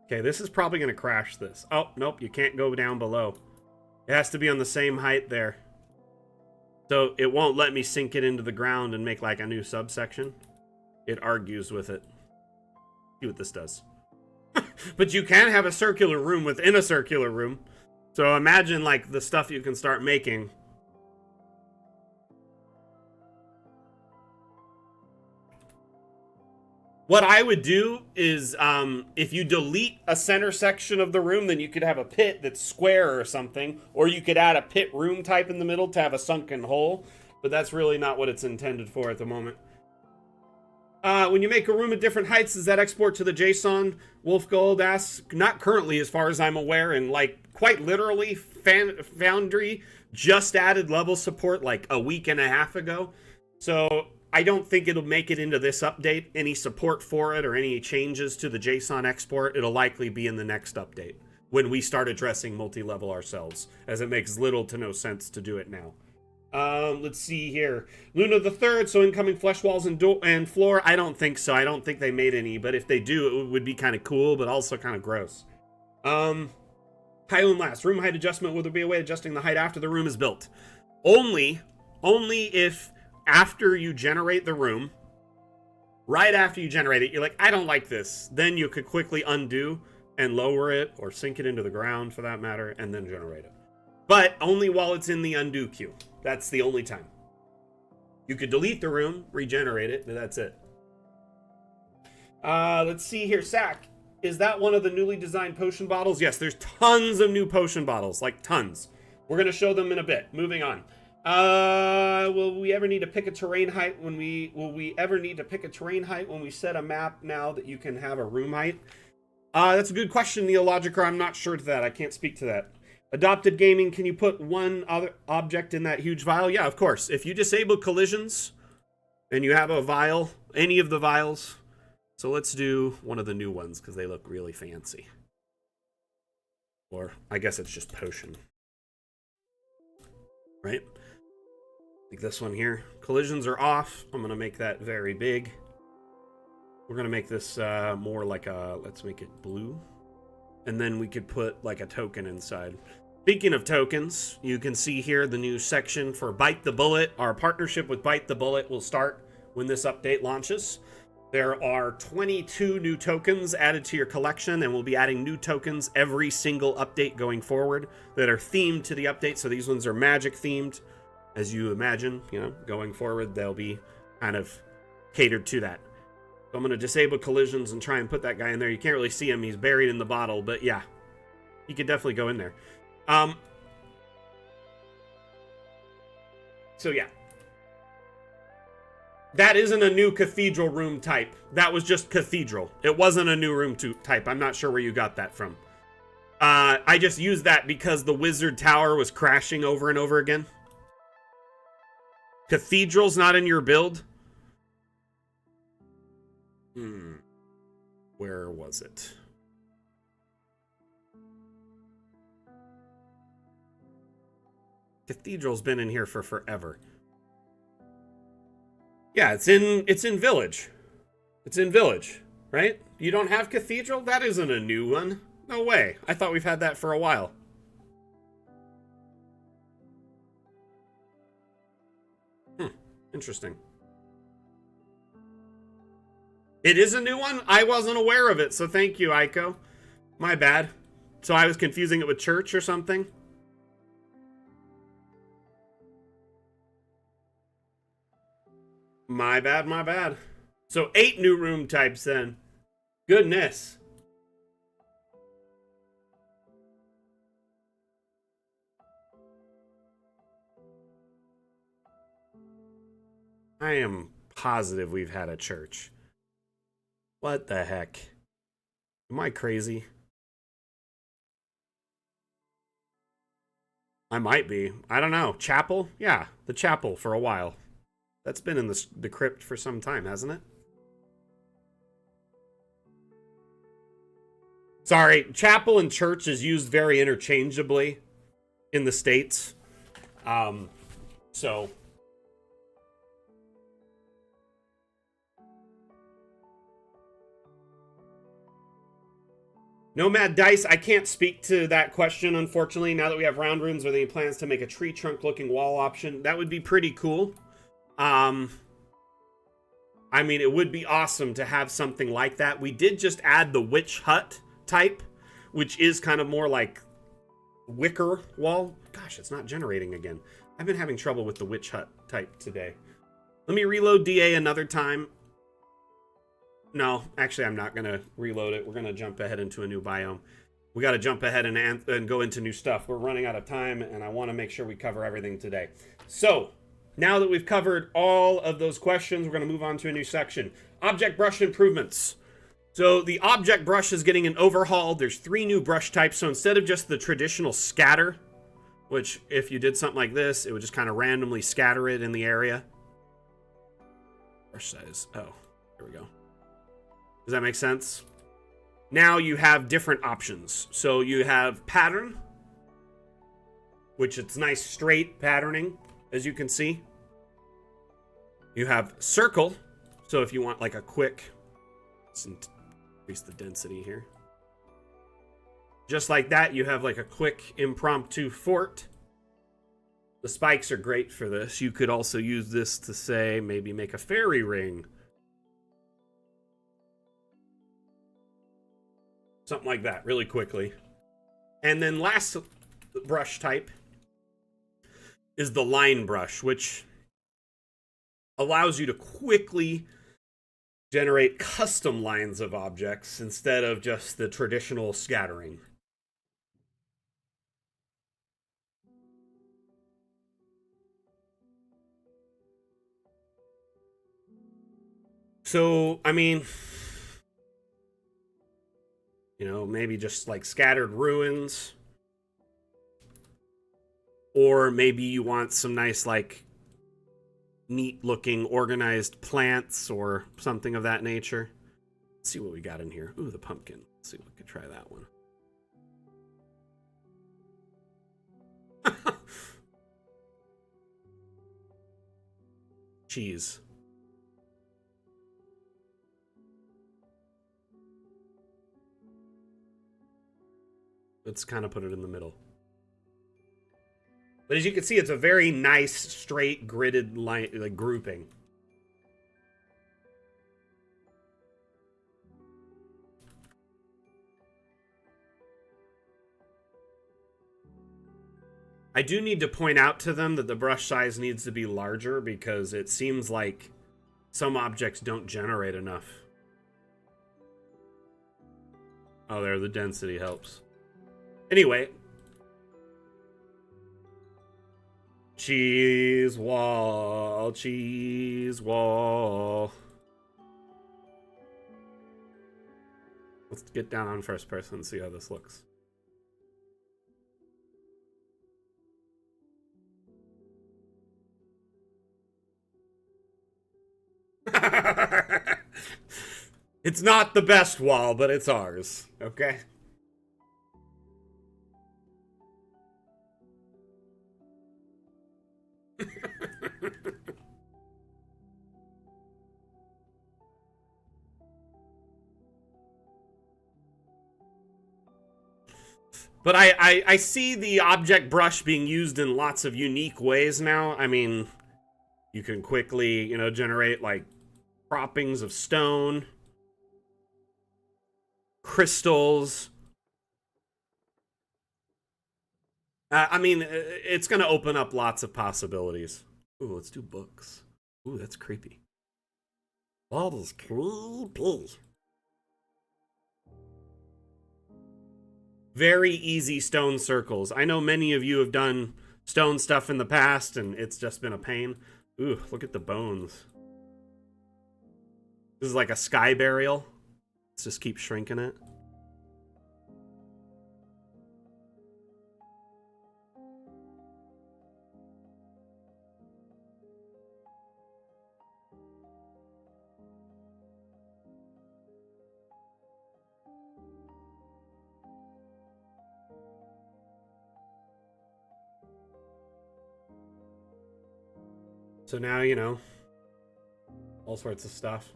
A: Okay, this is probably going to crash this. Oh, nope, you can't go down below. It has to be on the same height there. So it won't let me sink it into the ground and make like a new subsection. It argues with it. See what this does. But you can have a circular room within a circular room. So imagine like the stuff you can start making. What I would do is, if you delete a center section of the room, then you could have a pit that's square or something. Or you could add a pit room type in the middle to have a sunken hole. But that's really not what it's intended for at the moment. When you make a room at different heights, does that export to the JSON? Wolf Gold asks. Not currently, as far as I'm aware. And like, quite literally, Foundry just added level support like a week and a half ago. So I don't think it'll make it into this update, any support for it or any changes to the JSON export. It'll likely be in the next update when we start addressing multi-level ourselves, as it makes little to no sense to do it now. Let's see here. Luna the Third, so incoming flesh walls and floor. I don't think so. I don't think they made any, but if they do, it would be kind of cool, but also kind of gross. Highland last. Room height adjustment. Will there be a way of adjusting the height after the room is built? Only if after you generate the room, right after you generate it, you're like, I don't like this. Then you could quickly undo and lower it or sink it into the ground for that matter, and then generate it. But only while it's in the undo queue. That's the only time. You could delete the room, regenerate it, and that's it. Let's see here. Sack, is that one of the newly designed potion bottles? Yes, there's tons of new potion bottles, like tons. We're going to show them in a bit. Moving on. Will we ever need to pick a terrain height when we set a map now that you can have a room height? That's a good question, Neologica. I'm not sure to that. I can't speak to that. Adopted Gaming, can you put one other object in that huge vial? Yeah, of course. If you disable collisions and you have a vial, any of the vials. So let's do one of the new ones because they look really fancy. Or I guess it's just potion. Right? Like this one here. Collisions are off. I'm going to make that very big. We're going to make this more like a, let's make it blue. And then we could put like a token inside. Speaking of tokens, you can see here the new section for Bite the Bullet. Our partnership with Bite the Bullet will start when this update launches. There are 22 new tokens added to your collection, and we'll be adding new tokens every single update going forward that are themed to the update. So these ones are magic themed. As you imagine, you know, going forward, they'll be kind of catered to that. So I'm going to disable collisions and try and put that guy in there. You can't really see him. He's buried in the bottle, but yeah, he could definitely go in there. So yeah. That isn't a new cathedral room type. That was just cathedral. It wasn't a new room type. I'm not sure where you got that from. I just used that because the wizard tower was crashing over and over again. Cathedral's not in your build? Where was it? Cathedral's been in here for forever. Yeah, it's in Village. It's in Village, right? You don't have Cathedral? That isn't a new one. No way. I thought we've had that for a while. Interesting. It is a new one? I wasn't aware of it, so thank you, Aiko. My bad. So I was confusing it with church or something? My bad, my bad. So 8 new room types then. Goodness. I am positive we've had a church. What the heck? Am I crazy? I might be. I don't know. Chapel? Yeah, the chapel for a while. That's been in the crypt for some time, hasn't it? Sorry, chapel and church is used very interchangeably in the States. So Nomad Dice, I can't speak to that question, unfortunately. Now that we have round rooms, are there any plans to make a tree trunk looking wall option? That would be pretty cool. I mean, it would be awesome to have something like that. We did just add the witch hut type, which is kind of more like wicker wall. Gosh, it's not generating again. I've been having trouble with the witch hut type today. Let me reload DA another time. No, actually, I'm not going to reload it. We're going to jump ahead into a new biome. We got to jump ahead and go into new stuff. We're running out of time, and I want to make sure we cover everything today. So, now that we've covered all of those questions, we're going to move on to a new section. Object brush improvements. So, the object brush is getting an overhaul. There's 3 new brush types. So, instead of just the traditional scatter, which if you did something like this, it would just kind of randomly scatter it in the area. Brush size. Oh, here we go. Does that make sense? Now you have different options. So you have pattern, which it's nice straight patterning, as you can see. You have circle. So if you want like a quick, let's increase the density here. Just like that, you have like a quick impromptu fort. The spikes are great for this. You could also use this to say, maybe make a fairy ring. Something like that, really quickly. And then last brush type is the line brush, which allows you to quickly generate custom lines of objects instead of just the traditional scattering. So, I mean, you know, maybe just like scattered ruins. Or maybe you want some nice, like, neat looking organized plants or something of that nature. Let's see what we got in here. Ooh, the pumpkin. Let's see if we could try that one. Cheese. Let's kind of put it in the middle. But as you can see, it's a very nice, straight, gridded line, like grouping. I do need to point out to them that the brush size needs to be larger because it seems like some objects don't generate enough. Oh, there, the density helps. Anyway. Cheese wall, cheese wall. Let's get down on first person and see how this looks. It's not the best wall, but it's ours, okay? But I see the object brush being used in lots of unique ways now. I mean, you can quickly, you know, generate like croppings of stone, crystals. I mean, it's going to open up lots of possibilities. Ooh, let's do books. Ooh, that's creepy. That is creepy. Very easy stone circles. I know many of you have done stone stuff in the past, and it's just been a pain. Ooh, look at the bones. This is like a sky burial. Let's just keep shrinking it. So now, you know, all sorts of stuff.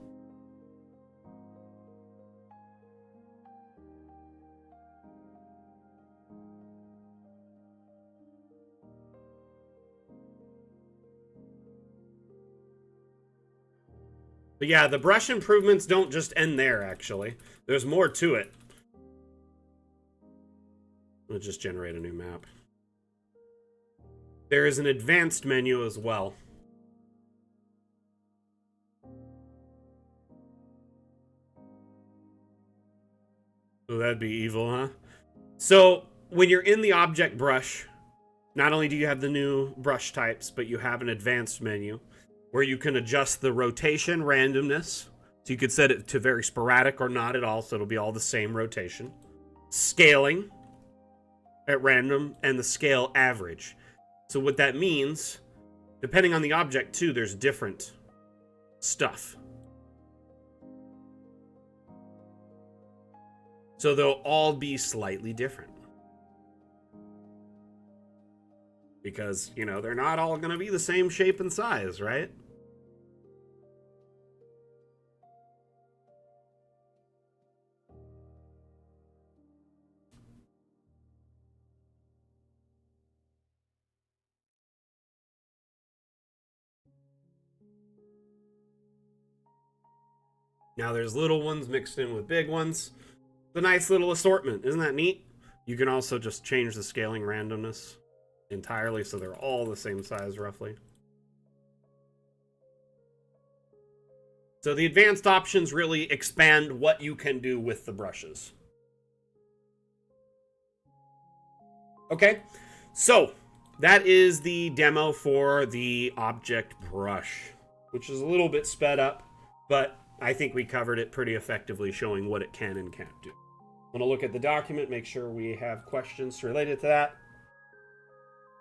A: But yeah, the brush improvements don't just end there, actually. There's more to it. We'll just generate a new map. There is an advanced menu as well. Oh, that'd be evil, huh? So, when you're in the object brush, not only do you have the new brush types, but you have an advanced menu where you can adjust the rotation randomness. So you could set it to very sporadic or not at all, so it'll be all the same rotation. Scaling at random, and the scale average. So what that means, depending on the object too, there's different stuff. So they'll all be slightly different. Because, you know, they're not all going to be the same shape and size, right? Now there's little ones mixed in with big ones. The nice little assortment. Isn't that neat? You can also just change the scaling randomness entirely so they're all the same size roughly. So the advanced options really expand what you can do with the brushes. Okay, so that is the demo for the object brush, which is a little bit sped up, but I think we covered it pretty effectively, showing what it can and can't do. I'm going to look at the document, make sure we have questions related to that.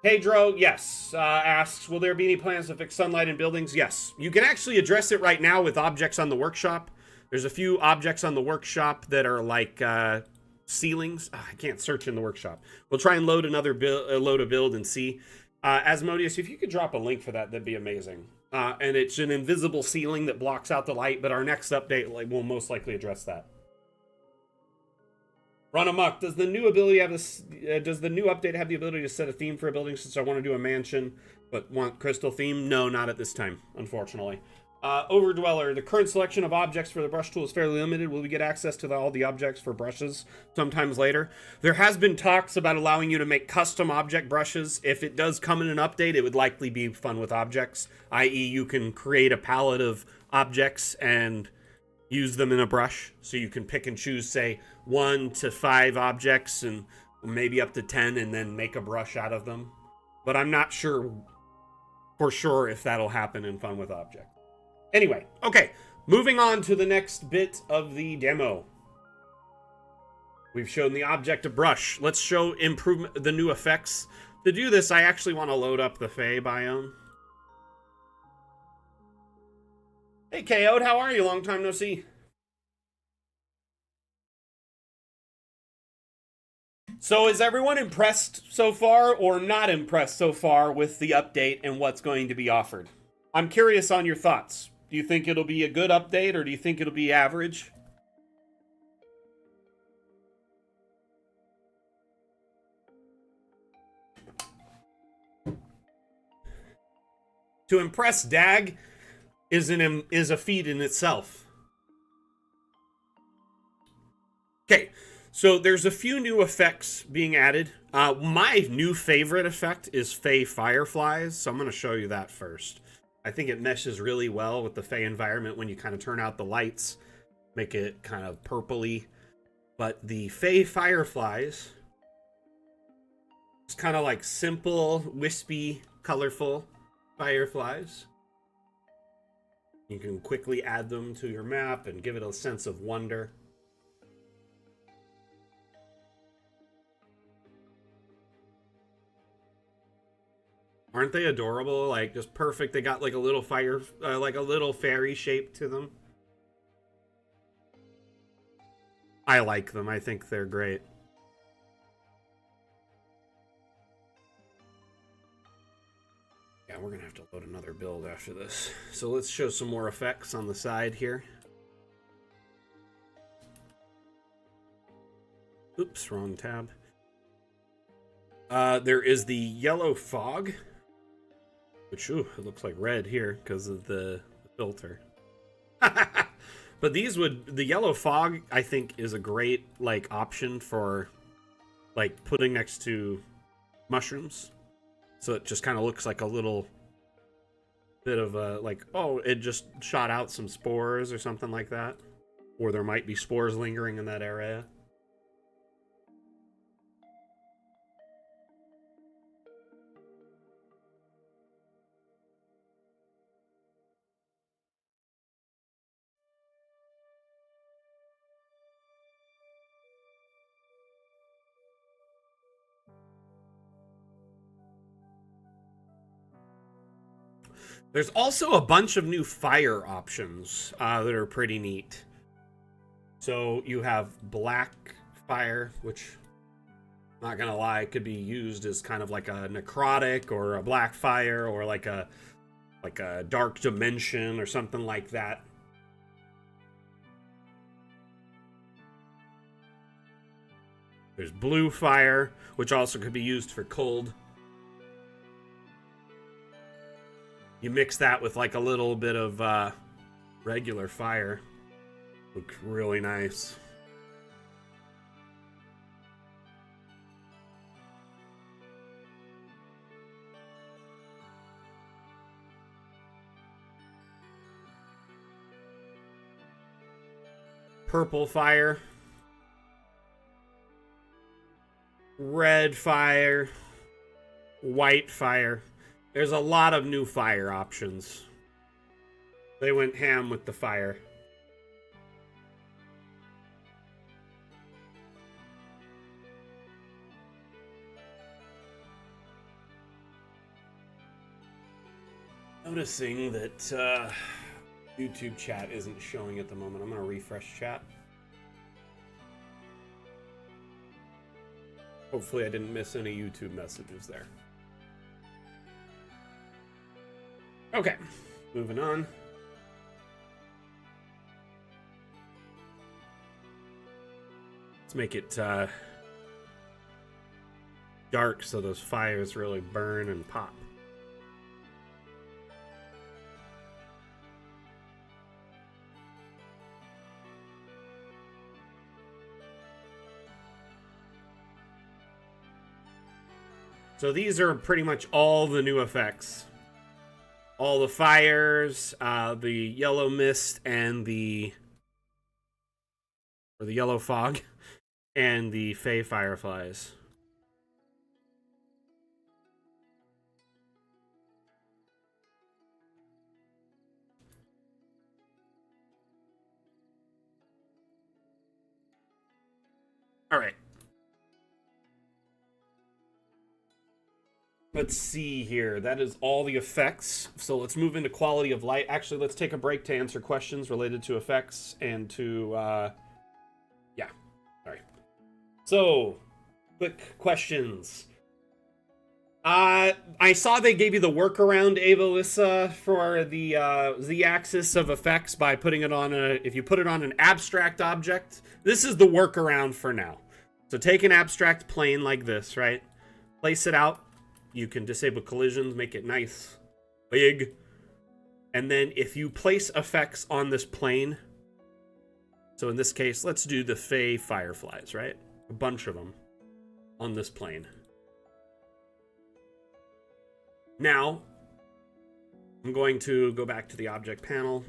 A: Pedro, yes, asks, will there be any plans to fix sunlight in buildings? Yes. You can actually address it right now with objects on the workshop. There's a few objects on the workshop that are like ceilings. I can't search in the workshop. We'll try and load another load a build and see. Asmodeus, if you could drop a link for that, that'd be amazing. And it's an invisible ceiling that blocks out the light, but our next update will most likely address that. Run amok. Does the new ability have this? Does the new update have the ability to set a theme for a building? Since I want to do a mansion, but want crystal theme? No, not at this time, unfortunately. Overdweller. The current selection of objects for the brush tool is fairly limited. Will we get access to all the objects for brushes sometimes later? There has been talks about allowing you to make custom object brushes. If it does come in an update, it would likely be fun with objects. I.e., you can create a palette of objects and use them in a brush, so you can pick and choose, say, 1 to 5 objects and maybe up to 10 and then make a brush out of them. But I'm not sure for sure if that'll happen in Fun with Objects. Anyway, okay, moving on to the next bit of the demo. We've shown the object a brush. Let's show improvement, the new effects. To do this, I actually want to load up the Fey biome. Hey, KO'd, how are you? Long time no see. So is everyone impressed so far or not impressed so far with the update and what's going to be offered? I'm curious on your thoughts. Do you think it'll be a good update or do you think it'll be average? To impress Dag is a feat in itself. Okay, so there's a few new effects being added. My new favorite effect is Fey Fireflies, so I'm going to show you that first. I think it meshes really well with the Fey environment when you kind of turn out the lights, make it kind of purpley. But the Fey Fireflies, it's kind of like simple, wispy, colorful fireflies. You can quickly add them to your map and give it a sense of wonder. Aren't they adorable? Like, just perfect. They got like a little fire, like a little fairy shape to them. I like them. I think they're great. Yeah, we're gonna have to load another build after this. So let's show some more effects on the side here. Oops, wrong tab. There is the yellow fog, which, ooh, it looks like red here because of the filter. But the yellow fog, I think, is a great, like, option for, like, putting next to mushrooms. So it just kind of looks like a little bit of a, like, oh, it just shot out some spores or something like that. Or there might be spores lingering in that area. There's also a bunch of new fire options that are pretty neat. So you have black fire, which, not gonna lie, could be used as kind of like a necrotic or a black fire or like a dark dimension or something like that. There's blue fire, which also could be used for cold. You mix that with like a little bit of regular fire. Look really nice. Purple fire. Red fire. White fire. There's a lot of new fire options. They went ham with the fire. Noticing that YouTube chat isn't showing at the moment. I'm going to refresh chat. Hopefully I didn't miss any YouTube messages there. Okay, moving on. Let's make it dark so those fires really burn and pop. So these are pretty much all the new effects. All the fires, the yellow mist, and the yellow fog, and the fey fireflies. All right. Let's see here. That is all the effects. So let's move into quality of light. Actually, let's take a break to answer questions related to effects and to, yeah. All right. So, quick questions. I saw they gave you the workaround, Avalissa, for the Z-axis of effects by putting it on if you put it on an abstract object. This is the workaround for now. So take an abstract plane like this, right? Place it out. You can disable collisions, make it nice, big. And then if you place effects on this plane, so in this case, let's do the fey fireflies, right? A bunch of them on this plane. Now, I'm going to go back to the object panel.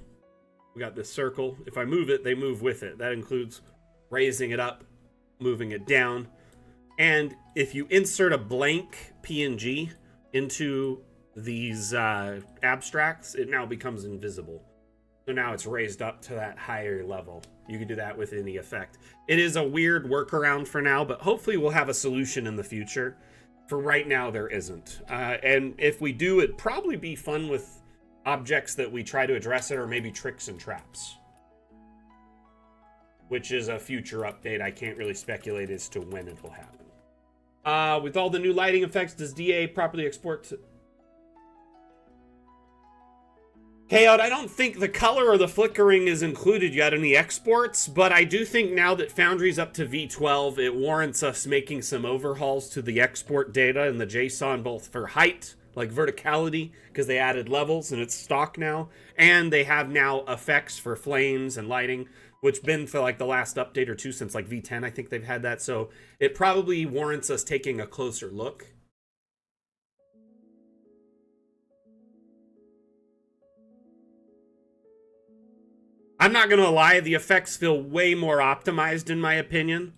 A: We got this circle. If I move it, they move with it. That includes raising it up, moving it down. And if you insert a blank PNG into these abstracts, it now becomes invisible. So now it's raised up to that higher level. You can do that with any effect. It is a weird workaround for now, but hopefully we'll have a solution in the future. For right now, there isn't. And if we do, it'd probably be fun with objects that we try to address it, or maybe tricks and traps. Which is a future update. I can't really speculate as to when it will happen. With all the new lighting effects, does DA properly export to... Chaos, I don't think the color or the flickering is included yet in the exports, but I do think now that Foundry's up to V12, it warrants us making some overhauls to the export data and the JSON, both for height, like verticality, because they added levels and it's stock now, and they have now effects for flames and lighting, which been for like the last update or two since like V10, I think they've had that, so it probably warrants us taking a closer look. I'm not going to lie, the effects feel way more optimized in my opinion.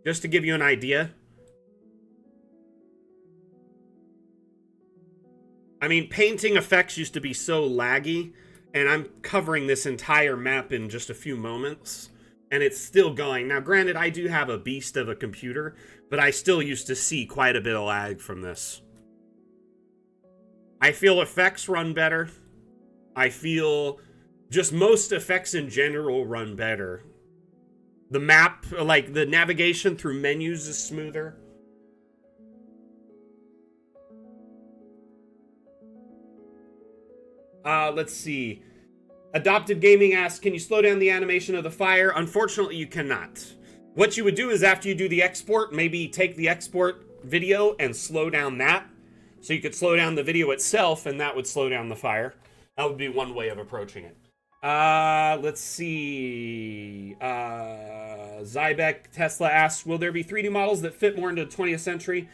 A: Just to give you an idea. I mean, painting effects used to be so laggy, and I'm covering this entire map in just a few moments, and it's still going. Now, granted, I do have a beast of a computer, but I still used to see quite a bit of lag from this. I feel effects run better. I feel... just most effects in general run better. The map, like the navigation through menus is smoother. Let's see. Adopted Gaming asks, can you slow down the animation of the fire? Unfortunately, you cannot. What you would do is after you do the export, maybe take the export video and slow down that. So you could slow down the video itself, and that would slow down the fire. That would be one way of approaching it. Let's see. Zybeck Tesla asks, will there be 3D models that fit more into the 20th century?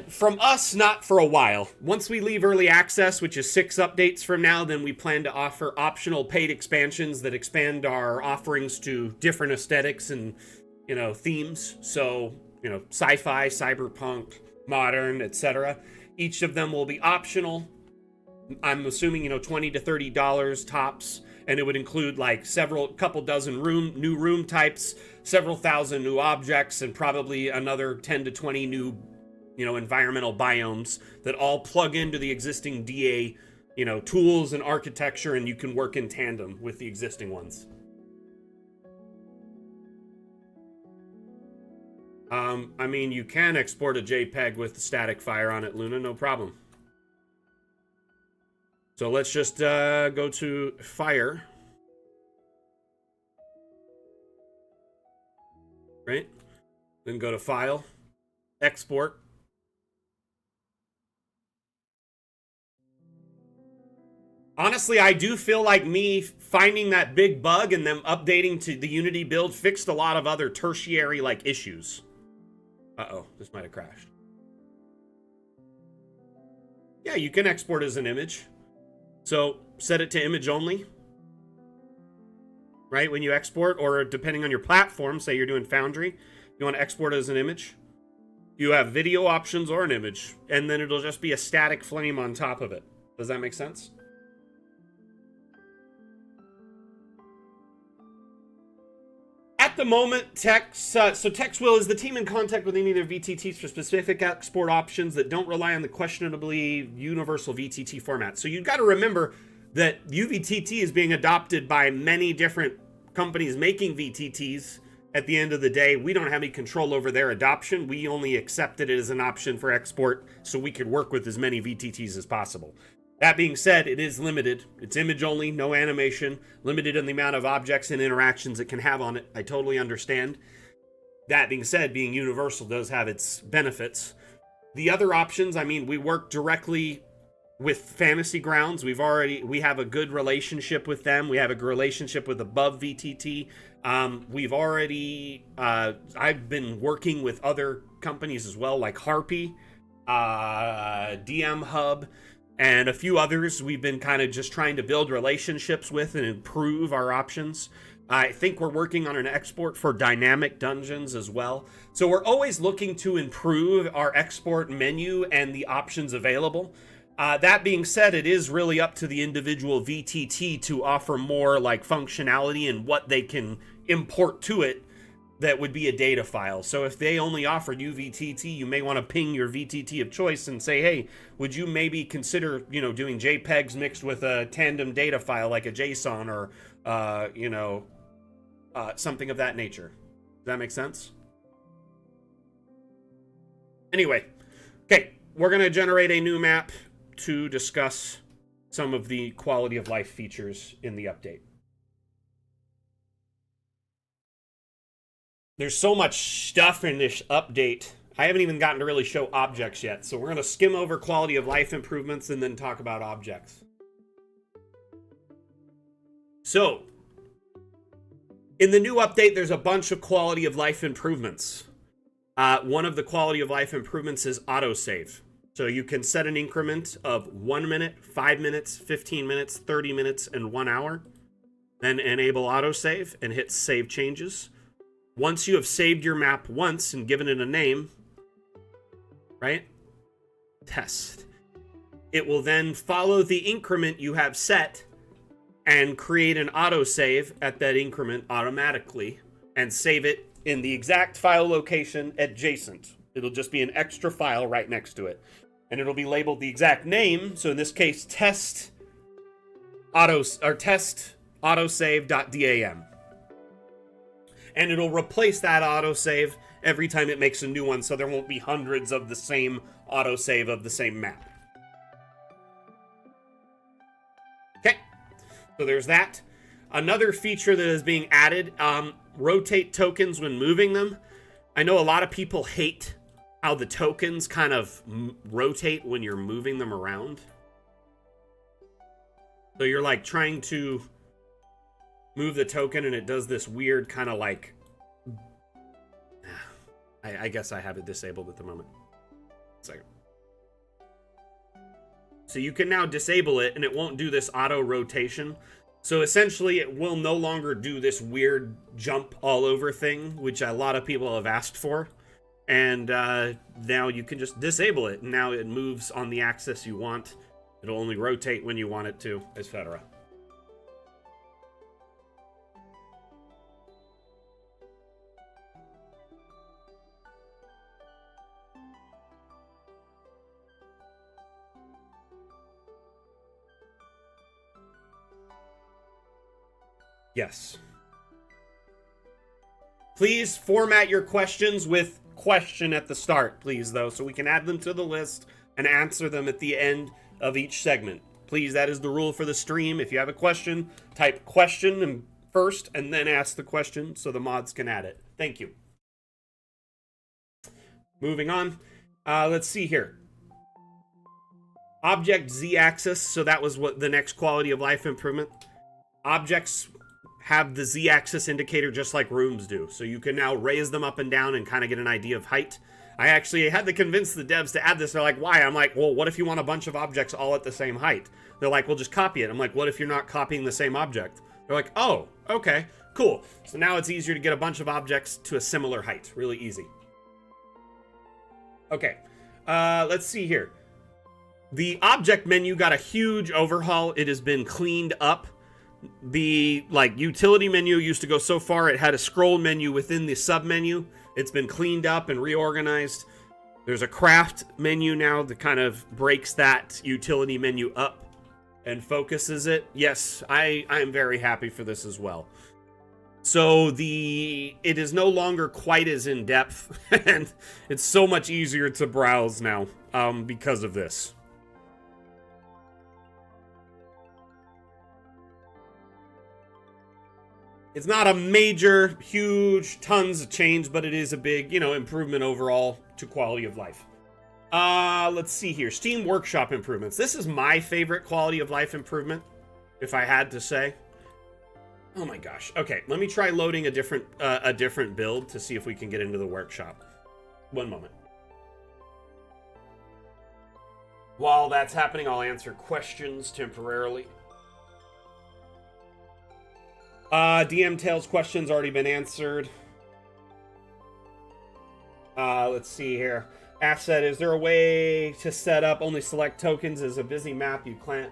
A: From us, not for a while. Once we leave early access, which is 6 updates from now, then we plan to offer optional paid expansions that expand our offerings to different aesthetics and, you know, themes. So, you know, sci-fi, cyberpunk, modern, etc. Each of them will be optional. I'm assuming, you know, $20 to $30 tops, and it would include like couple dozen new room types, several thousand new objects, and probably another 10 to 20 new, you know, environmental biomes that all plug into the existing DA, you know, tools and architecture, and you can work in tandem with the existing ones. I mean, you can export a JPEG with the static fire on it, Luna, no problem. So let's just go to Fire. Right? Then go to File, Export. Honestly, I do feel like me finding that big bug and them updating to the Unity build fixed a lot of other tertiary like issues. Uh-oh, this might have crashed. Yeah, you can export as an image. So set it to image only, right? When you export, or depending on your platform, say you're doing Foundry, you want to export as an image. You have video options or an image, and then it'll just be a static flame on top of it. Does that make sense? At the moment, TextWill is the team in contact with any of their VTTs for specific export options that don't rely on the questionably universal VTT format. So you've got to remember that UVTT is being adopted by many different companies making VTTs. At the end of the day, we don't have any control over their adoption. We only accepted it as an option for export so we could work with as many VTTs as possible. That being said, it is limited. It's image only, no animation, limited in the amount of objects and interactions it can have on it. I totally understand. That being said, being universal does have its benefits. The other options, I mean, we work directly with Fantasy Grounds. We have a good relationship with them. We have a good relationship with Above VTT. I've been working with other companies as well, like Harpy, DM Hub, and a few others we've been kind of just trying to build relationships with and improve our options. I think we're working on an export for dynamic dungeons as well. So we're always looking to improve our export menu and the options available. That being said, it is really up to the individual VTT to offer more like functionality and what they can import to it that would be a data file. So if they only offered you VTT, you may want to ping your VTT of choice and say, hey, would you maybe consider, doing JPEGs mixed with a tandem data file like a JSON or, something of that nature. Does that make sense? Anyway, okay, we're going to generate a new map to discuss some of the quality of life features in the update. There's so much stuff in this update. I haven't even gotten to really show objects yet, so we're going to skim over quality of life improvements and then talk about objects. So, in the new update, there's a bunch of quality of life improvements. One of the quality of life improvements is autosave. So you can set an increment of 1 minute, 5 minutes, 15 minutes, 30 minutes, and 1 hour. Then enable autosave and hit save changes. Once you have saved your map once and given it a name, right? Test. It will then follow the increment you have set and create an autosave at that increment automatically and save it in the exact file location adjacent. It'll just be an extra file right next to it. And it'll be labeled the exact name. So in this case, test autosave.dam. And it'll replace that autosave every time it makes a new one, so there won't be hundreds of the same autosave of the same map. Okay, so there's that. Another feature that is being added, rotate tokens when moving them. I know a lot of people hate how the tokens kind of rotate when you're moving them around. So you're like trying to move the token and it does this weird kind of like... I guess I have it disabled at the moment. Second. So you can now disable it and it won't do this auto rotation. So essentially it will no longer do this weird jump all over thing, which a lot of people have asked for. And now you can just disable it. And now it moves on the axis you want. It'll only rotate when you want it to, etc. Yes. Please format your questions with question at the start, please, though, so we can add them to the list and answer them at the end of each segment. Please, that is the rule for the stream. If you have a question, type question first and then ask the question so the mods can add it. Thank you. Moving on. Let's see here. Object Z-axis. So that was what the next quality of life improvement. Objects have the Z-axis indicator just like rooms do. So you can now raise them up and down and kind of get an idea of height. I actually had to convince the devs to add this. They're like, why? I'm like, well, what if you want a bunch of objects all at the same height? They're like, well, just copy it. I'm like, what if you're not copying the same object? They're like, oh, okay, cool. So now it's easier to get a bunch of objects to a similar height. Really easy. Okay, let's see here. The object menu got a huge overhaul. It has been cleaned up. The utility menu used to go so far it had a scroll menu within the sub menu. It's been cleaned up and reorganized. There's a craft menu now that kind of breaks that utility menu up and focuses it. Yes, I am very happy for this as well. So it is no longer quite as in depth and it's so much easier to browse now because of this. It's not a major, huge, tons of change, but it is a big, improvement overall to quality of life. Let's see here. Steam Workshop improvements. This is my favorite quality of life improvement, if I had to say. Oh my gosh. Okay, let me try loading a different build to see if we can get into the workshop. One moment. While that's happening, I'll answer questions temporarily. DM Tails question's already been answered. Let's see here. Asset, is there a way to set up only select tokens as a busy map you can't?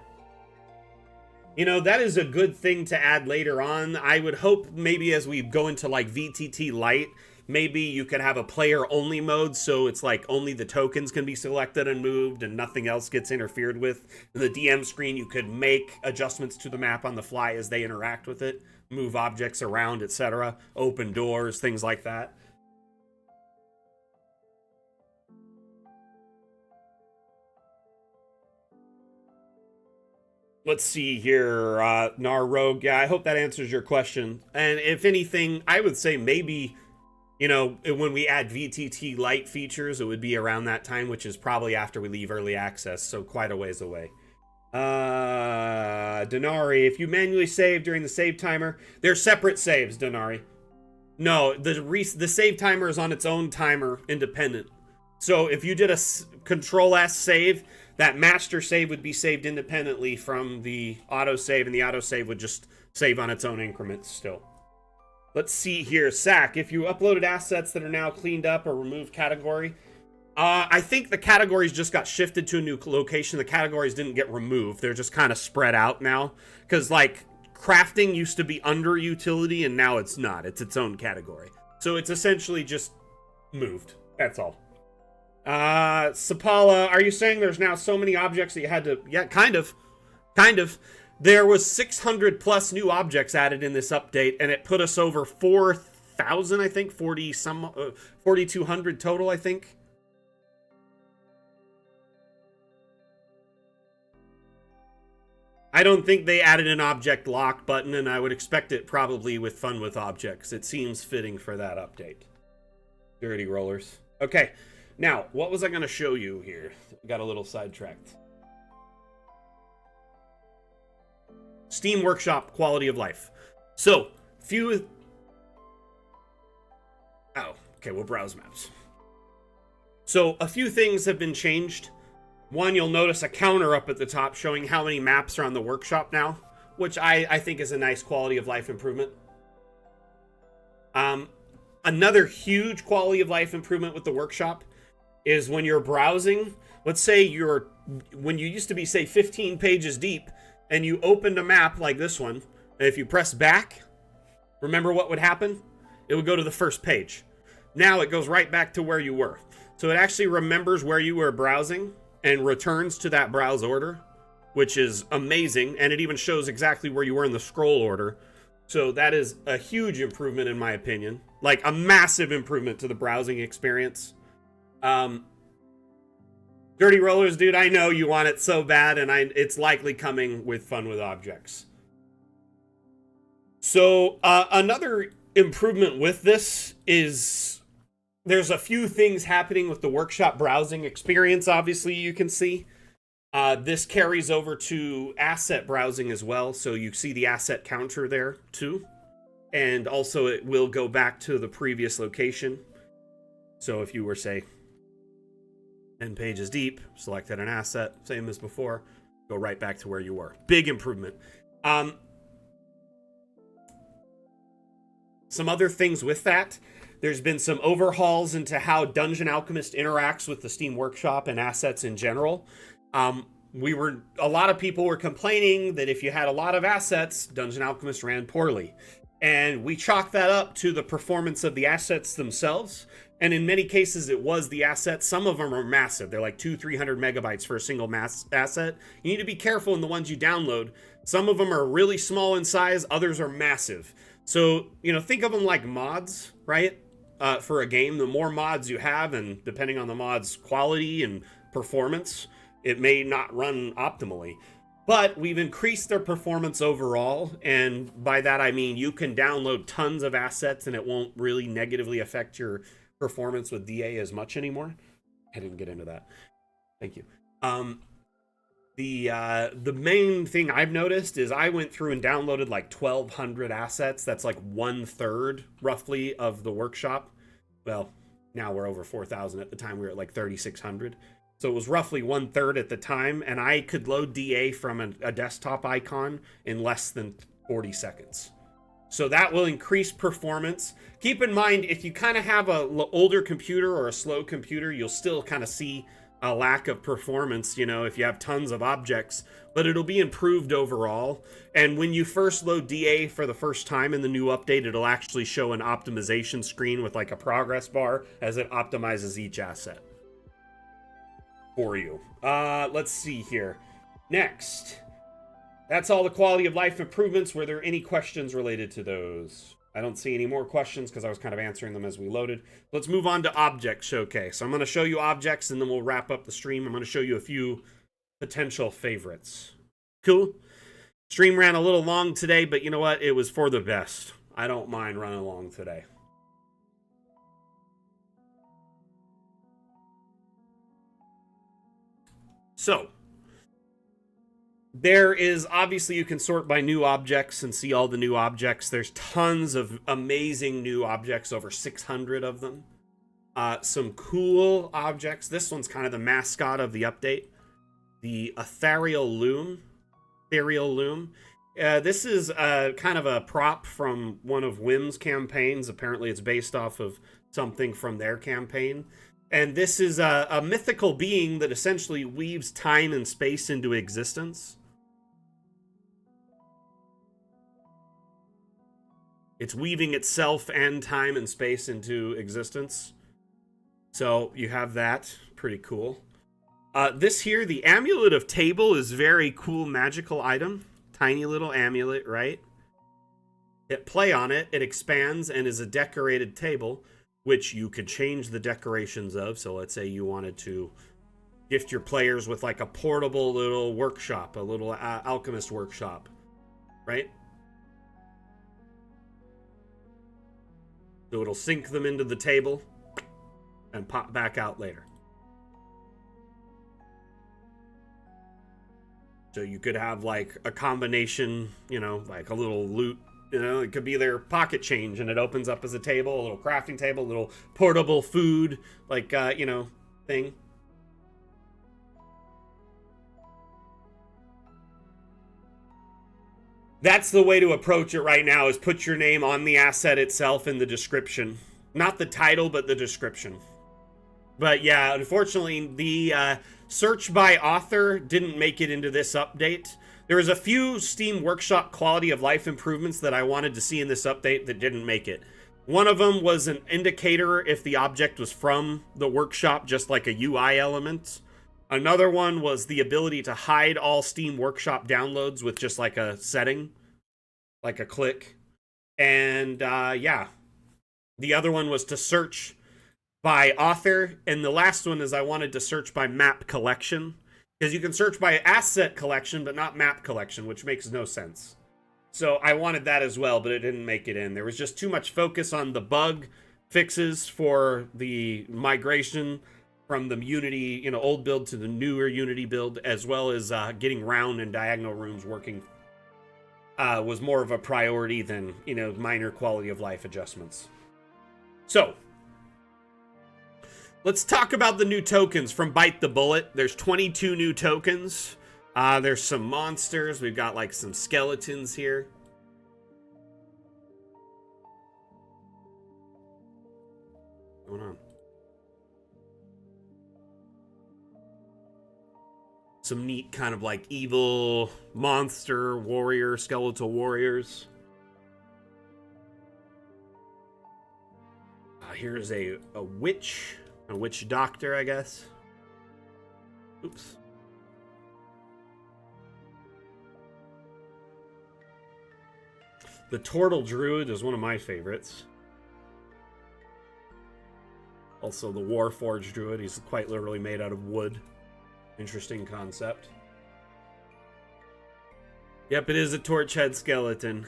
A: You know, that is a good thing to add later on. I would hope maybe as we go into like VTT Lite, maybe you could have a player only mode, so it's like only the tokens can be selected and moved and nothing else gets interfered with. In the DM screen, you could make adjustments to the map on the fly as they interact with it, move objects around, etc., open doors, things like that. Let's see here, Nar Rogue. Yeah, I hope that answers your question. And if anything, I would say maybe, you know, when we add VTT Lite features, it would be around that time, which is probably after we leave early access, so quite a ways away. Denari, if you manually save during the save timer, they're separate saves, Denari. No, the save timer is on its own timer, independent. So if you did a Control-S save, that master save would be saved independently from the autosave, and the autosave would just save on its own increments still. Let's see here. Sack, if you uploaded assets that are now cleaned up or removed category, I think the categories just got shifted to a new location. The categories didn't get removed. They're just kind of spread out now. Because, like, crafting used to be under utility, and now it's not. It's its own category. So it's essentially just moved. That's all. Sapala, are you saying there's now so many objects that you had to... Yeah, kind of. Kind of. There was 600 plus new objects added in this update, and it put us over 4,000, I think. 4,200 total, I think. I don't think they added an object lock button, and I would expect it probably with Fun with Objects. It seems fitting for that update. Dirty rollers. Okay. Now, what was I going to show you here? Got a little sidetracked. Steam Workshop quality of life. So, oh, okay, we'll browse maps. So, a few things have been changed. One, you'll notice a counter up at the top showing how many maps are on the workshop now, which I think is a nice quality of life improvement. Another huge quality of life improvement with the workshop is when you're browsing, let's say when you used to be, say, 15 pages deep, and you opened a map like this one, and if you press back, remember what would happen? It would go to the first page. Now it goes right back to where you were. So it actually remembers where you were browsing and returns to that browse order, which is amazing, and it even shows exactly where you were in the scroll order. So that is a huge improvement in my opinion. Like a massive improvement to the browsing experience. Dirty rollers, dude, I know you want it so bad, and it's likely coming with Fun with Objects. So another improvement with this is there's a few things happening with the workshop browsing experience, obviously, you can see. This carries over to asset browsing as well, so you see the asset counter there, too. And also it will go back to the previous location. So if you were, say, 10 pages deep, selected an asset, same as before, go right back to where you were. Big improvement. Some other things with that. There's been some overhauls into how Dungeon Alchemist interacts with the Steam Workshop and assets in general. A lot of people were complaining that if you had a lot of assets, Dungeon Alchemist ran poorly. And we chalked that up to the performance of the assets themselves. And in many cases, it was the assets. Some of them are massive. They're like 200-300 megabytes for a single asset. You need to be careful in the ones you download. Some of them are really small in size. Others are massive. So, you know, think of them like mods, right? For a game, the more mods you have, and depending on the mod's quality and performance, it may not run optimally. But we've increased their performance overall, and by that I mean you can download tons of assets and it won't really negatively affect your performance with DA as much anymore. I didn't get into that. Thank you. The main thing I've noticed is I went through and downloaded like 1,200 assets. That's like 1/3 roughly of the workshop. Well, now we're over 4,000. At the time we were at like 3,600. So it was roughly 1/3 at the time, and I could load DA from a desktop icon in less than 40 seconds. So that will increase performance. Keep in mind, if you kind of have a older computer or a slow computer, you'll still kind of see a lack of performance, you know, if you have tons of objects, but it'll be improved overall. And when you first load DA for the first time in the new update, it'll actually show an optimization screen with like a progress bar as it optimizes each asset for you. Let's see here. Next. That's all the quality of life improvements. Were there any questions related to those? I don't see any more questions because I was kind of answering them as we loaded. Let's move on to object showcase. So I'm going to show you objects and then we'll wrap up the stream. I'm going to show you a few potential favorites. Cool. Stream ran a little long today, but you know what? It was for the best. I don't mind running long today. So, there is, obviously, you can sort by new objects and see all the new objects. There's tons of amazing new objects, over 600 of them. Some cool objects. This one's kind of the mascot of the update. The ethereal loom. This is kind of a prop from one of Whim's campaigns. Apparently it's based off of something from their campaign. And this is a mythical being that essentially weaves time and space into existence. It's weaving itself and time and space into existence. So you have that. Pretty cool. This here, the Amulet of Table, is very cool magical item. Tiny little amulet, right? Hit play on it. It expands and is a decorated table, which you could change the decorations of. So let's say you wanted to gift your players with like a portable little workshop, a little alchemist workshop, right? So it'll sink them into the table and pop back out later. So you could have like a combination, you know, like a little loot, you know, it could be their pocket change and it opens up as a table, a little crafting table, a little portable food, like, you know, thing. That's the way to approach it right now, is put your name on the asset itself in the description. Not the title, but the description. But yeah, unfortunately, the search by author didn't make it into this update. There was a few Steam Workshop quality of life improvements that I wanted to see in this update that didn't make it. One of them was an indicator if the object was from the workshop, just like a UI element. Another one was the ability to hide all Steam Workshop downloads with just like a setting, like a click. And yeah, the other one was to search by author. And the last one is I wanted to search by map collection, because you can search by asset collection, but not map collection, which makes no sense. So I wanted that as well, but it didn't make it in. There was just too much focus on the bug fixes for the migration from the Unity, you know, old build to the newer Unity build, as well as getting round and diagonal rooms working was more of a priority than, you know, minor quality of life adjustments. So, let's talk about the new tokens from Bite the Bullet. There's 22 new tokens. There's some monsters. We've got like some skeletons here. What's going on? Some neat kind of like evil monster warrior, skeletal warriors. Here's a witch doctor, I guess. Oops. The Turtle Druid is one of my favorites. Also the Warforged Druid, he's quite literally made out of wood. Interesting concept. Yep, it is a torch head skeleton.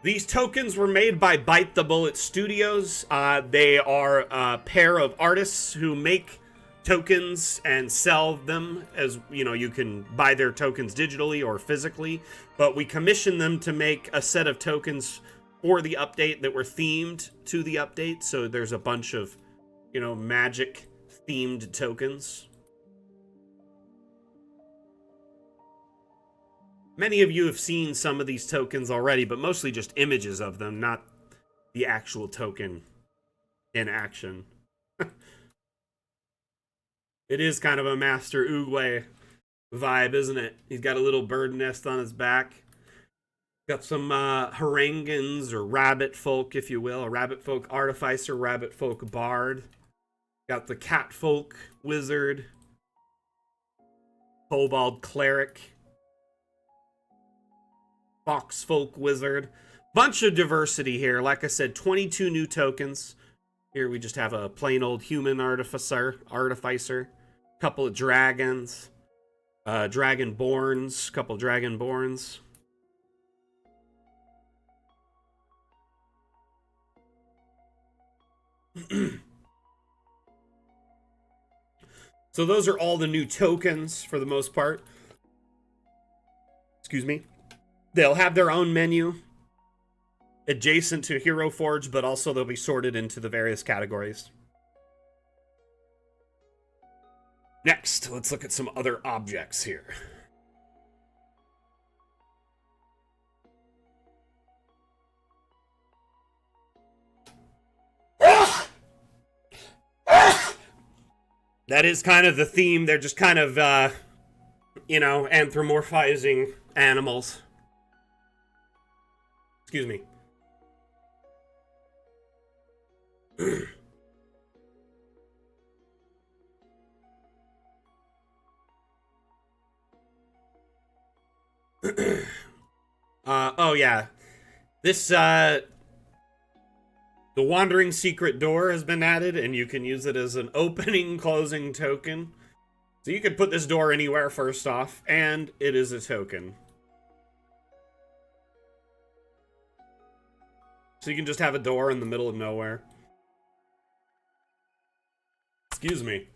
A: These tokens were made by Bite the Bullet Studios. They are a pair of artists who make tokens and sell them, as you know, you can buy their tokens digitally or physically, but we commissioned them to make a set of tokens for the update that were themed to the update. So there's a bunch of, you know, magic themed tokens. Many of you have seen some of these tokens already, but mostly just images of them, not the actual token in action. It is kind of a Master Oogway vibe, isn't it? He's got a little bird nest on his back. Got some harangans, or rabbit folk, if you will. A rabbit folk artificer, rabbit folk bard. Got the cat folk wizard. Kobold cleric. Fox folk wizard. Bunch of diversity here. Like I said, 22 new tokens. Here we just have a plain old human artificer. Couple of dragons. Dragonborns. Couple dragonborns. So those are all the new tokens for the most part. Excuse me. They'll have their own menu adjacent to Hero Forge, but also they'll be sorted into the various categories. Next, let's look at some other objects here. That is kind of the theme. They're just kind of, anthropomorphizing animals. Excuse me. Oh yeah. This, the Wandering Secret Door has been added, and you can use it as an opening closing token. So you could put this door anywhere, first off, and it is a token. So you can just have a door in the middle of nowhere. Excuse me.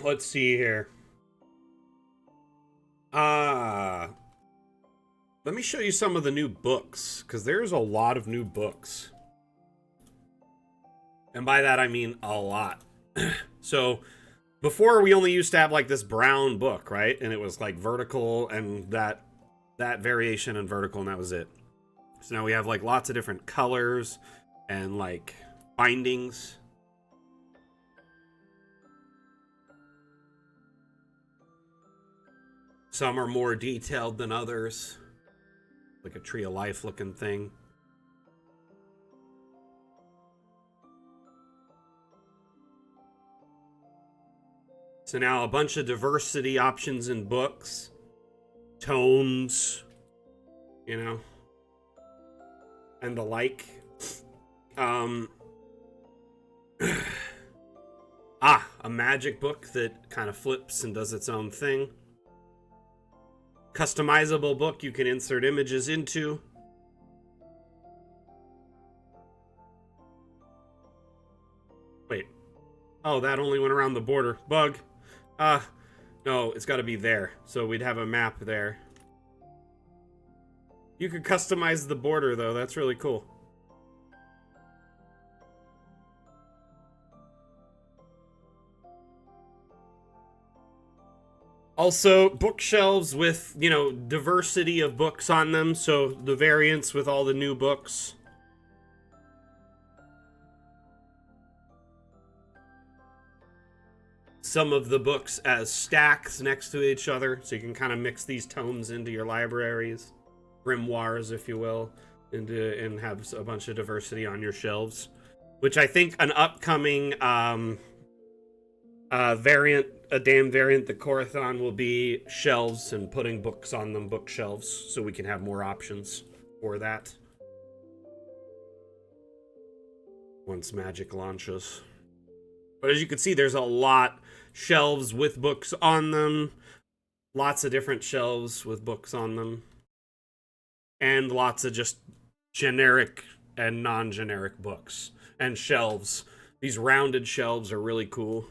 A: Let's see here. Let me show you some of the new books, because there's a lot of new books. And by that I mean a lot. So, before we only used to have like this brown book, right? And it was like vertical and that variation in vertical, and that was it. So now we have like lots of different colors and like bindings. Some are more detailed than others. Like a Tree of Life looking thing. So now a bunch of diversity options in books. Tomes. You know. And the like. A magic book that kind of flips and does its own thing. Customizable book you can insert images into. Wait. Oh, that only went around the border. Bug. No, it's got to be there. So we'd have a map there. You could customize the border, though. That's really cool. Also, bookshelves with, diversity of books on them. So the variants with all the new books. Some of the books as stacks next to each other. So you can kind of mix these tomes into your libraries. Grimoires, if you will. And have a bunch of diversity on your shelves. Which I think an upcoming variant, a damn variant, the Corathon, will be shelves and putting books on them, bookshelves, so we can have more options for that once Magic launches. But as you can see, there's a lot shelves with books on them, lots of different shelves with books on them, and lots of just generic and non-generic books and shelves. These rounded shelves are really cool.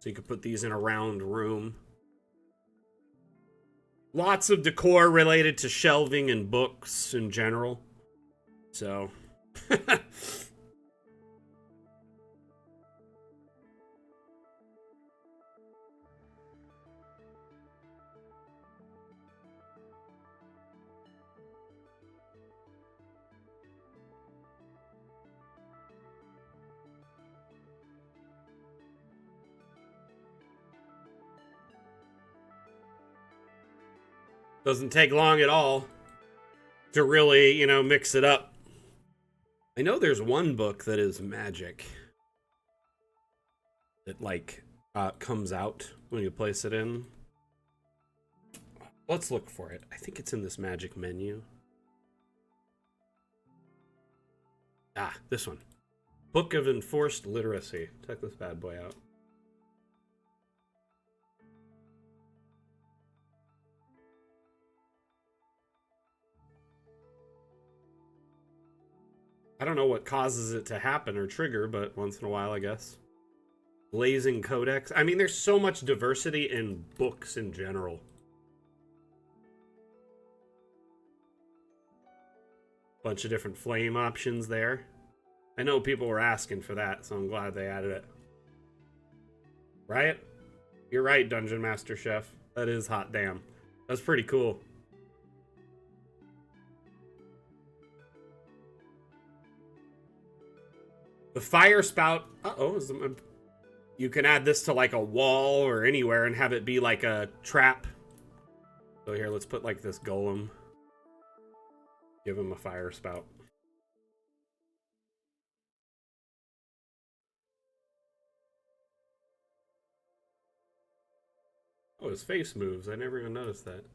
A: So you could put these in a round room. lots of decor related to shelving and books in general. So, doesn't take long at all to really, you know, mix it up. I know there's one book that is magic that, like, comes out when you place it in. Let's look for it. I think it's in this magic menu. Ah, this one. Book of Enforced Literacy. Check this bad boy out. I don't know what causes it to happen or trigger, but once in a while, I guess. Blazing Codex. I mean, there's so much diversity in books in general. Bunch of different flame options there. I know people were asking for that, so I'm glad they added it. Right? You're right, Dungeon Master Chef. That is hot damn. That's pretty cool. The fire spout. You can add this to like a wall or anywhere and have it be like a trap. So here, let's put like this golem. Give him a fire spout. Oh, his face moves. I never even noticed that.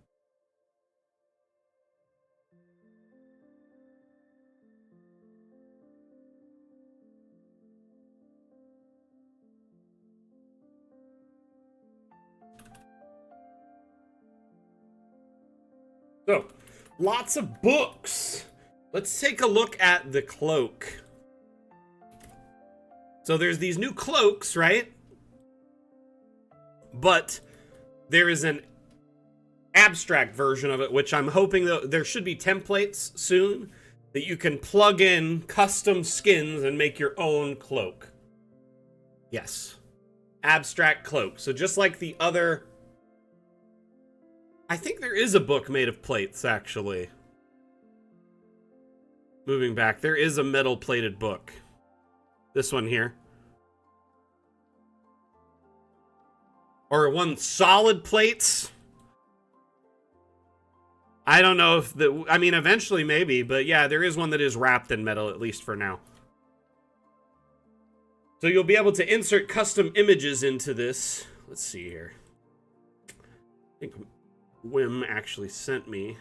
A: So, lots of books. Let's take a look at the cloak. So there's these new cloaks, right? But there is an abstract version of it, which I'm hoping that there should be templates soon that you can plug in custom skins and make your own cloak. Yes. Abstract cloak. So just like the other... I think there is a book made of plates, actually. Moving back, there is a metal-plated book. This one here. Or one solid plates. I don't know if the... I mean, eventually maybe, but yeah, there is one that is wrapped in metal, at least for now. So you'll be able to insert custom images into this. Let's see here. I think Wim actually sent me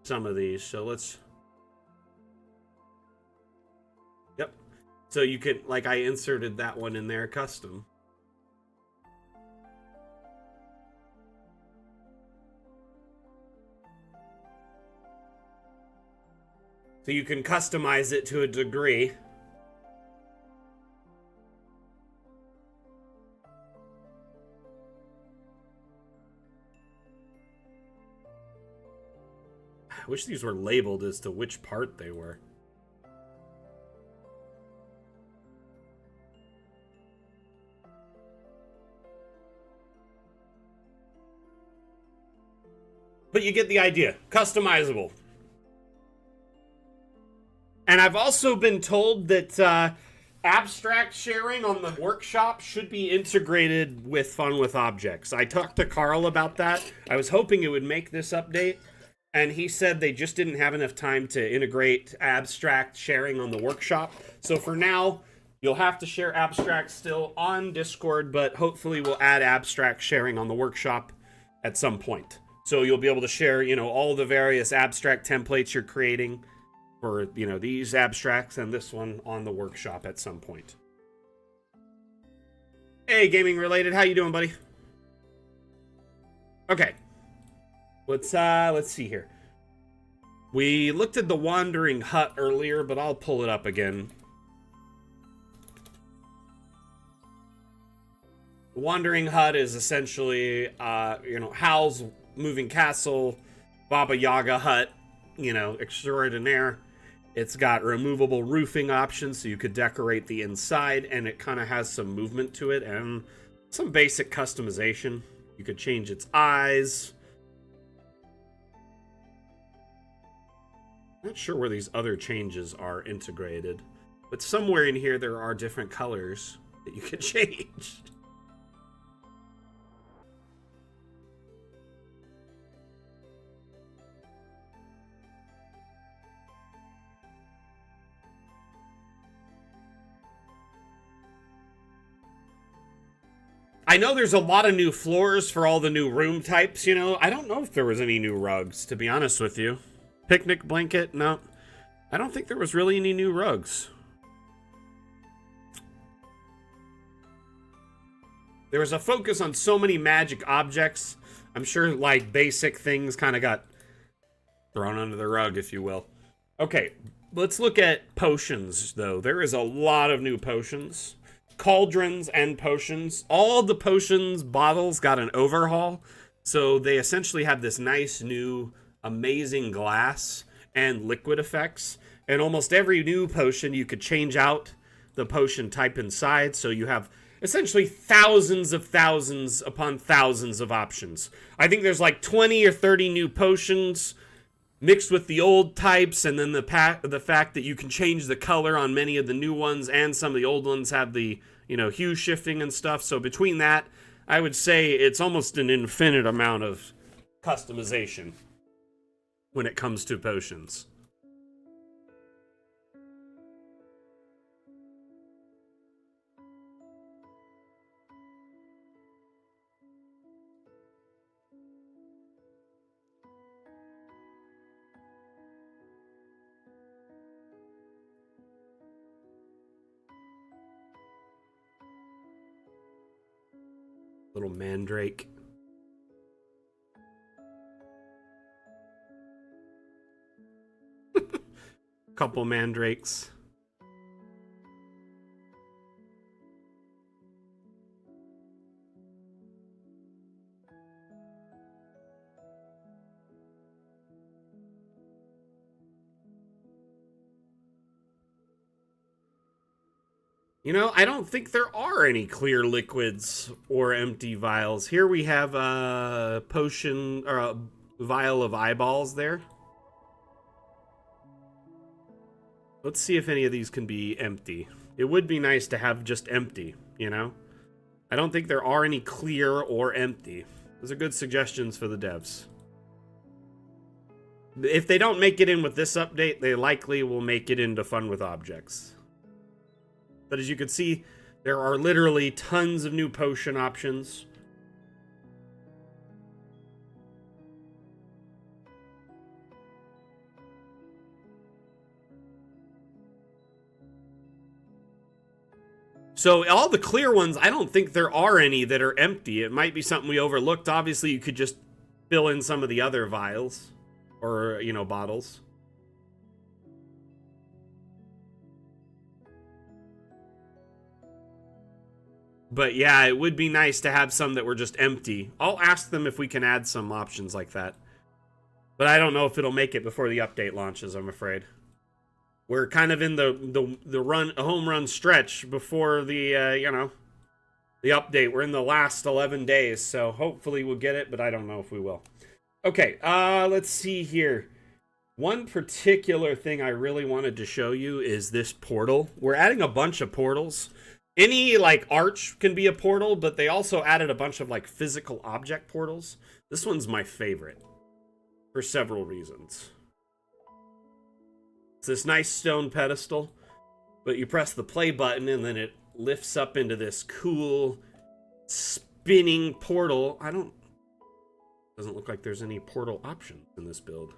A: some of these, so let's... Yep. So you can, like, I inserted that one in there custom. So you can customize it to a degree. I wish these were labeled as to which part they were. But you get the idea. Customizable. And I've also been told that abstract sharing on the workshop should be integrated with Fun with Objects. I talked to Carl about that. I was hoping it would make this update. And he said they just didn't have enough time to integrate abstract sharing on the workshop. So for now, you'll have to share abstract still on Discord, but hopefully we'll add abstract sharing on the workshop at some point. So you'll be able to share, you know, all the various abstract templates you're creating for, you know, these abstracts and this one on the workshop at some point. Hey, Gaming Related, how you doing, buddy? Okay. Let's see here. We looked at the Wandering Hut earlier, but I'll pull it up again. The Wandering Hut is essentially, Hal's Moving Castle, Baba Yaga Hut, extraordinaire. It's got removable roofing options so you could decorate the inside, and it kind of has some movement to it and some basic customization. You could change its eyes. Not sure where these other changes are integrated, but somewhere in here there are different colors that you can change. I know there's a lot of new floors for all the new room types, I don't know if there was any new rugs, to be honest with you. Picnic blanket? No. I don't think there was really any new rugs. There was a focus on so many magic objects. I'm sure, like, basic things kind of got thrown under the rug, if you will. Okay, let's look at potions, though. There is a lot of new potions. Cauldrons and potions. All the potions bottles got an overhaul. So they essentially have this nice new amazing glass and liquid effects. And almost every new potion you could change out the potion type inside. So you have essentially thousands upon thousands of options. I think there's like 20 or 30 new potions mixed with the old types, and then the fact that you can change the color on many of the new ones, and some of the old ones have the, hue shifting and stuff. So between that, I would say it's almost an infinite amount of customization when it comes to potions. Little mandrake. Couple mandrakes. I don't think there are any clear liquids or empty vials. Here we have a potion, or a vial of eyeballs there. Let's see if any of these can be empty. It would be nice to have just empty, I don't think there are any clear or empty. Those are good suggestions for the devs. If they don't make it in with this update, they likely will make it into Fun with Objects. But as you can see, there are literally tons of new potion options. So all the clear ones, I don't think there are any that are empty. It might be something we overlooked. Obviously, you could just fill in some of the other vials or, bottles. But yeah, it would be nice to have some that were just empty. I'll ask them if we can add some options like that. But I don't know if it'll make it before the update launches, I'm afraid. We're kind of in the home run stretch before the, the update. We're in the last 11 days, so hopefully we'll get it, but I don't know if we will. Okay, let's see here. One particular thing I really wanted to show you is this portal. We're adding a bunch of portals. Any, arch can be a portal, but they also added a bunch of, physical object portals. This one's my favorite for several reasons. It's this nice stone pedestal, but you press the play button and then it lifts up into this cool spinning portal. Doesn't look like there's any portal options in this build.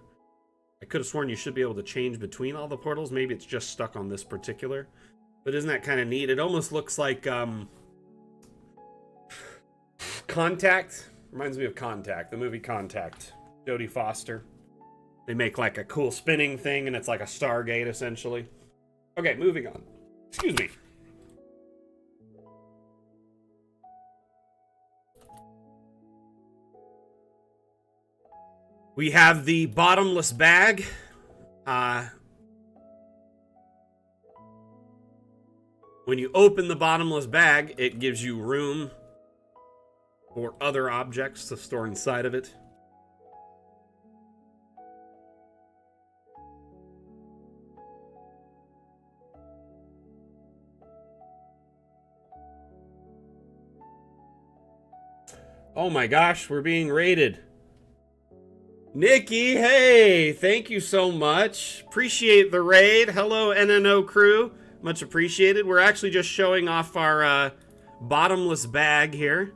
A: I could have sworn you should be able to change between all the portals. Maybe it's just stuck on this particular. But isn't that kind of neat? It almost looks like Contact. Reminds me of Contact, the movie Contact. Jodie Foster. They make a cool spinning thing, and it's like a Stargate, essentially. Okay, moving on. Excuse me. We have the bottomless bag. When you open the bottomless bag, it gives you room for other objects to store inside of it. Oh my gosh, we're being raided. Nikki, hey, thank you so much. Appreciate the raid. Hello, NNO crew. Much appreciated. We're actually just showing off our bottomless bag here,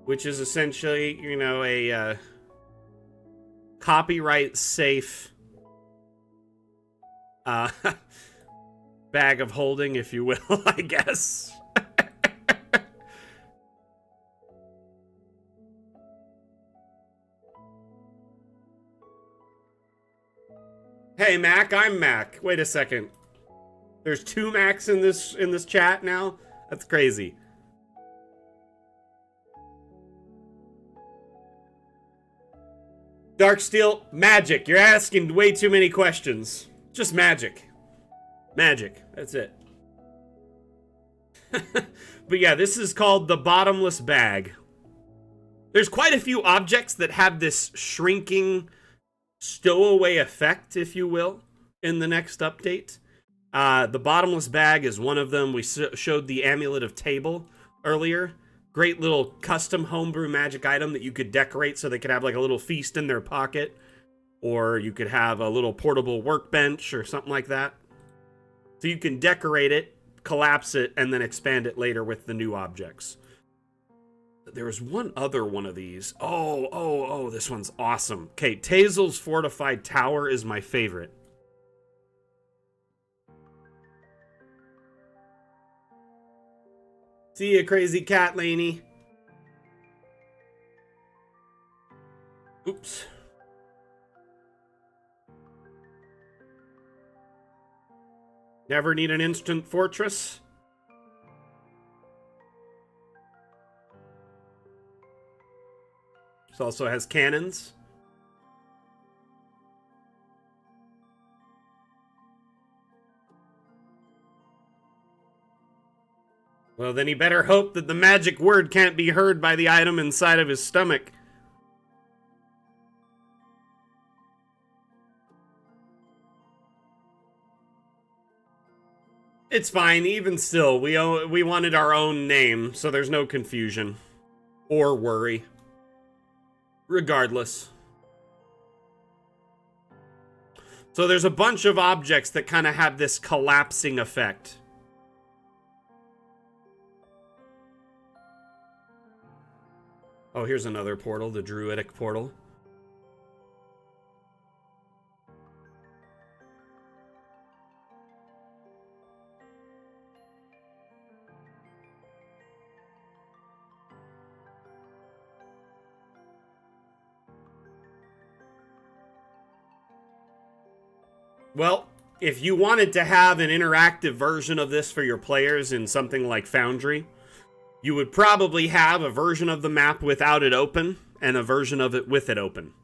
A: which is essentially, you know, a copyright safe bag of holding, if you will, I guess. Hey, Mac, I'm Mac. Wait a second. There's two Macs in this chat now? That's crazy. Darksteel, magic. You're asking way too many questions. Just magic. Magic. That's it. But yeah, this is called the bottomless bag. There's quite a few objects that have this shrinking stowaway effect, if you will, in the next update. The bottomless bag is one of them. We showed the amulet of table earlier. Great little custom homebrew magic item that you could decorate so they could have like a little feast in their pocket. Or you could have a little portable workbench or something like that. So you can decorate it, collapse it, and then expand it later with the new objects. There was one other one of these. Oh, this one's awesome. Okay, Tazel's Fortified Tower is my favorite. See ya, crazy cat, Laney. Oops. Never need an instant fortress? This also has cannons. Well, then he better hope that the magic word can't be heard by the item inside of his stomach. It's fine, even still, we wanted our own name, so there's no confusion. Or worry. Regardless. So there's a bunch of objects that kind of have this collapsing effect. Oh, here's another portal, the Druidic portal. Well, if you wanted to have an interactive version of this for your players in something like Foundry, you would probably have a version of the map without it open and a version of it with it open.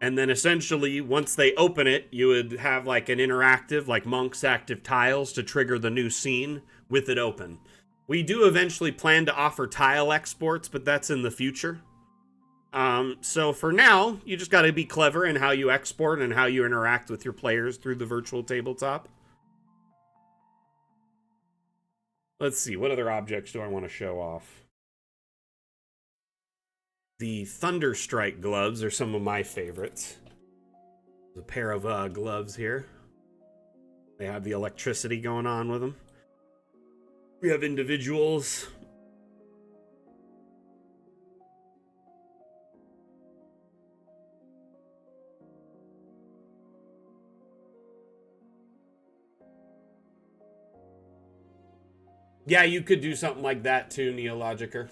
A: And then essentially, once they open it, you would have like an interactive, like Monk's active tiles to trigger the new scene with it open. We do eventually plan to offer tile exports, but that's in the future. So for now, you just got to be clever in how you export and how you interact with your players through the virtual tabletop. Let's see, what other objects do I want to show off? The Thunderstrike gloves are some of my favorites. There's a pair of gloves here. They have the electricity going on with them. We have individuals. Yeah, you could do something like that too, Neologiker.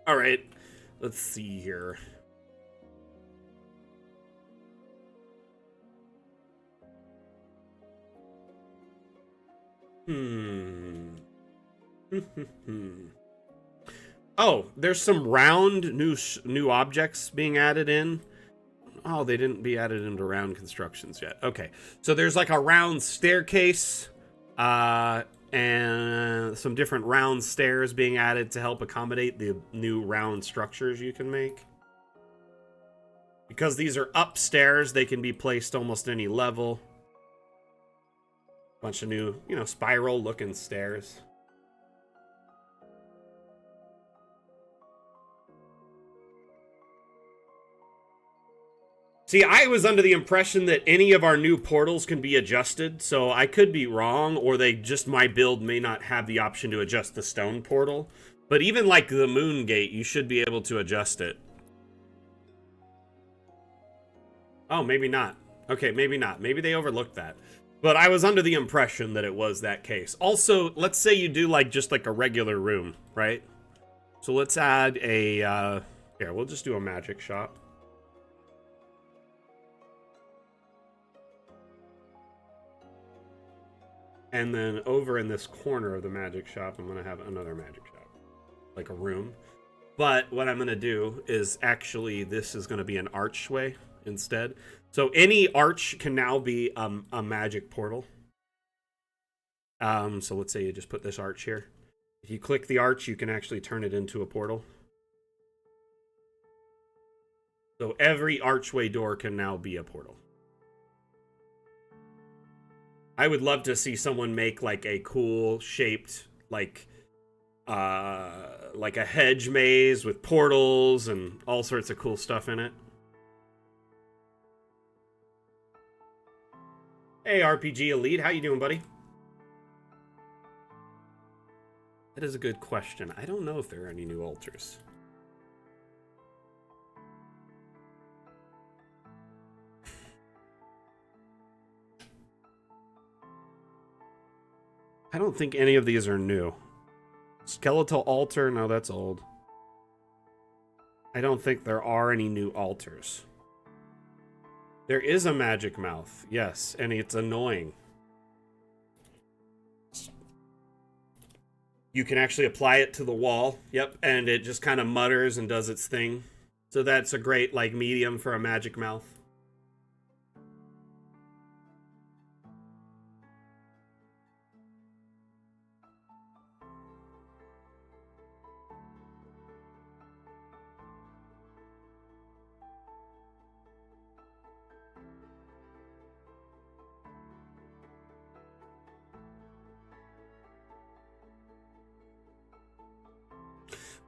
A: All right, let's see here. Hmm. Oh, there's some round new objects being added in. Oh, they didn't be added into round constructions yet. Okay, so there's like a round staircase, and some different round stairs being added to help accommodate the new round structures you can make. Because these are upstairs, they can be placed almost any level. Bunch of new, spiral-looking stairs. See, I was under the impression that any of our new portals can be adjusted, so I could be wrong, or my build may not have the option to adjust the stone portal. But even like the moon gate, you should be able to adjust it. Oh, maybe not. Okay, maybe not. Maybe they overlooked that. But I was under the impression that it was that case. Also, let's say you do just like a regular room, right? So let's add a, here, we'll just do a magic shop. And then over in this corner of the magic shop, I'm going to have another magic shop. Like a room. But what I'm going to do is actually, this is going to be an archway instead. So any arch can now be a magic portal. So let's say you just put this arch here. If you click the arch, you can actually turn it into a portal. So every archway door can now be a portal. I would love to see someone make like a cool shaped like a hedge maze with portals and all sorts of cool stuff in it. Hey RPG Elite, how you doing, buddy? That is a good question. I don't know if there are any new altars. I don't think any of these are new. Skeletal altar, no, that's old. I don't think there are any new altars. There is a magic mouth, yes, and it's annoying. You can actually apply it to the wall, yep, and it just kind of mutters and does its thing. So that's a great, medium for a magic mouth.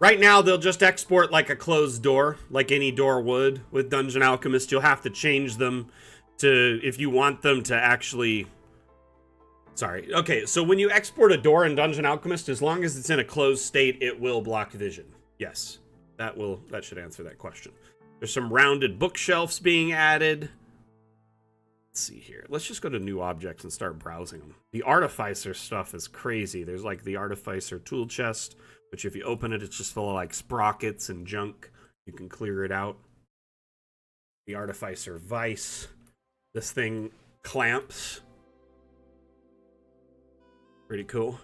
A: Right now, they'll just export like a closed door, like any door would. With Dungeon Alchemist, you'll have to change them to, if you want them to actually... Sorry. Okay, so when you export a door in Dungeon Alchemist, as long as it's in a closed state, it will block vision. Yes, that should answer that question. There's some rounded bookshelves being added. Let's see here. Let's just go to new objects and start browsing them. The Artificer stuff is crazy. There's like the Artificer tool chest, which if you open it, it's just full of like sprockets and junk. You can clear it out. The Artificer Vice. This thing clamps. Pretty cool.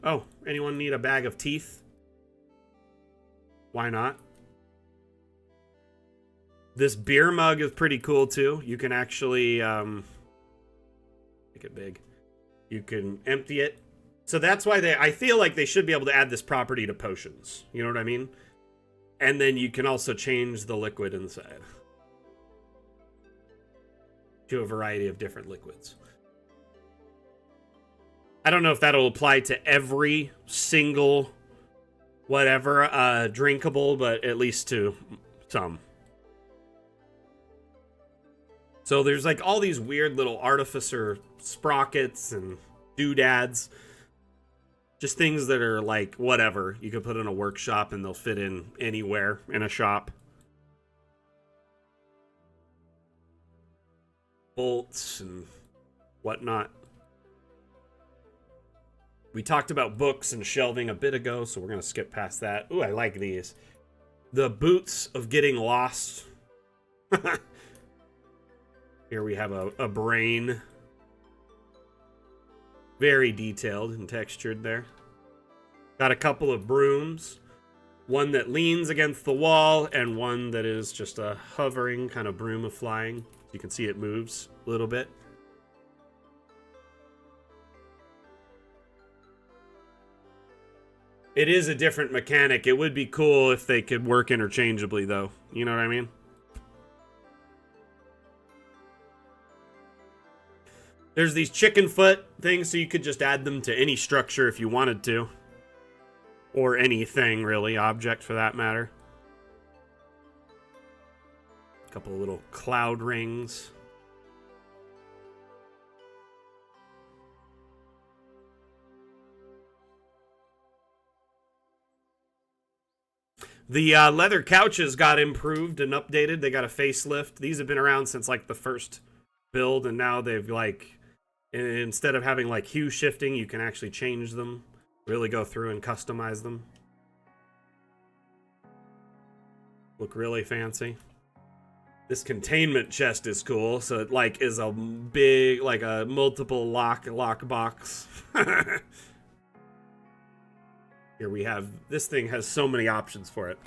A: Oh, anyone need a bag of teeth? Why not? This beer mug is pretty cool too. You can actually make it big. You can empty it. So that's why I feel like they should be able to add this property to potions. You know what I mean? And then you can also change the liquid inside to a variety of different liquids. I don't know if that'll apply to every single whatever drinkable, but at least to some. So there's like all these weird little artificer sprockets and doodads. Just things that are like whatever. You could put in a workshop and they'll fit in anywhere in a shop. Bolts and whatnot. We talked about books and shelving a bit ago, so we're going to skip past that. Ooh, I like these. The boots of getting lost. Here we have a brain. Very detailed and textured there. Got a couple of brooms. One that leans against the wall and one that is just a hovering kind of broom of flying. You can see it moves a little bit. It is a different mechanic. It would be cool if they could work interchangeably, though. You know what I mean? There's these chicken foot things, so you could just add them to any structure if you wanted to. Or anything, really. Object, for that matter. A couple of little cloud rings. The leather couches got improved and updated. They got a facelift. These have been around since, like, the first build, and now they've, like, instead of having, like, hue shifting, you can actually change them. Really go through and customize them. Look really fancy. This containment chest is cool. So it like is a big, like a multiple lock box. Here we have, this thing has so many options for it.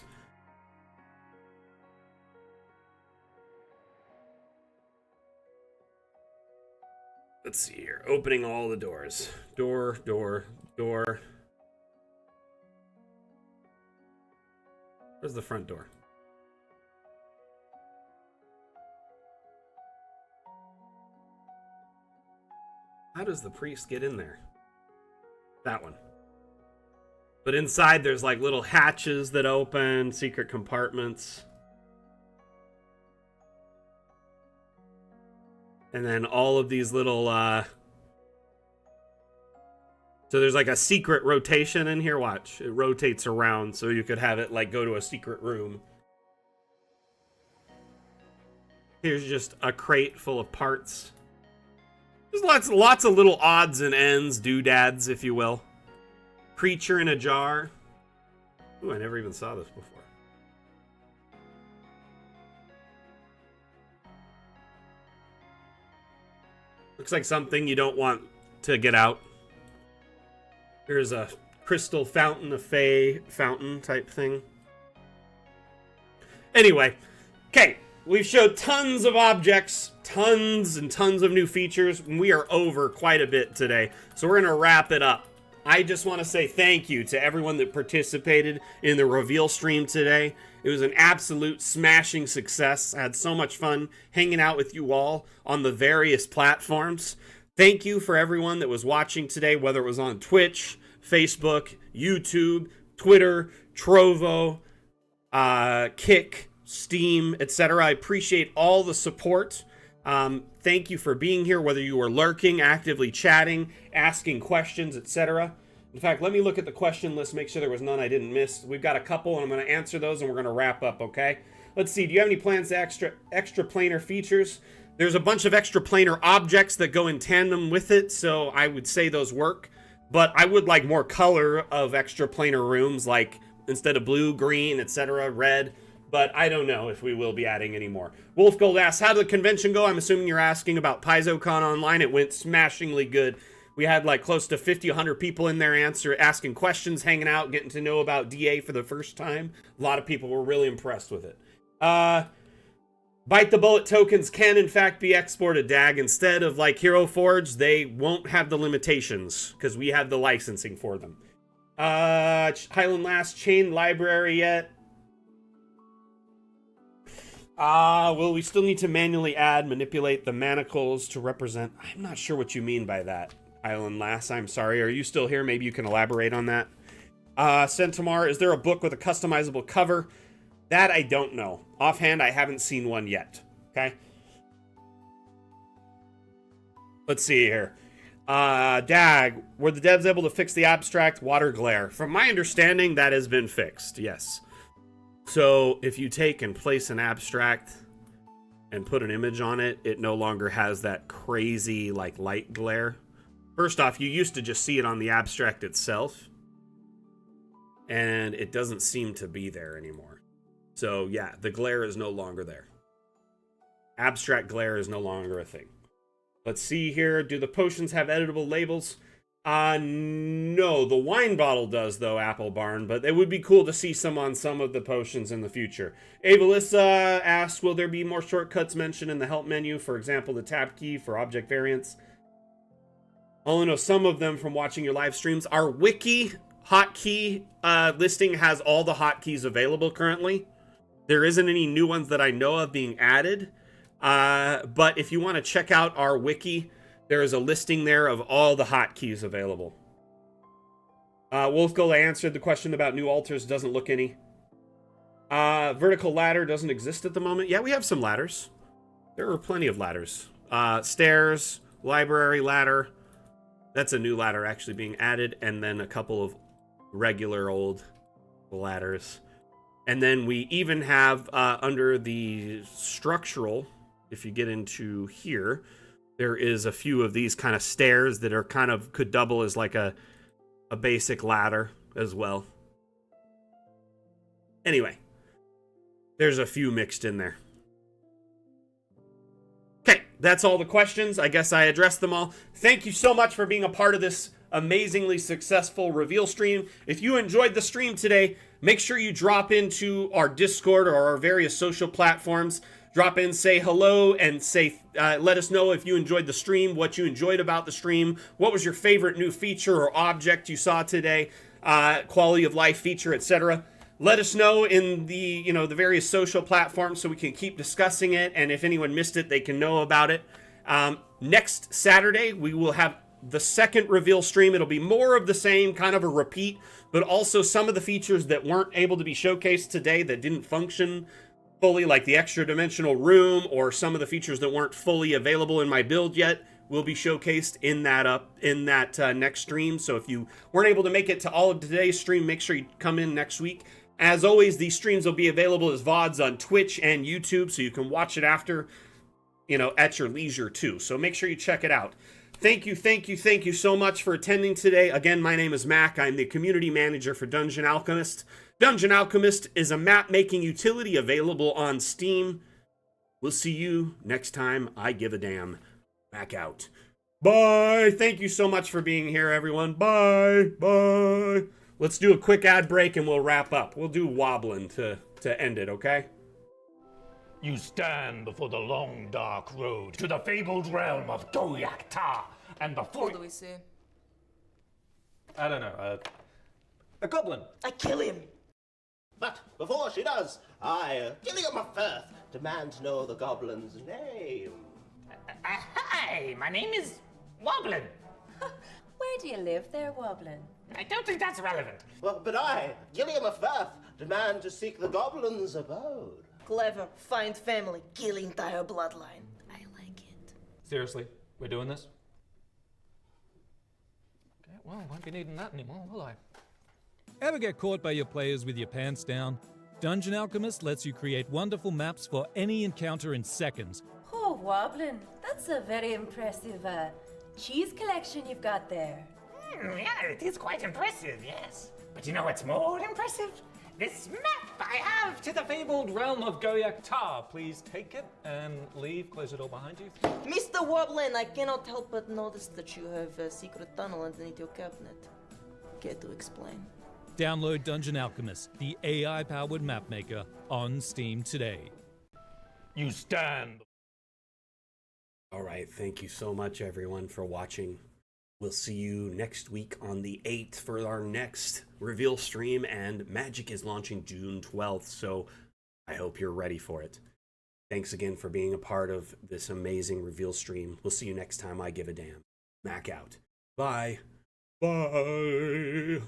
A: Let's see here. Opening all the doors. Door. Where's the front door? How does the priest get in there? That one. But inside there's like little hatches that open, secret compartments. And then all of these little, so there's like a secret rotation in here. Watch, it rotates around so you could have it like go to a secret room. Here's just a crate full of parts. There's lots of little odds and ends, doodads, if you will. Creature in a jar. Ooh, I never even saw this before. Looks like something you don't want to get out. Here's a crystal fountain, a fey fountain type thing. Anyway, okay. We've showed tons of objects, tons and tons of new features, and we are over quite a bit today. So we're going to wrap it up. I just want to say thank you to everyone that participated in the reveal stream today. It was an absolute smashing success. I had so much fun hanging out with you all on the various platforms. Thank you for everyone that was watching today, whether it was on Twitch, Facebook, YouTube, Twitter, Trovo, Kick, Steam, etc. I appreciate all the support. Thank you for being here, whether you were lurking, actively chatting, asking questions, etc. In fact, let me look at the question list, make sure there was none I didn't miss. We've got a couple, and I'm going to answer those, and we're going to wrap up, okay? Let's see, do you have any plans to extra planar features? There's a bunch of extra planar objects that go in tandem with it, so I would say those work. But I would like more color of extra planar rooms, like instead of blue, green, etc., red. But I don't know if we will be adding any more. Wolf Gold asks, how did the convention go? I'm assuming you're asking about PaizoCon Online. It went smashingly good. We had like close to 50, 100 people in there asking questions, hanging out, getting to know about DA for the first time. A lot of people were really impressed with it. Bite the Bullet tokens can in fact be exported, DAG. Instead of like Hero Forge, they won't have the limitations because we have the licensing for them. Highland Last Chain Library yet? Well, we still need to manually manipulate the manacles to represent. I'm not sure what you mean by that, Island Lass. I'm sorry. Are you still here? Maybe you can elaborate on that. Centimar, is there a book with a customizable cover? That I don't know. Offhand, I haven't seen one yet. Okay. Let's see here. Dag, were the devs able to fix the abstract water glare? From my understanding, that has been fixed. Yes. So if you take and place an abstract and put an image on it, it no longer has that crazy like light glare. First off, you used to just see it on the abstract itself, and it doesn't seem to be there anymore. So yeah, the glare is no longer there. Abstract glare is no longer a thing. Let's see here. Do the potions have editable labels? No, the wine bottle does, though, Apple Barn, but it would be cool to see some on some of the potions in the future. Avalissa asks, will there be more shortcuts mentioned in the help menu? For example, the tab key for object variants. I only know some of them from watching your live streams. Our wiki hotkey listing has all the hotkeys available currently. There isn't any new ones that I know of being added. But if you want to check out our wiki, there is a listing there of all the hotkeys available. Wolfgull answered the question about new altars. Doesn't look any. Vertical ladder doesn't exist at the moment. Yeah, we have some ladders. There are plenty of ladders. Stairs, library ladder. That's a new ladder actually being added. And then a couple of regular old ladders. And then we even have under the structural, if you get into here, there is a few of these kind of stairs that are kind of could double as like a basic ladder as well. Anyway, there's a few mixed in there. Okay, that's all the questions. I guess I addressed them all. Thank you so much for being a part of this amazingly successful reveal stream. If you enjoyed the stream today, make sure you drop into our Discord or our various social platforms. Drop in, say hello, and say let us know if you enjoyed the stream, what you enjoyed about the stream, what was your favorite new feature or object you saw today, quality of life feature, etc. Let us know in the the various social platforms so we can keep discussing it, and if anyone missed it, they can know about it. Next Saturday, we will have the second reveal stream. It'll be more of the same, kind of a repeat, but also some of the features that weren't able to be showcased today that didn't function fully, like the extra dimensional room, or some of the features that weren't fully available in my build yet will be showcased in that next stream. So if you weren't able to make it to all of today's stream, make sure you come in next week. As always, these streams will be available as VODs on Twitch and YouTube, so you can watch it after, at your leisure too. So make sure you check it out. Thank you so much for attending today. Again, my name is Mac. I'm the community manager for Dungeon Alchemist. Dungeon Alchemist is a map-making utility available on Steam. We'll see you next time I give a damn. Back out. Bye. Thank you so much for being here, everyone. Bye. Bye. Let's do a quick ad break and we'll wrap up. We'll do wobbling to end it, okay?
B: You stand before the long, dark road to the fabled realm of Goyak-Ta, and before—
C: Who do we see?
D: I don't know, a goblin.
C: I kill him.
E: But before she does, I, Gilliam of Firth, demand to know the goblin's name.
B: Hi, my name is Woblin.
F: Where do you live there, Woblin?
B: I don't think that's relevant.
E: Well, but I, Gilliam of Firth, demand to seek the goblin's abode.
C: Clever. Find family. Kill entire bloodline. I like it.
D: Seriously, we're doing this? Okay, well, won't be needing that anymore, will I?
G: Ever get caught by your players with your pants down? Dungeon Alchemist lets you create wonderful maps for any encounter in seconds.
F: Oh, Woblin, that's a very impressive cheese collection you've got there.
B: Yeah, it is quite impressive, yes. But you know what's more impressive? This map I have
D: To the fabled realm of Goyak-Ta. Please take it and leave. Close the door behind you.
C: Mr. Woblin, I cannot help but notice that you have a secret tunnel underneath your cabinet. Care to explain?
G: Download Dungeon Alchemist, the AI-powered map maker, on Steam today.
B: You stand.
A: All right, thank you so much, everyone, for watching. We'll see you next week on the 8th for our next reveal stream, and Magic is launching June 12th, so I hope you're ready for it. Thanks again for being a part of this amazing reveal stream. We'll see you next time I give a damn. Mac out. Bye. Bye.